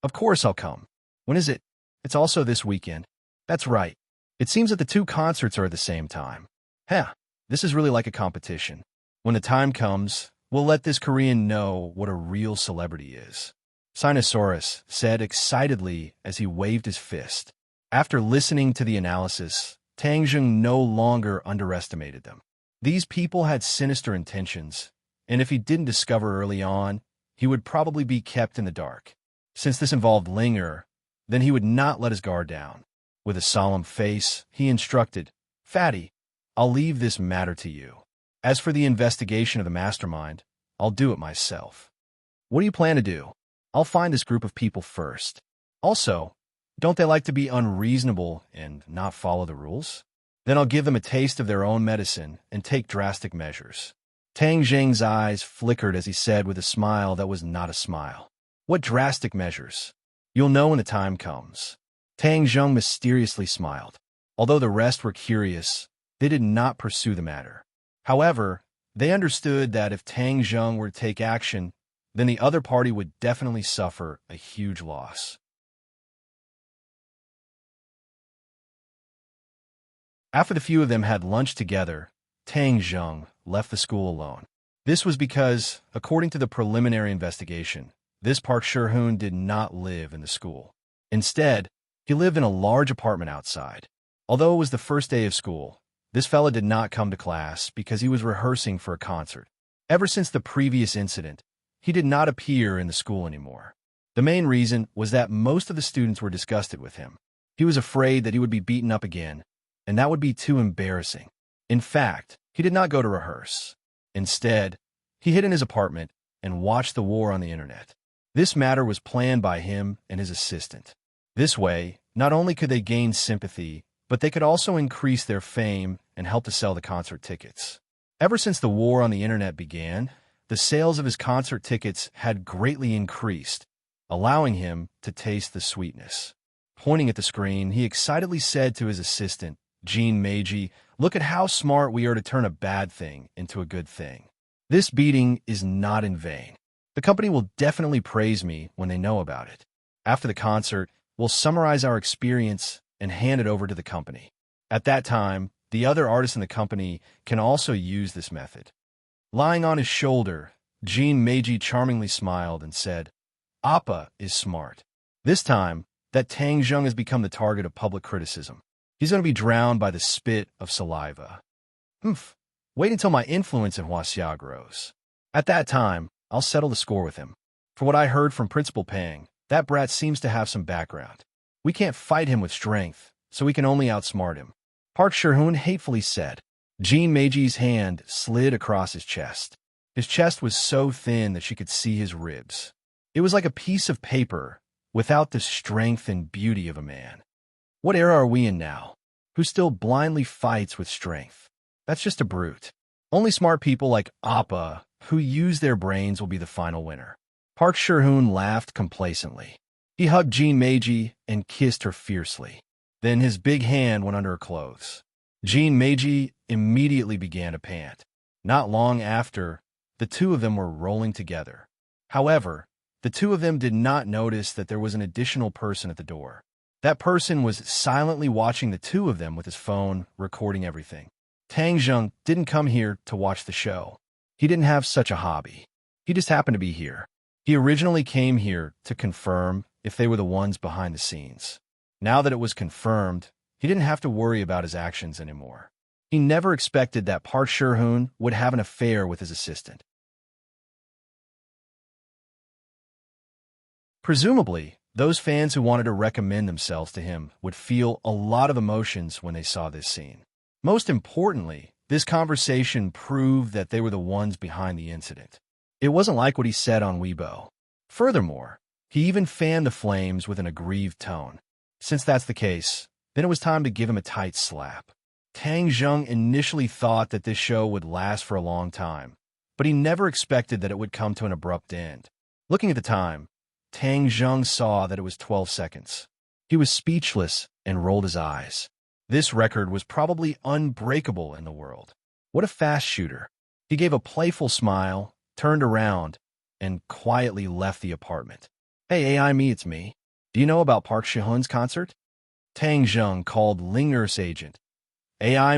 "Of course I'll come. When is it?" "It's also this weekend." "That's right. It seems that the two concerts are at the same time." "Heh, this is really like a competition. When the time comes, we'll let this Korean know what a real celebrity is," Sinosaurus said excitedly as he waved his fist. After listening to the analysis, Tang Zheng no longer underestimated them. These people had sinister intentions, and if he didn't discover early on, he would probably be kept in the dark. Since this involved Linger, then he would not let his guard down. With a solemn face, he instructed, "Fatty, I'll leave this matter to you. As for the investigation of the mastermind, I'll do it myself." "What do you plan to do?" "I'll find this group of people first. Also, don't they like to be unreasonable and not follow the rules? Then I'll give them a taste of their own medicine and take drastic measures." Tang Zheng's eyes flickered as he said with a smile that was not a smile, "What drastic measures?" "You'll know when the time comes." Tang Zheng mysteriously smiled. Although the rest were curious, they did not pursue the matter. However, they understood that if Tang Zheng were to take action, then the other party would definitely suffer a huge loss. After the few of them had lunch together, Tang Zheng left the school alone. This was because, according to the preliminary investigation, this Park Si-hoon did not live in the school. Instead, he lived in a large apartment outside. Although it was the first day of school, this fella did not come to class because he was rehearsing for a concert. Ever since the previous incident, he did not appear in the school anymore. The main reason was that most of the students were disgusted with him. He was afraid that he would be beaten up again, and that would be too embarrassing. In fact, he did not go to rehearse. Instead, he hid in his apartment and watched the war on the internet. This matter was planned by him and his assistant. This way, not only could they gain sympathy, but they could also increase their fame and help to sell the concert tickets. Ever since the war on the internet began, the sales of his concert tickets had greatly increased, allowing him to taste the sweetness. Pointing at the screen, he excitedly said to his assistant, Jean Meiji, "Look at how smart we are to turn a bad thing into a good thing. This beating is not in vain. The company will definitely praise me when they know about it. After the concert, we'll summarize our experience and hand it over to the company. At that time, the other artists in the company can also use this method." Lying on his shoulder, Jean Meiji charmingly smiled and said, "Appa is smart. This time, that Tang Zheng has become the target of public criticism. He's going to be drowned by the spit of saliva. Wait until my influence in Huaxia grows. At that time, I'll settle the score with him. For what I heard from Principal Pang, that brat seems to have some background. We can't fight him with strength, so we can only outsmart him," Park Shi-hoon hatefully said. Jean Meiji's hand slid across his chest. His chest was so thin that she could see his ribs. It was like a piece of paper, without the strength and beauty of a man. What era are we in now? Who still blindly fights with strength? That's just a brute. Only smart people like Appa, who use their brains, will be the final winner. Park Shi-hoon laughed complacently. He hugged Jean Meiji and kissed her fiercely. Then his big hand went under her clothes. Jean Meiji immediately began to pant. Not long after, the two of them were rolling together. However, the two of them did not notice that there was an additional person at the door. That person was silently watching the two of them with his phone, recording everything. Tang Zheng didn't come here to watch the show. He didn't have such a hobby. He just happened to be here. He originally came here to confirm if they were the ones behind the scenes. Now that it was confirmed, he didn't have to worry about his actions anymore. He never expected that Park Shi-hoon would have an affair with his assistant. Presumably, those fans who wanted to recommend themselves to him would feel a lot of emotions when they saw this scene. Most importantly, this conversation proved that they were the ones behind the incident. It wasn't like what he said on Weibo. Furthermore, he even fanned the flames with an aggrieved tone. Since that's the case, then it was time to give him a tight slap. Tang Zheng initially thought that this show would last for a long time, but he never expected that it would come to an abrupt end. Looking at the time, Tang Zheng saw that it was 12 seconds. He was speechless and rolled his eyes. This record was probably unbreakable in the world. What a fast shooter. He gave a playful smile, turned around, and quietly left the apartment. "Hey, AI Me, it's me. Do you know about Park Shi-hoon's concert?" Tang Zheng called Immerse agent. AI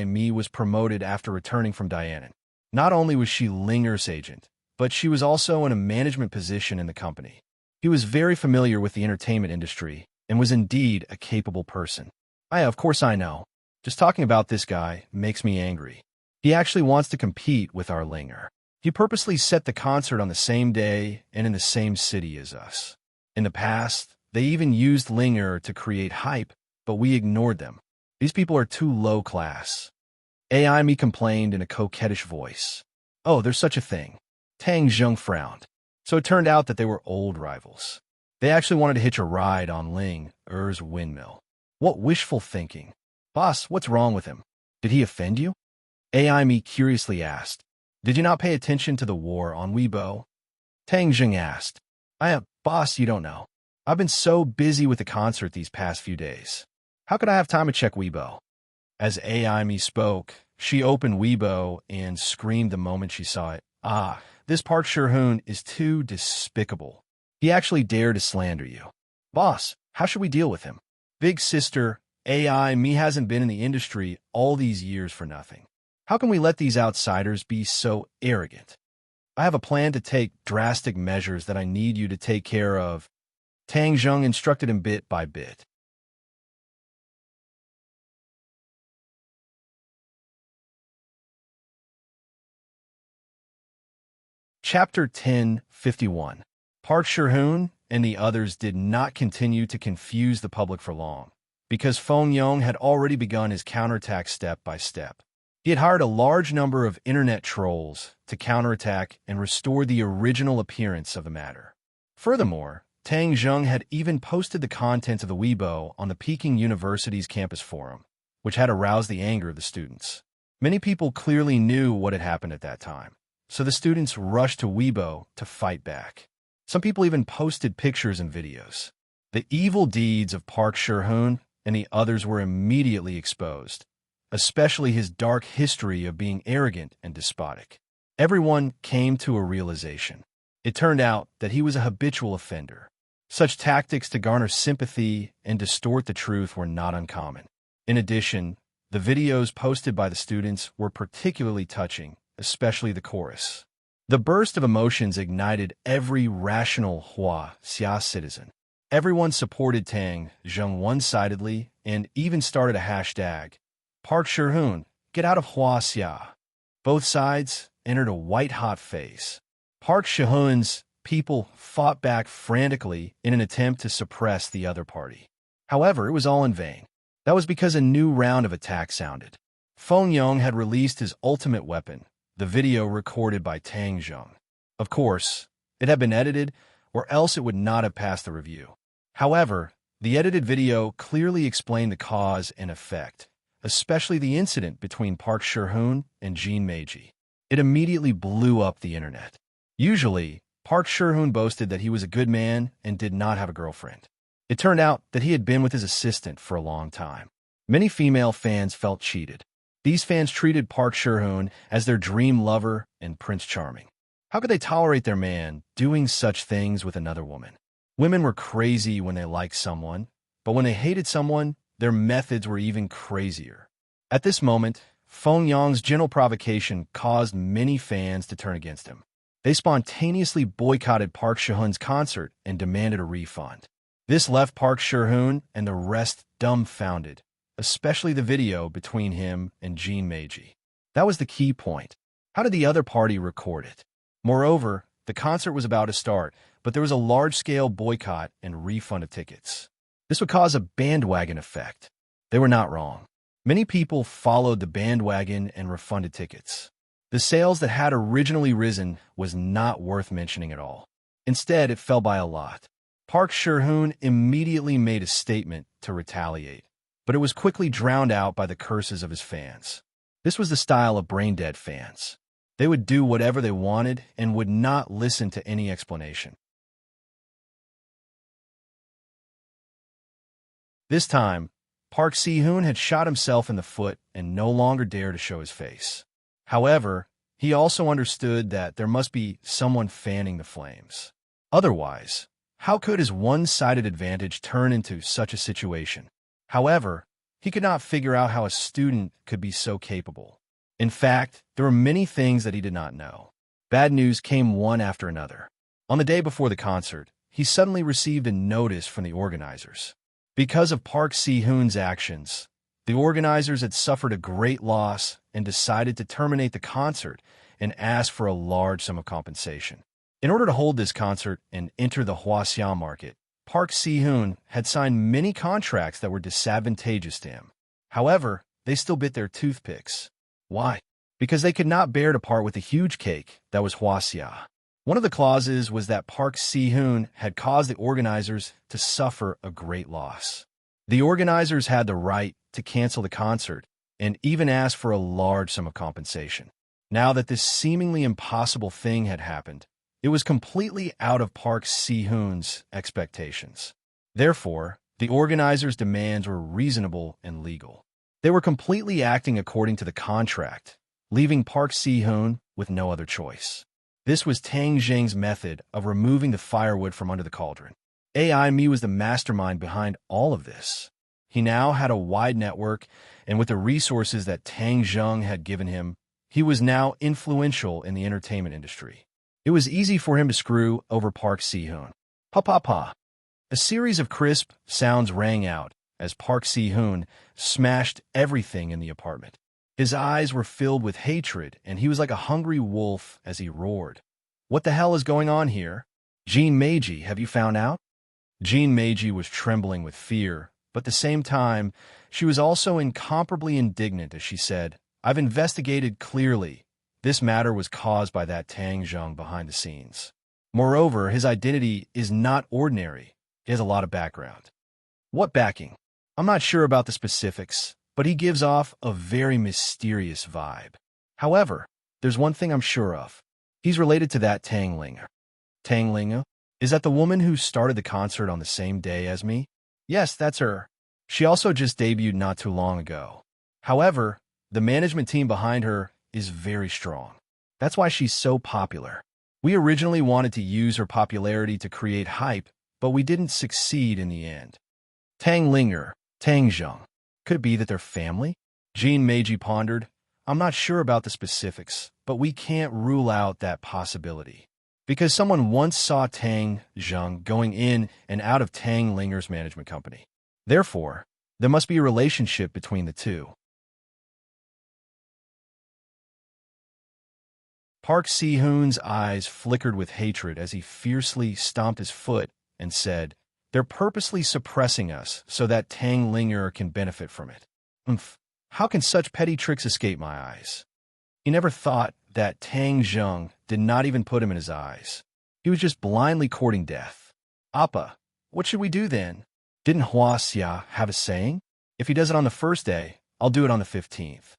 Me was promoted after returning from Dianan. Not only was she Immerse agent, but she was also in a management position in the company. He was very familiar with the entertainment industry and was indeed a capable person. Of course I know. Just talking about this guy makes me angry. He actually wants to compete with our Linger. He purposely set the concert on the same day and in the same city as us. In the past, they even used Linger to create hype, but we ignored them. These people are too low class. AI Me complained in a coquettish voice. "Oh, there's such a thing." Tang Zheng frowned. So it turned out that they were old rivals. They actually wanted to hitch a ride on Ling Er's windmill. What wishful thinking. "Boss, what's wrong with him? Did he offend you?" AI Me curiously asked. "Did you not pay attention to the war on Weibo?" Tang Zheng asked. Boss, you don't know. I've been so busy with the concert these past few days. How could I have time to check Weibo?" As AI Me spoke, she opened Weibo and screamed the moment she saw it. This Park Shi-hoon is too despicable. He actually dared to slander you. Boss, how should we deal with him? Big sister, AI Me hasn't been in the industry all these years for nothing. How can we let these outsiders be so arrogant? I have a plan to take drastic measures that I need you to take care of. Tang Zheng instructed him bit by bit. Chapter 10:51. Park Shi-hoon and the others did not continue to confuse the public for long. because Feng Yong had already begun his counterattack step by step. He had hired a large number of internet trolls to counterattack and restore the original appearance of the matter. Furthermore, Tang Zheng had even posted the content of the Weibo on the Peking University's campus forum, which had aroused the anger of the students. Many people clearly knew what had happened at that time, so the students rushed to Weibo to fight back. Some people even posted pictures and videos. The evil deeds of Park Shi-hoon and the others were immediately exposed, especially his dark history of being arrogant and despotic. Everyone came to a realization. It turned out that he was a habitual offender. Such tactics to garner sympathy and distort the truth were not uncommon. In addition, the videos posted by the students were particularly touching, especially the chorus. The burst of emotions ignited every rational Hua Xia citizen. Everyone supported Tang Zheng one-sidedly and even started a hashtag, Park Shi-hoon, get out of Hua Xia. Both sides entered a white-hot phase. Park Shi-hoon's people fought back frantically in an attempt to suppress the other party. However, it was all in vain. That was because a new round of attack sounded. Feng Yong had released his ultimate weapon, the video recorded by Tang Zheng. Of course, it had been edited, or else it would not have passed the review. However, the edited video clearly explained the cause and effect, especially the incident between Park Shi-hoon and Jin Meiji. It immediately blew up the internet. Usually, Park Shi-hoon boasted that he was a good man and did not have a girlfriend. It turned out that he had been with his assistant for a long time. Many female fans felt cheated. These fans treated Park Shi-hoon as their dream lover and Prince Charming. How could they tolerate their man doing such things with another woman? Women were crazy when they liked someone, but when they hated someone, their methods were even crazier. At this moment, Feng Yong's gentle provocation caused many fans to turn against him. They spontaneously boycotted Park Shi-hoon's concert and demanded a refund. This left Park Shi-hoon and the rest dumbfounded, especially the video between him and Jin Meiji. That was the key point. How did the other party record it? Moreover, the concert was about to start, but there was a large-scale boycott and refund of tickets. This would cause a bandwagon effect. They were not wrong. Many people followed the bandwagon and refunded tickets. The sales that had originally risen was not worth mentioning at all. Instead, it fell by a lot. Park Shi-hoon immediately made a statement to retaliate, but it was quickly drowned out by the curses of his fans. This was the style of brain-dead fans. They would do whatever they wanted and would not listen to any explanation. This time, Park Si-hoon had shot himself in the foot and no longer dared to show his face. However, he also understood that there must be someone fanning the flames. Otherwise, how could his one-sided advantage turn into such a situation? However, he could not figure out how a student could be so capable. In fact, there were many things that he did not know. Bad news came one after another. On the day before the concert, he suddenly received a notice from the organizers. Because of Park Si-hoon's actions, the organizers had suffered a great loss and decided to terminate the concert and ask for a large sum of compensation. In order to hold this concert and enter the Huaxia market, Park Si-hoon had signed many contracts that were disadvantageous to him. However, they still bit their toothpicks. Why? Because they could not bear to part with the huge cake that was Huaxia. One of the clauses was that Park Si-hoon had caused the organizers to suffer a great loss. The organizers had the right to cancel the concert and even ask for a large sum of compensation. Now that this seemingly impossible thing had happened, it was completely out of Park Si-hoon's expectations. Therefore, the organizers' demands were reasonable and legal. They were completely acting according to the contract, leaving Park Si-hoon with no other choice. This was Tang Zheng's method of removing the firewood from under the cauldron. AI Mi was the mastermind behind all of this. He now had a wide network, and with the resources that Tang Zheng had given him, he was now influential in the entertainment industry. It was easy for him to screw over Park Si-hoon. Pa pa pa. A series of crisp sounds rang out as Park Si-hoon smashed everything in the apartment. His eyes were filled with hatred, and he was like a hungry wolf as he roared. What the hell is going on here? Jin Meiji, have you found out? Jin Meiji was trembling with fear, But at the same time, she was also incomparably indignant as she said, "I've investigated clearly. This matter was caused by that Tang Zheng behind the scenes. Moreover, his identity is not ordinary. He has a lot of background." What backing? I'm not sure about the specifics, but he gives off a very mysterious vibe. However, there's one thing I'm sure of. He's related to that Tang Ling. Tang Ling? Is that the woman who started the concert on the same day as me? Yes, that's her. She also just debuted not too long ago. However, the management team behind her is very strong. That's why she's so popular. We originally wanted to use her popularity to create hype, but we didn't succeed in the end. Tang Linger, Tang Zheng. Could it be that they're family? Jean Meiji pondered. I'm not sure about the specifics, but we can't rule out that possibility. Because someone once saw Tang Zheng going in and out of Tang Linger's management company. Therefore, there must be a relationship between the two. Park Si-hoon's eyes flickered with hatred as he fiercely stomped his foot and said, "They're purposely suppressing us so that Tang Linger can benefit from it. How can such petty tricks escape my eyes?" He never thought that Tang Zheng did not even put him in his eyes. He was just blindly courting death. "Appa, what should we do then? Didn't Hua Xia have a saying? If he does it on the first day, I'll do it on the 15th.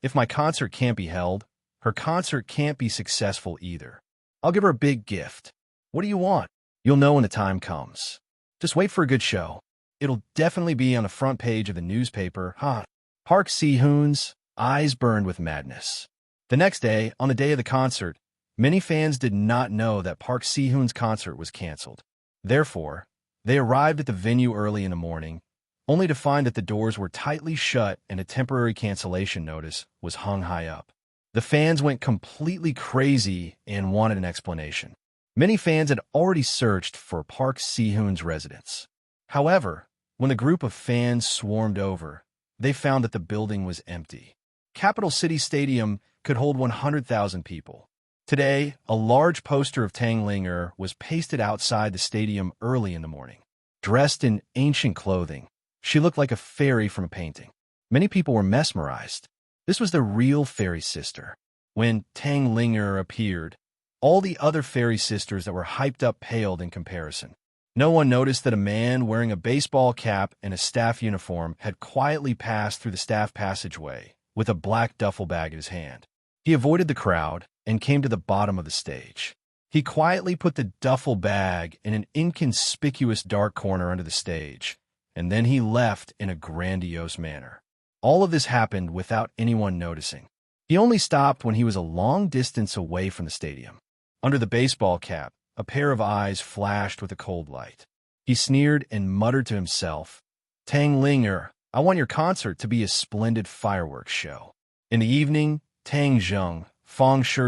If my concert can't be held, her concert can't be successful either. I'll give her a big gift. What do you want? You'll know when the time comes. Just wait for a good show. It'll definitely be on the front page of the newspaper, huh?" Park Si-hoon's eyes burned with madness. The next day, on the day of the concert, many fans did not know that Park Si-hoon's concert was canceled. Therefore, they arrived at the venue early in the morning, only to find that the doors were tightly shut and a temporary cancellation notice was hung high up. The fans went completely crazy and wanted an explanation. Many fans had already searched for Park Si-hoon's residence. However, when the group of fans swarmed over, they found that the building was empty. Capital City Stadium could hold 100,000 people. Today, a large poster of Tang Linger was pasted outside the stadium early in the morning. Dressed in ancient clothing, she looked like a fairy from a painting. Many people were mesmerized. This was the real fairy sister. When Tang Linger appeared, all the other fairy sisters that were hyped up paled in comparison. No one noticed that a man wearing a baseball cap and a staff uniform had quietly passed through the staff passageway with a black duffel bag in his hand. He avoided the crowd and came to the bottom of the stage. He quietly put the duffel bag in an inconspicuous dark corner under the stage, and then he left in a grandiose manner. All of this happened without anyone noticing. He only stopped when he was a long distance away from the stadium. Under the baseball cap, a pair of eyes flashed with a cold light. He sneered and muttered to himself, "Tang Linger, I want your concert to be a splendid fireworks show." In the evening, Tang Zheng, Fong Shi,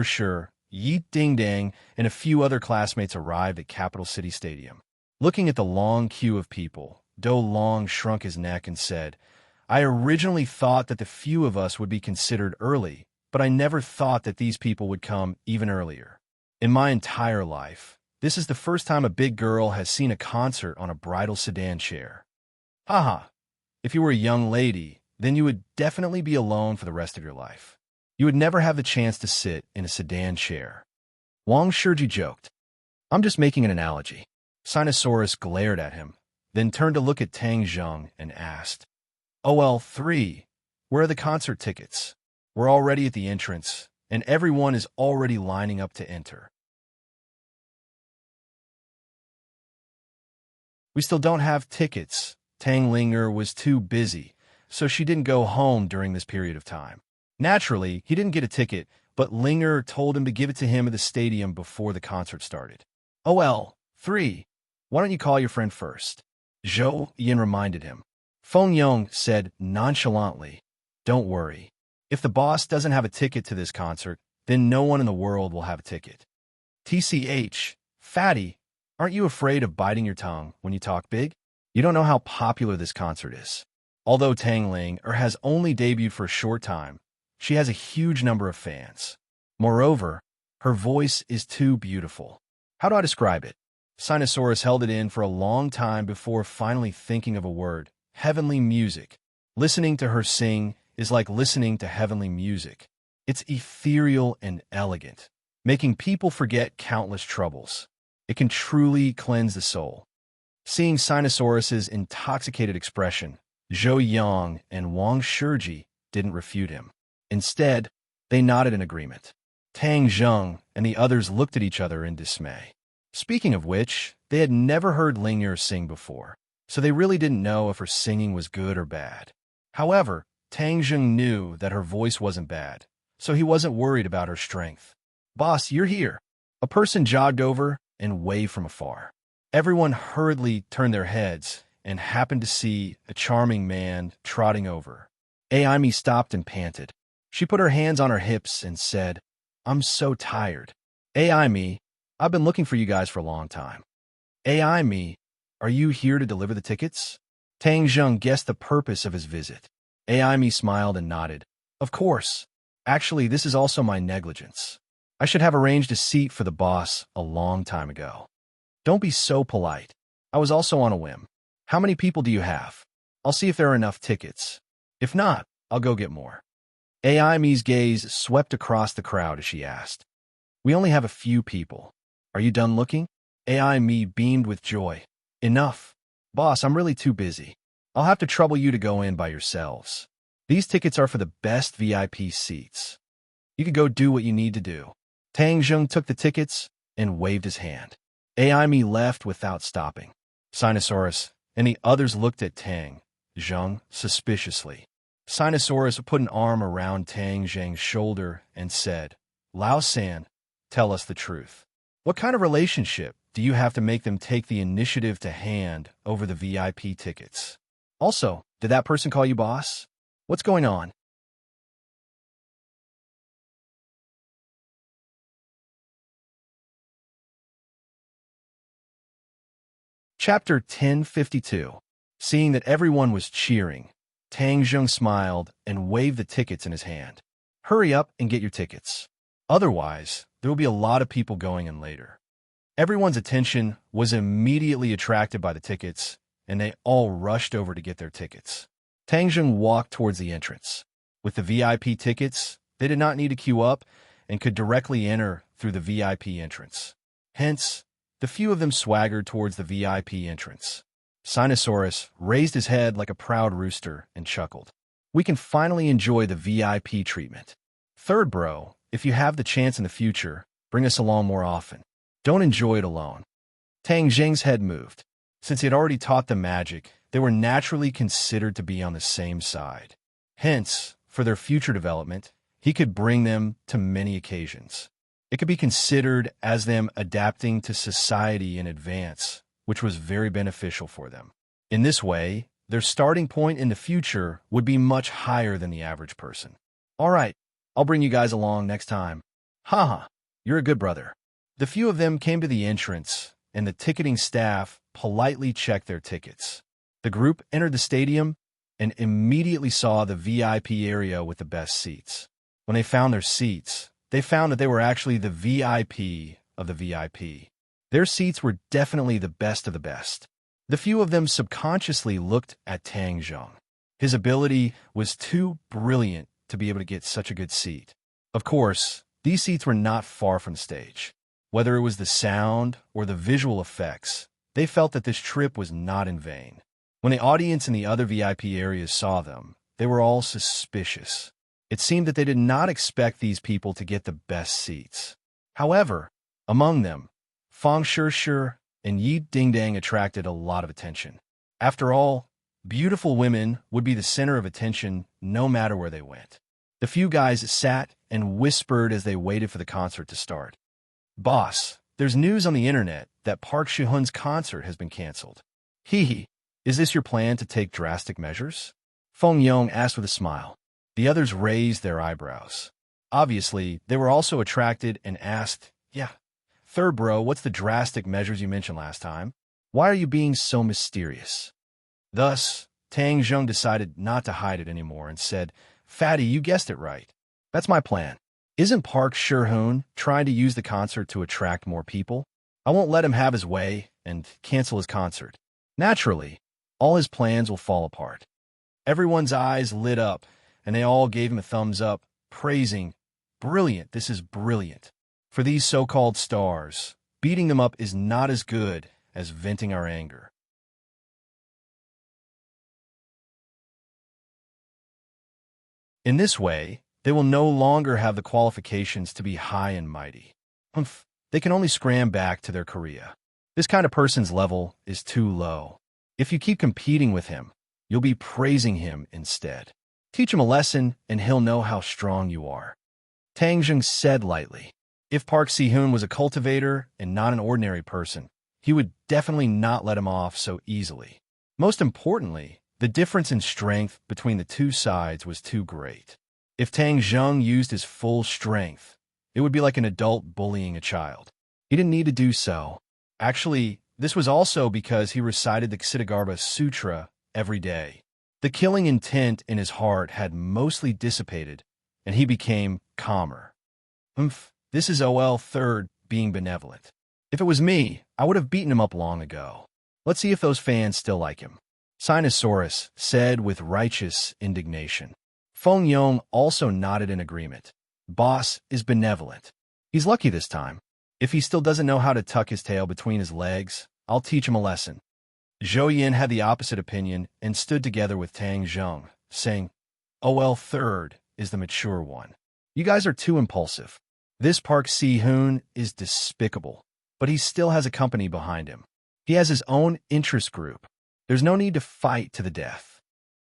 Yi Dingdang, and a few other classmates arrived at Capital City Stadium. Looking at the long queue of people, Do Long shrunk his neck and said, "I originally thought that the few of us would be considered early, but I never thought that these people would come even earlier. In my entire life, this is the first time a big girl has seen a concert on a bridal sedan chair. Haha, if you were a young lady, then you would definitely be alone for the rest of your life. You would never have the chance to sit in a sedan chair." Wang Shiji joked. "I'm just making an analogy." Sinosaurus glared at him, then turned to look at Tang Zheng and asked, "OL3, where are the concert tickets? We're already at the entrance, and everyone is already lining up to enter." "We still don't have tickets." Tang Linger was too busy, so she didn't go home during this period of time. Naturally, he didn't get a ticket, but Linger told him to give it to him at the stadium before the concert started. "OL3, why don't you call your friend first?" Zhou Yin reminded him. Feng Yong said nonchalantly, "Don't worry. If the boss doesn't have a ticket to this concert, then no one in the world will have a ticket." "TCH, Fatty, aren't you afraid of biting your tongue when you talk big? You don't know how popular this concert is." Although Tang Linger has only debuted for a short time, she has a huge number of fans. Moreover, her voice is too beautiful. How do I describe it? Sinosaurus held it in for a long time before finally thinking of a word. Heavenly music. Listening to her sing is like listening to heavenly music. It's ethereal and elegant, making people forget countless troubles. It can truly cleanse the soul. Seeing Sinosaurus's intoxicated expression, Zhou Yang and Wang Shiji didn't refute him. Instead, they nodded in agreement. Tang Zheng and the others looked at each other in dismay. Speaking of which, they had never heard Ling'er sing before, so they really didn't know if her singing was good or bad. However, Tang Zheng knew that her voice wasn't bad, so he wasn't worried about her strength. "Boss, you're here." A person jogged over and waved from afar. Everyone hurriedly turned their heads and happened to see a charming man trotting over. Aimi stopped and panted. She put her hands on her hips and said, "I'm so tired." "Aimi, I've been looking for you guys for a long time." "Aimi, are you here to deliver the tickets?" Tang Zheng guessed the purpose of his visit. Aimi smiled and nodded. "Of course. Actually, this is also my negligence. I should have arranged a seat for the boss a long time ago." "Don't be so polite. I was also on a whim. How many people do you have? I'll see if there are enough tickets. If not, I'll go get more." Aimi's gaze swept across the crowd as she asked. "We only have a few people. Are you done looking?" Aimi beamed with joy. "Enough. Boss, I'm really too busy. I'll have to trouble you to go in by yourselves. These tickets are for the best VIP seats. You can go do what you need to do." Tang Zheng took the tickets and waved his hand. Aimi left without stopping. Sinosaurus and the others looked at Tang Zheng suspiciously. Sinosaurus put an arm around Tang Zheng's shoulder and said, "Lao San, tell us the truth. What kind of relationship do you have to make them take the initiative to hand over the VIP tickets? Also, did that person call you boss? What's going on?" Chapter 1052. Seeing that everyone was cheering, Tang Zheng smiled and waved the tickets in his hand. "Hurry up and get your tickets. Otherwise, there will be a lot of people going in later." Everyone's attention was immediately attracted by the tickets, and they all rushed over to get their tickets. Tang Zheng walked towards the entrance. With the VIP tickets, they did not need to queue up and could directly enter through the VIP entrance. Hence, the few of them swaggered towards the VIP entrance. Sinosaurus raised his head like a proud rooster and chuckled. "We can finally enjoy the VIP treatment. Third bro, if you have the chance in the future, bring us along more often. Don't enjoy it alone." Tang Zheng's head moved. Since he had already taught them magic, they were naturally considered to be on the same side. Hence, for their future development, he could bring them to many occasions. It could be considered as them adapting to society in advance, which was very beneficial for them. In this way, their starting point in the future would be much higher than the average person. "All right, I'll bring you guys along next time." "Haha, you're a good brother." The few of them came to the entrance, and the ticketing staff politely checked their tickets. The group entered the stadium and immediately saw the VIP area with the best seats. When they found their seats, they found that they were actually the VIP of the VIP. Their seats were definitely the best of the best. The few of them subconsciously looked at Tang Zheng. His ability was too brilliant to be able to get such a good seat. Of course, these seats were not far from the stage. Whether it was the sound or the visual effects, they felt that this trip was not in vain. When the audience in the other VIP areas saw them, they were all suspicious. It seemed that they did not expect these people to get the best seats. However, among them, Fang Shishir and Yi Dingdang attracted a lot of attention. After all, beautiful women would be the center of attention no matter where they went. The few guys sat and whispered as they waited for the concert to start. "Boss, there's news on the internet that Park Shihun's concert has been canceled. Hee, is this your plan to take drastic measures?" Feng Yong asked with a smile. The others raised their eyebrows. Obviously, they were also attracted and asked, "Yeah, third bro, what's the drastic measures you mentioned last time? Why are you being so mysterious?" Thus, Tang Zheng decided not to hide it anymore and said, "Fatty, you guessed it right. That's my plan. Isn't Park Shihun trying to use the concert to attract more people? I won't let him have his way and cancel his concert. Naturally, all his plans will fall apart. Everyone's eyes lit up, and they all gave him a thumbs up, praising, "Brilliant, this is brilliant." For these so-called stars, beating them up is not as good as venting our anger. In this way, they will no longer have the qualifications to be high and mighty. They can only scram back to their Korea. This kind of person's level is too low. If you keep competing with him, you'll be praising him instead. Teach him a lesson, and he'll know how strong you are. Tang Jung said lightly. If Park Si-hoon was a cultivator and not an ordinary person, he would definitely not let him off so easily. Most importantly, the difference in strength between the two sides was too great. If Tang Jung used his full strength, it would be like an adult bullying a child. He didn't need to do so. Actually, this was also because he recited the Ksitigarbha Sutra every day. The killing intent in his heart had mostly dissipated, and he became calmer. This is OL third being benevolent. If it was me, I would have beaten him up long ago. Let's see if those fans still like him. Sinosaurus said with righteous indignation. Feng Yong also nodded in agreement. Boss is benevolent. He's lucky this time. If he still doesn't know how to tuck his tail between his legs, I'll teach him a lesson. Zhou Yin had the opposite opinion and stood together with Tang Jung, saying, OL third is the mature one. You guys are too impulsive. This Park Si-hoon is despicable, but he still has a company behind him. He has his own interest group. There's no need to fight to the death.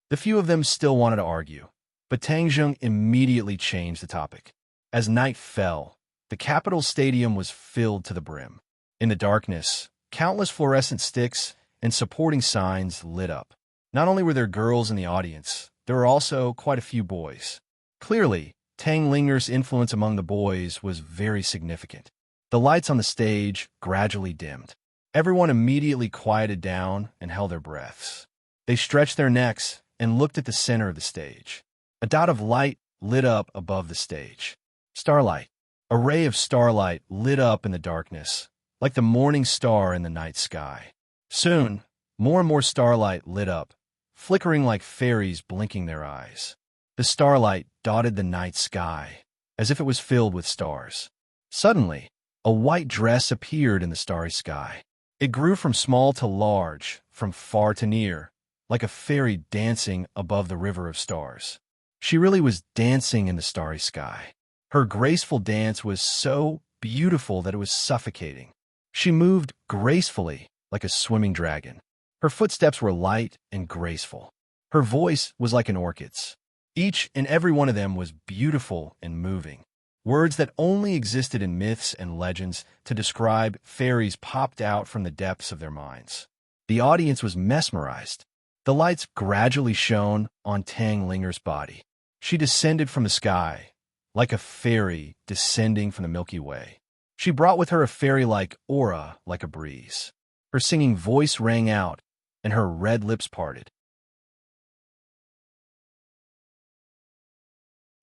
The few of them still wanted to argue, but Tang Jung immediately changed the topic. As night fell, the capital stadium was filled to the brim. In the darkness, countless fluorescent sticks and supporting signs lit up. Not only were there girls in the audience, there were also quite a few boys. Clearly, Tang Linger's influence among the boys was very significant. The lights on the stage gradually dimmed. Everyone immediately quieted down and held their breaths. They stretched their necks and looked at the center of the stage. A dot of light lit up above the stage. Starlight. A ray of starlight lit up in the darkness, like the morning star in the night sky. Soon, more and more starlight lit up, flickering like fairies blinking their eyes. The starlight dotted the night sky, as if it was filled with stars. Suddenly, a white dress appeared in the starry sky. It grew from small to large, from far to near, like a fairy dancing above the river of stars. She really was dancing in the starry sky. Her graceful dance was so beautiful that it was suffocating. She moved gracefully, like a swimming dragon. Her footsteps were light and graceful. Her voice was like an orchid's. Each and every one of them was beautiful and moving. Words that only existed in myths and legends to describe fairies popped out from the depths of their minds. The audience was mesmerized. The lights gradually shone on Tang Linger's body. She descended from the sky, like a fairy descending from the Milky Way. She brought with her a fairy-like aura like a breeze. Her singing voice rang out, and her red lips parted.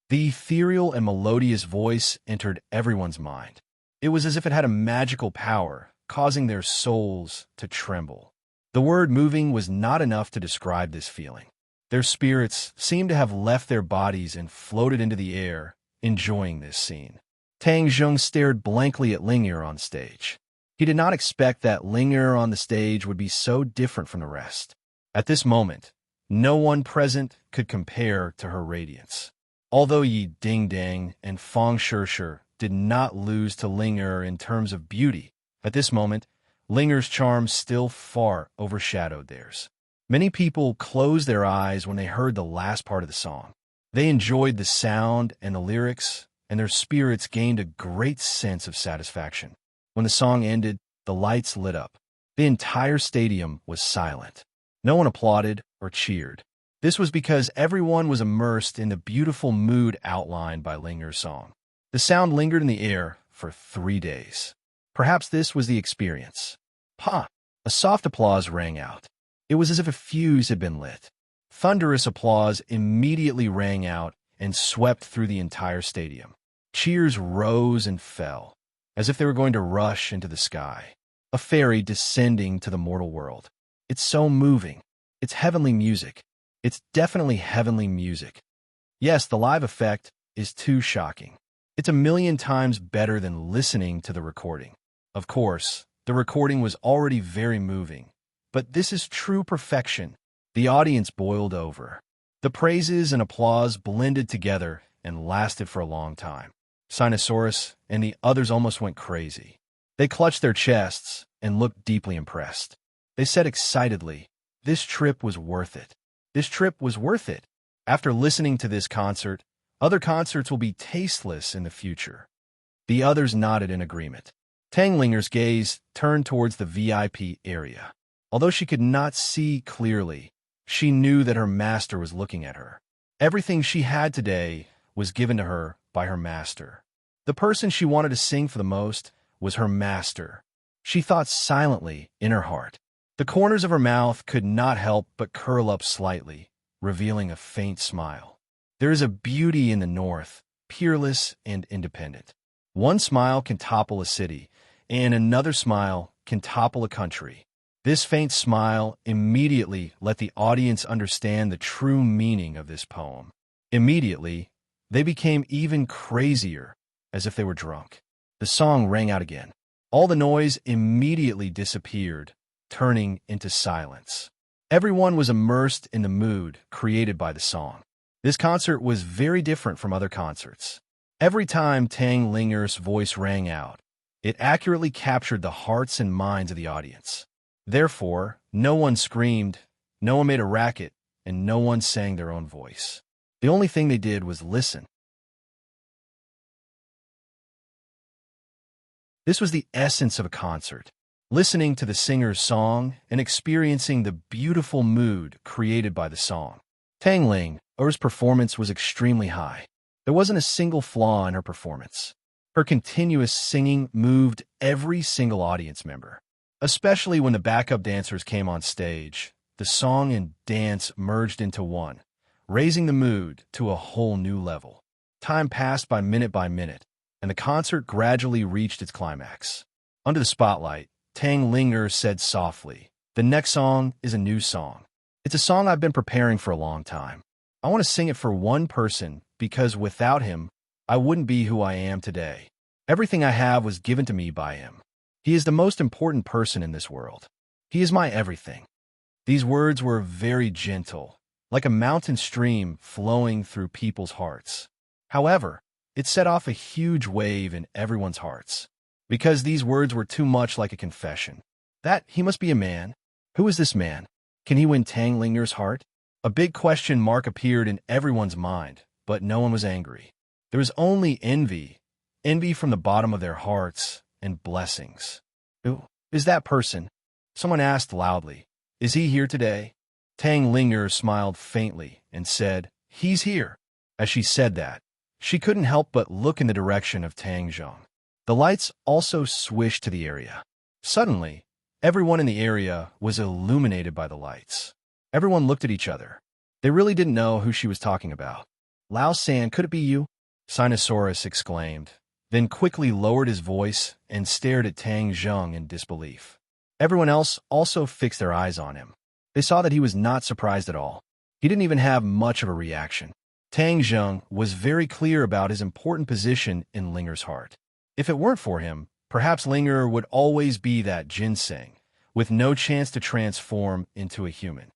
The ethereal and melodious voice entered everyone's mind. It was as if it had a magical power, causing their souls to tremble. The word moving was not enough to describe this feeling. Their spirits seemed to have left their bodies and floated into the air, enjoying this scene. Tang Jung stared blankly at Ling'er on stage. He did not expect that Ling'er on the stage would be so different from the rest. At this moment, no one present could compare to her radiance. Although Yi Ding-dang and Fang Shishir did not lose to Ling'er in terms of beauty, at this moment, Ling'er's charm still far overshadowed theirs. Many people closed their eyes when they heard the last part of the song. They enjoyed the sound and the lyrics, and their spirits gained a great sense of satisfaction. When the song ended, the lights lit up. The entire stadium was silent. No one applauded or cheered. This was because everyone was immersed in the beautiful mood outlined by Ling'er's song. The sound lingered in the air for 3 days. Perhaps this was the experience. Pa! A soft applause rang out. It was as if a fuse had been lit. Thunderous applause immediately rang out and swept through the entire stadium. Cheers rose and fell, as if they were going to rush into the sky. a fairy descending to the mortal world. It's so moving. It's heavenly music. It's definitely heavenly music. Yes, the live effect is too shocking. It's a million times better than listening to the recording. Of course, the recording was already very moving, but this is true perfection. The audience boiled over. The praises and applause blended together and lasted for a long time. Sinosaurus and the others almost went crazy. They clutched their chests and looked deeply impressed. They said excitedly, "This trip was worth it. This trip was worth it." After listening to this concert, other concerts will be tasteless in the future. The others nodded in agreement. Tanglinger's gaze turned towards the VIP area. Although she could not see clearly, she knew that her master was looking at her. Everything she had today was given to her by her master. The person she wanted to sing for the most was her master. She thought silently in her heart. The corners of her mouth could not help but curl up slightly, revealing a faint smile. There is a beauty in the north, peerless and independent. One smile can topple a city, and another smile can topple a country. This faint smile immediately let the audience understand the true meaning of this poem. Immediately, they became even crazier, as if they were drunk. The song rang out again. All the noise immediately disappeared, turning into silence. Everyone was immersed in the mood created by the song. This concert was very different from other concerts. Every time Tanglinger's voice rang out, it accurately captured the hearts and minds of the audience. Therefore, no one screamed, no one made a racket, and no one sang their own voice. The only thing they did was listen. This was the essence of a concert, listening to the singer's song and experiencing the beautiful mood created by the song. Tanglinger's performance was extremely high. There wasn't a single flaw in her performance. Her continuous singing moved every single audience member. Especially when the backup dancers came on stage, the song and dance merged into one, raising the mood to a whole new level. Time passed by minute, and the concert gradually reached its climax. Under the spotlight, Tanglinger said softly, "The next song is a new song. It's a song I've been preparing for a long time. I want to sing it for one person because without him, I wouldn't be who I am today. Everything I have was given to me by him. He is the most important person in this world. He is my everything." These words were very gentle, like a mountain stream flowing through people's hearts. However, it set off a huge wave in everyone's hearts, because these words were too much like a confession. That he must be a man. Who is this man? Can he win Tanglinger's heart? A big question mark appeared in everyone's mind, but no one was angry. There was only envy from the bottom of their hearts, and blessings. "Who is that person?" Someone asked loudly. "Is he here today?" Tanglinger smiled faintly and said, "He's here." As she said that, she couldn't help but look in the direction of Tang Zhong. The lights also swished to the area. Suddenly, everyone in the area was illuminated by the lights. Everyone looked at each other. They really didn't know who she was talking about. "Lao San, could it be you?" Sinosaurus exclaimed, then quickly lowered his voice and stared at Tang Zhong in disbelief. Everyone else also fixed their eyes on him. They saw that he was not surprised at all. He didn't even have much of a reaction. Tang Zhong was very clear about his important position in Linger's heart. If it weren't for him, perhaps Linger would always be that ginseng, with no chance to transform into a human.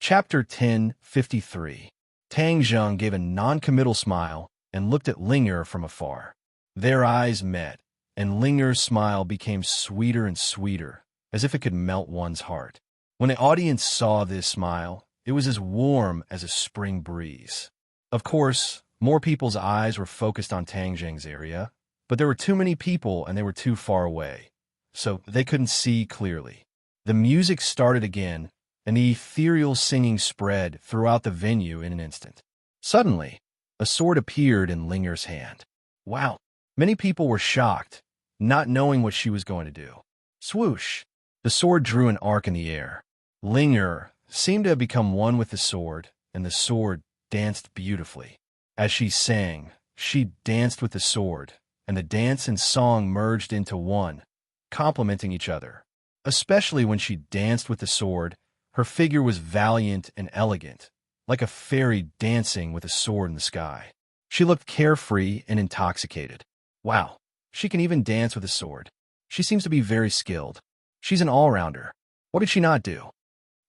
Chapter 1053. Tang Zhong gave a non-committal smile and looked at Linger from afar. Their eyes met, and Linger's smile became sweeter and sweeter, as if it could melt one's heart. When the audience saw this smile, it was as warm as a spring breeze. Of course, more people's eyes were focused on Tang Zhong's area, but there were too many people and they were too far away, so they couldn't see clearly. The music started again, and the ethereal singing spread throughout the venue in an instant. Suddenly, a sword appeared in Linger's hand. Wow! Many people were shocked, not knowing what she was going to do. Swoosh! The sword drew an arc in the air. Linger seemed to have become one with the sword, and the sword danced beautifully. As she sang, she danced with the sword, and the dance and song merged into one, complementing each other. Especially when she danced with the sword, her figure was valiant and elegant, like a fairy dancing with a sword in the sky. She looked carefree and intoxicated. Wow, she can even dance with a sword. She seems to be very skilled. She's an all-rounder. What did she not do?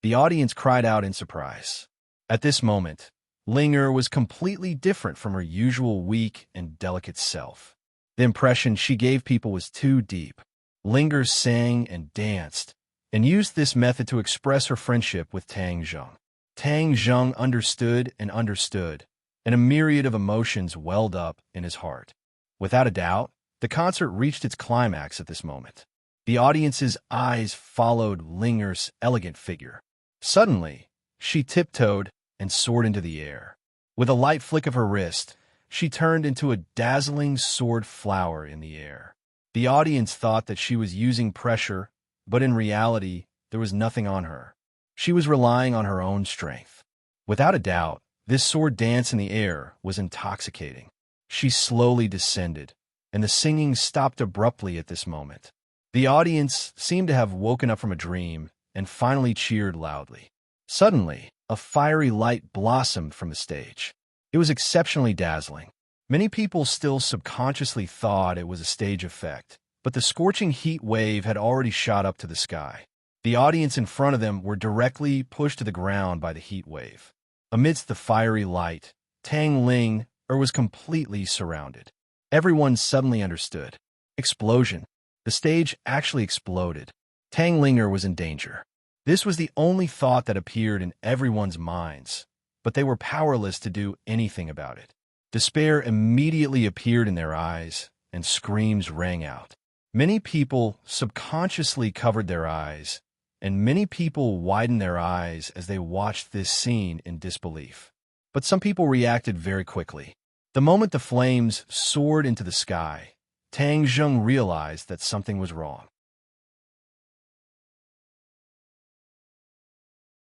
The audience cried out in surprise. At this moment, Linger was completely different from her usual weak and delicate self. The impression she gave people was too deep. Linger sang and danced, and used this method to express her friendship with Tang Zheng. Tang Zheng understood, and a myriad of emotions welled up in his heart. Without a doubt, the concert reached its climax at this moment. The audience's eyes followed Linger's elegant figure. Suddenly, she tiptoed and soared into the air. With a light flick of her wrist, she turned into a dazzling sword flower in the air. The audience thought that she was using pressure, but in reality, there was nothing on her. She was relying on her own strength. Without a doubt, this sword dance in the air was intoxicating. She slowly descended, and the singing stopped abruptly at this moment. The audience seemed to have woken up from a dream and finally cheered loudly. Suddenly, a fiery light blossomed from the stage. It was exceptionally dazzling. Many people still subconsciously thought it was a stage effect, but the scorching heat wave had already shot up to the sky. The audience in front of them were directly pushed to the ground by the heat wave. Amidst the fiery light, Tang Ling was completely surrounded. Everyone suddenly understood. Explosion. The stage actually exploded. Tang Linger was in danger. This was the only thought that appeared in everyone's minds, but they were powerless to do anything about it. Despair immediately appeared in their eyes, and screams rang out. Many people subconsciously covered their eyes, and many people widened their eyes as they watched this scene in disbelief. But some people reacted very quickly. The moment the flames soared into the sky, Tang Zheng realized that something was wrong.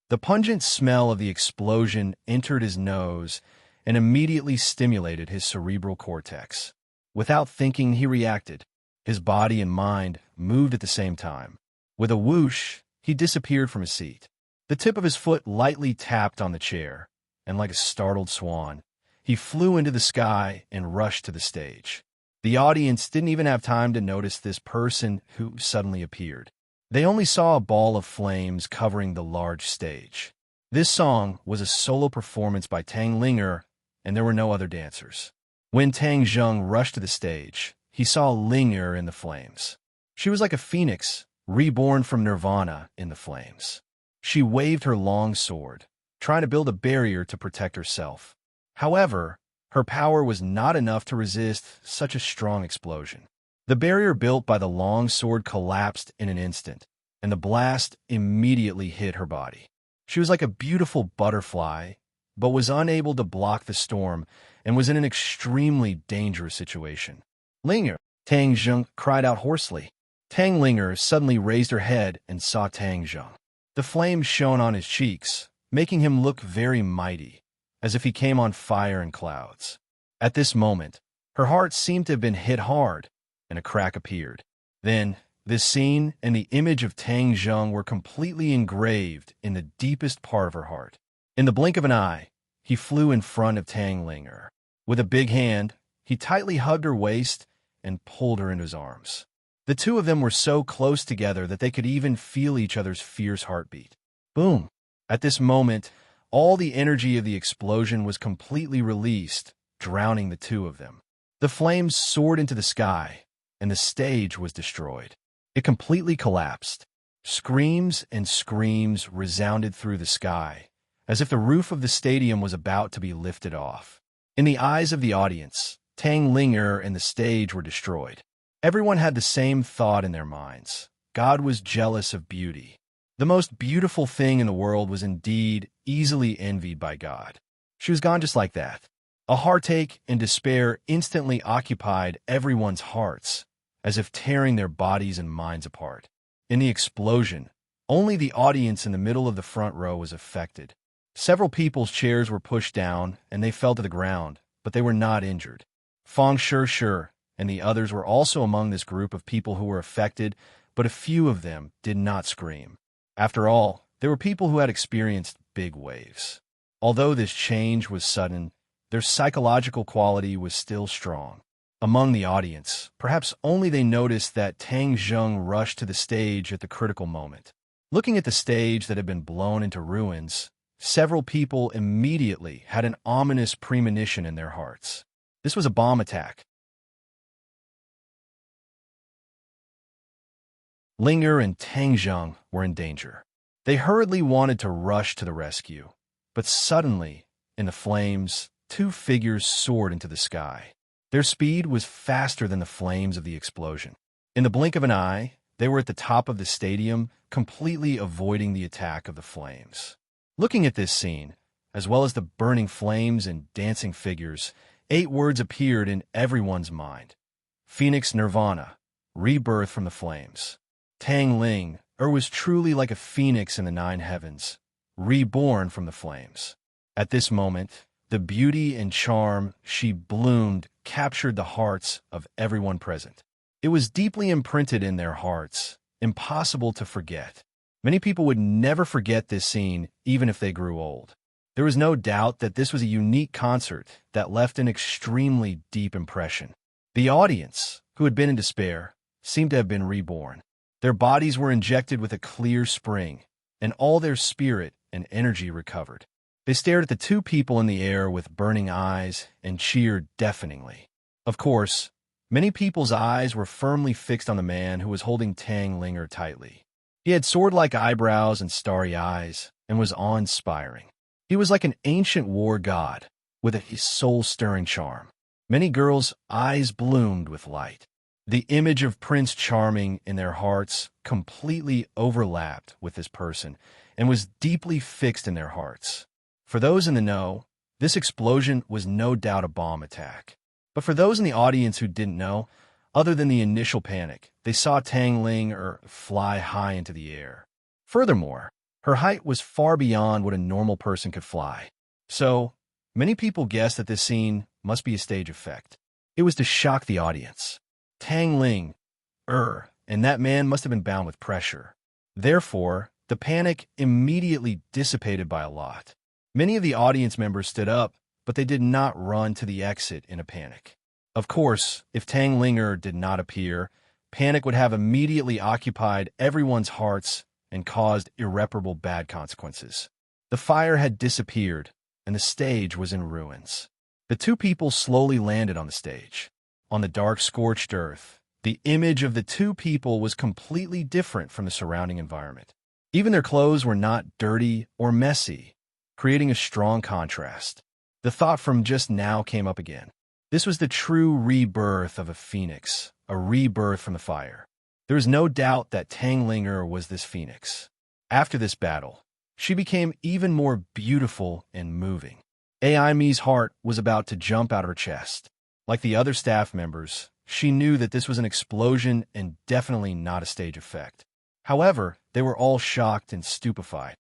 The pungent smell of the explosion entered his nose and immediately stimulated his cerebral cortex. Without thinking, he reacted. His body and mind moved at the same time. With a whoosh, he disappeared from his seat. The tip of his foot lightly tapped on the chair, and like a startled swan, he flew into the sky and rushed to the stage. The audience didn't even have time to notice this person who suddenly appeared. They only saw a ball of flames covering the large stage. This song was a solo performance by Tang Linger, and there were no other dancers. When Tang Zheng rushed to the stage, he saw Linger in the flames. She was like a phoenix, reborn from nirvana in the flames. She waved her long sword, trying to build a barrier to protect herself. However, her power was not enough to resist such a strong explosion. The barrier built by the long sword collapsed in an instant, and the blast immediately hit her body. She was like a beautiful butterfly, but was unable to block the storm and was in an extremely dangerous situation. Linger, Tang Zheng cried out hoarsely. Tang Linger suddenly raised her head and saw Tang Zheng. The flames shone on his cheeks, making him look very mighty, as if he came on fire in clouds. At this moment, her heart seemed to have been hit hard, and a crack appeared. Then, this scene and the image of Tang Zheng were completely engraved in the deepest part of her heart. In the blink of an eye, he flew in front of Tang Linger. With a big hand, he tightly hugged her waist and pulled her into his arms. The two of them were so close together that they could even feel each other's fierce heartbeat. Boom! At this moment, all the energy of the explosion was completely released, drowning the two of them. The flames soared into the sky, and the stage was destroyed. It completely collapsed. Screams and screams resounded through the sky, as if the roof of the stadium was about to be lifted off. In the eyes of the audience, Tang Linger and the stage were destroyed. Everyone had the same thought in their minds. God was jealous of beauty. The most beautiful thing in the world was indeed easily envied by God. She was gone just like that. A heartache and despair instantly occupied everyone's hearts, as if tearing their bodies and minds apart. In the explosion, only the audience in the middle of the front row was affected. Several people's chairs were pushed down, and they fell to the ground, but they were not injured. Fang Shi and the others were also among this group of people who were affected, but a few of them did not scream. After all, there were people who had experienced big waves. Although this change was sudden, their psychological quality was still strong. Among the audience, perhaps only they noticed that Tang Zheng rushed to the stage at the critical moment. Looking at the stage that had been blown into ruins, several people immediately had an ominous premonition in their hearts. This was a bomb attack. Linger and Tang Zheng were in danger. They hurriedly wanted to rush to the rescue, but suddenly, in the flames, two figures soared into the sky. Their speed was faster than the flames of the explosion. In the blink of an eye, they were at the top of the stadium, completely avoiding the attack of the flames. Looking at this scene, as well as the burning flames and dancing figures, 8 words appeared in everyone's mind. Phoenix Nirvana, rebirth from the flames. Tang Ling was truly like a phoenix in the 9 heavens, reborn from the flames. At this moment, the beauty and charm she bloomed captured the hearts of everyone present. It was deeply imprinted in their hearts, impossible to forget. Many people would never forget this scene, even if they grew old. There was no doubt that this was a unique concert that left an extremely deep impression. The audience, who had been in despair, seemed to have been reborn. Their bodies were injected with a clear spring, and all their spirit and energy recovered. They stared at the two people in the air with burning eyes and cheered deafeningly. Of course, many people's eyes were firmly fixed on the man who was holding Tang Linger tightly. He had sword-like eyebrows and starry eyes, and was awe-inspiring. He was like an ancient war god, with a soul-stirring charm. Many girls' eyes bloomed with light. The image of Prince Charming in their hearts completely overlapped with this person and was deeply fixed in their hearts. For those in the know, this explosion was no doubt a bomb attack. But for those in the audience who didn't know, other than the initial panic, they saw Tang Ling fly high into the air. Furthermore, her height was far beyond what a normal person could fly. So, many people guessed that this scene must be a stage effect. It was to shock the audience. Tang Ling, and that man must have been bound with pressure. Therefore, the panic immediately dissipated by a lot. Many of the audience members stood up, but they did not run to the exit in a panic. Of course, if Tang Linger did not appear, panic would have immediately occupied everyone's hearts and caused irreparable bad consequences. The fire had disappeared, and the stage was in ruins. The two people slowly landed on the stage. On the dark, scorched earth, the image of the two people was completely different from the surrounding environment. Even their clothes were not dirty or messy, creating a strong contrast. The thought from just now came up again. This was the true rebirth of a phoenix, a rebirth from the fire. There is no doubt that Tang Linger was this phoenix. After this battle, she became even more beautiful and moving. Ai Mi's heart was about to jump out of her chest. Like the other staff members, she knew that this was an explosion and definitely not a stage effect. However, they were all shocked and stupefied.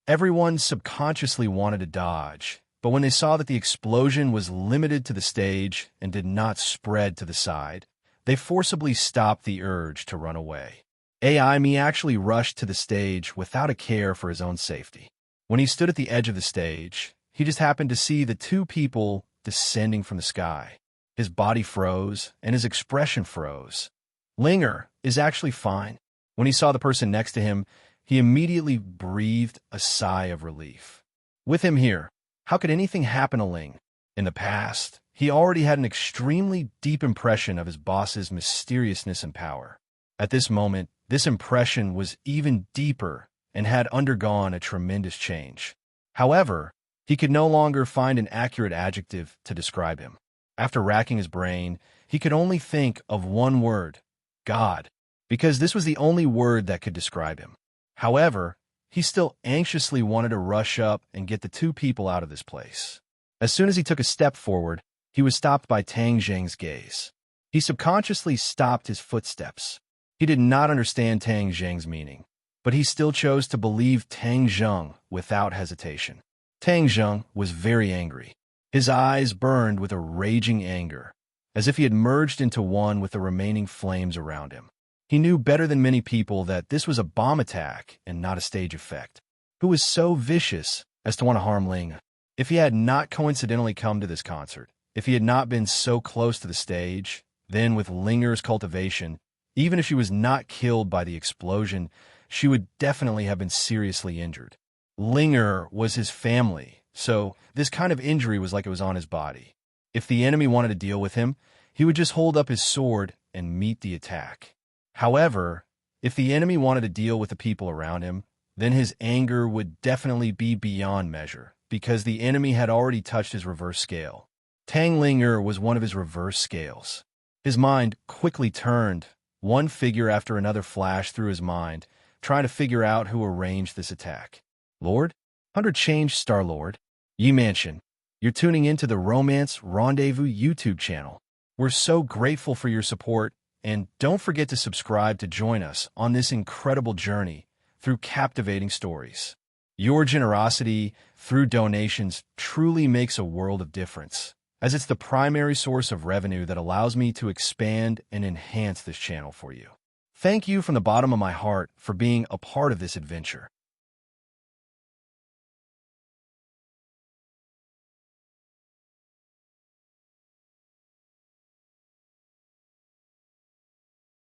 Everyone subconsciously wanted to dodge, but when they saw that the explosion was limited to the stage and did not spread to the side, they forcibly stopped the urge to run away. Ai Mi actually rushed to the stage without a care for his own safety. When he stood at the edge of the stage, he just happened to see the two people descending from the sky. His body froze, and his expression froze. Linger is actually fine. When he saw the person next to him, he immediately breathed a sigh of relief. With him here, how could anything happen to Ling? In the past, he already had an extremely deep impression of his boss's mysteriousness and power. At this moment, this impression was even deeper and had undergone a tremendous change. However, he could no longer find an accurate adjective to describe him. After racking his brain, he could only think of one word, God, because this was the only word that could describe him. However, he still anxiously wanted to rush up and get the two people out of this place. As soon as he took a step forward, he was stopped by Tang Zheng's gaze. He subconsciously stopped his footsteps. He did not understand Tang Zheng's meaning, but he still chose to believe Tang Zheng without hesitation. Tang Zheng was very angry. His eyes burned with a raging anger, as if he had merged into one with the remaining flames around him. He knew better than many people that this was a bomb attack and not a stage effect. Who was so vicious as to want to harm Ling? If he had not coincidentally come to this concert, if he had not been so close to the stage, then with Linger's cultivation, even if she was not killed by the explosion, she would definitely have been seriously injured. Linger was his family, so this kind of injury was like it was on his body. If the enemy wanted to deal with him, he would just hold up his sword and meet the attack. However, if the enemy wanted to deal with the people around him, then his anger would definitely be beyond measure, because the enemy had already touched his reverse scale. Tang Linger was one of his reverse scales. His mind quickly turned. One figure after another flashed through his mind, trying to figure out who arranged this attack. Lord? 100 change, Star-Lord. Yi Mansion. You're tuning into the Romance Rendezvous YouTube channel. We're so grateful for your support, and don't forget to subscribe to join us on this incredible journey through captivating stories. Your generosity through donations truly makes a world of difference, as it's the primary source of revenue that allows me to expand and enhance this channel for you. Thank you from the bottom of my heart for being a part of this adventure.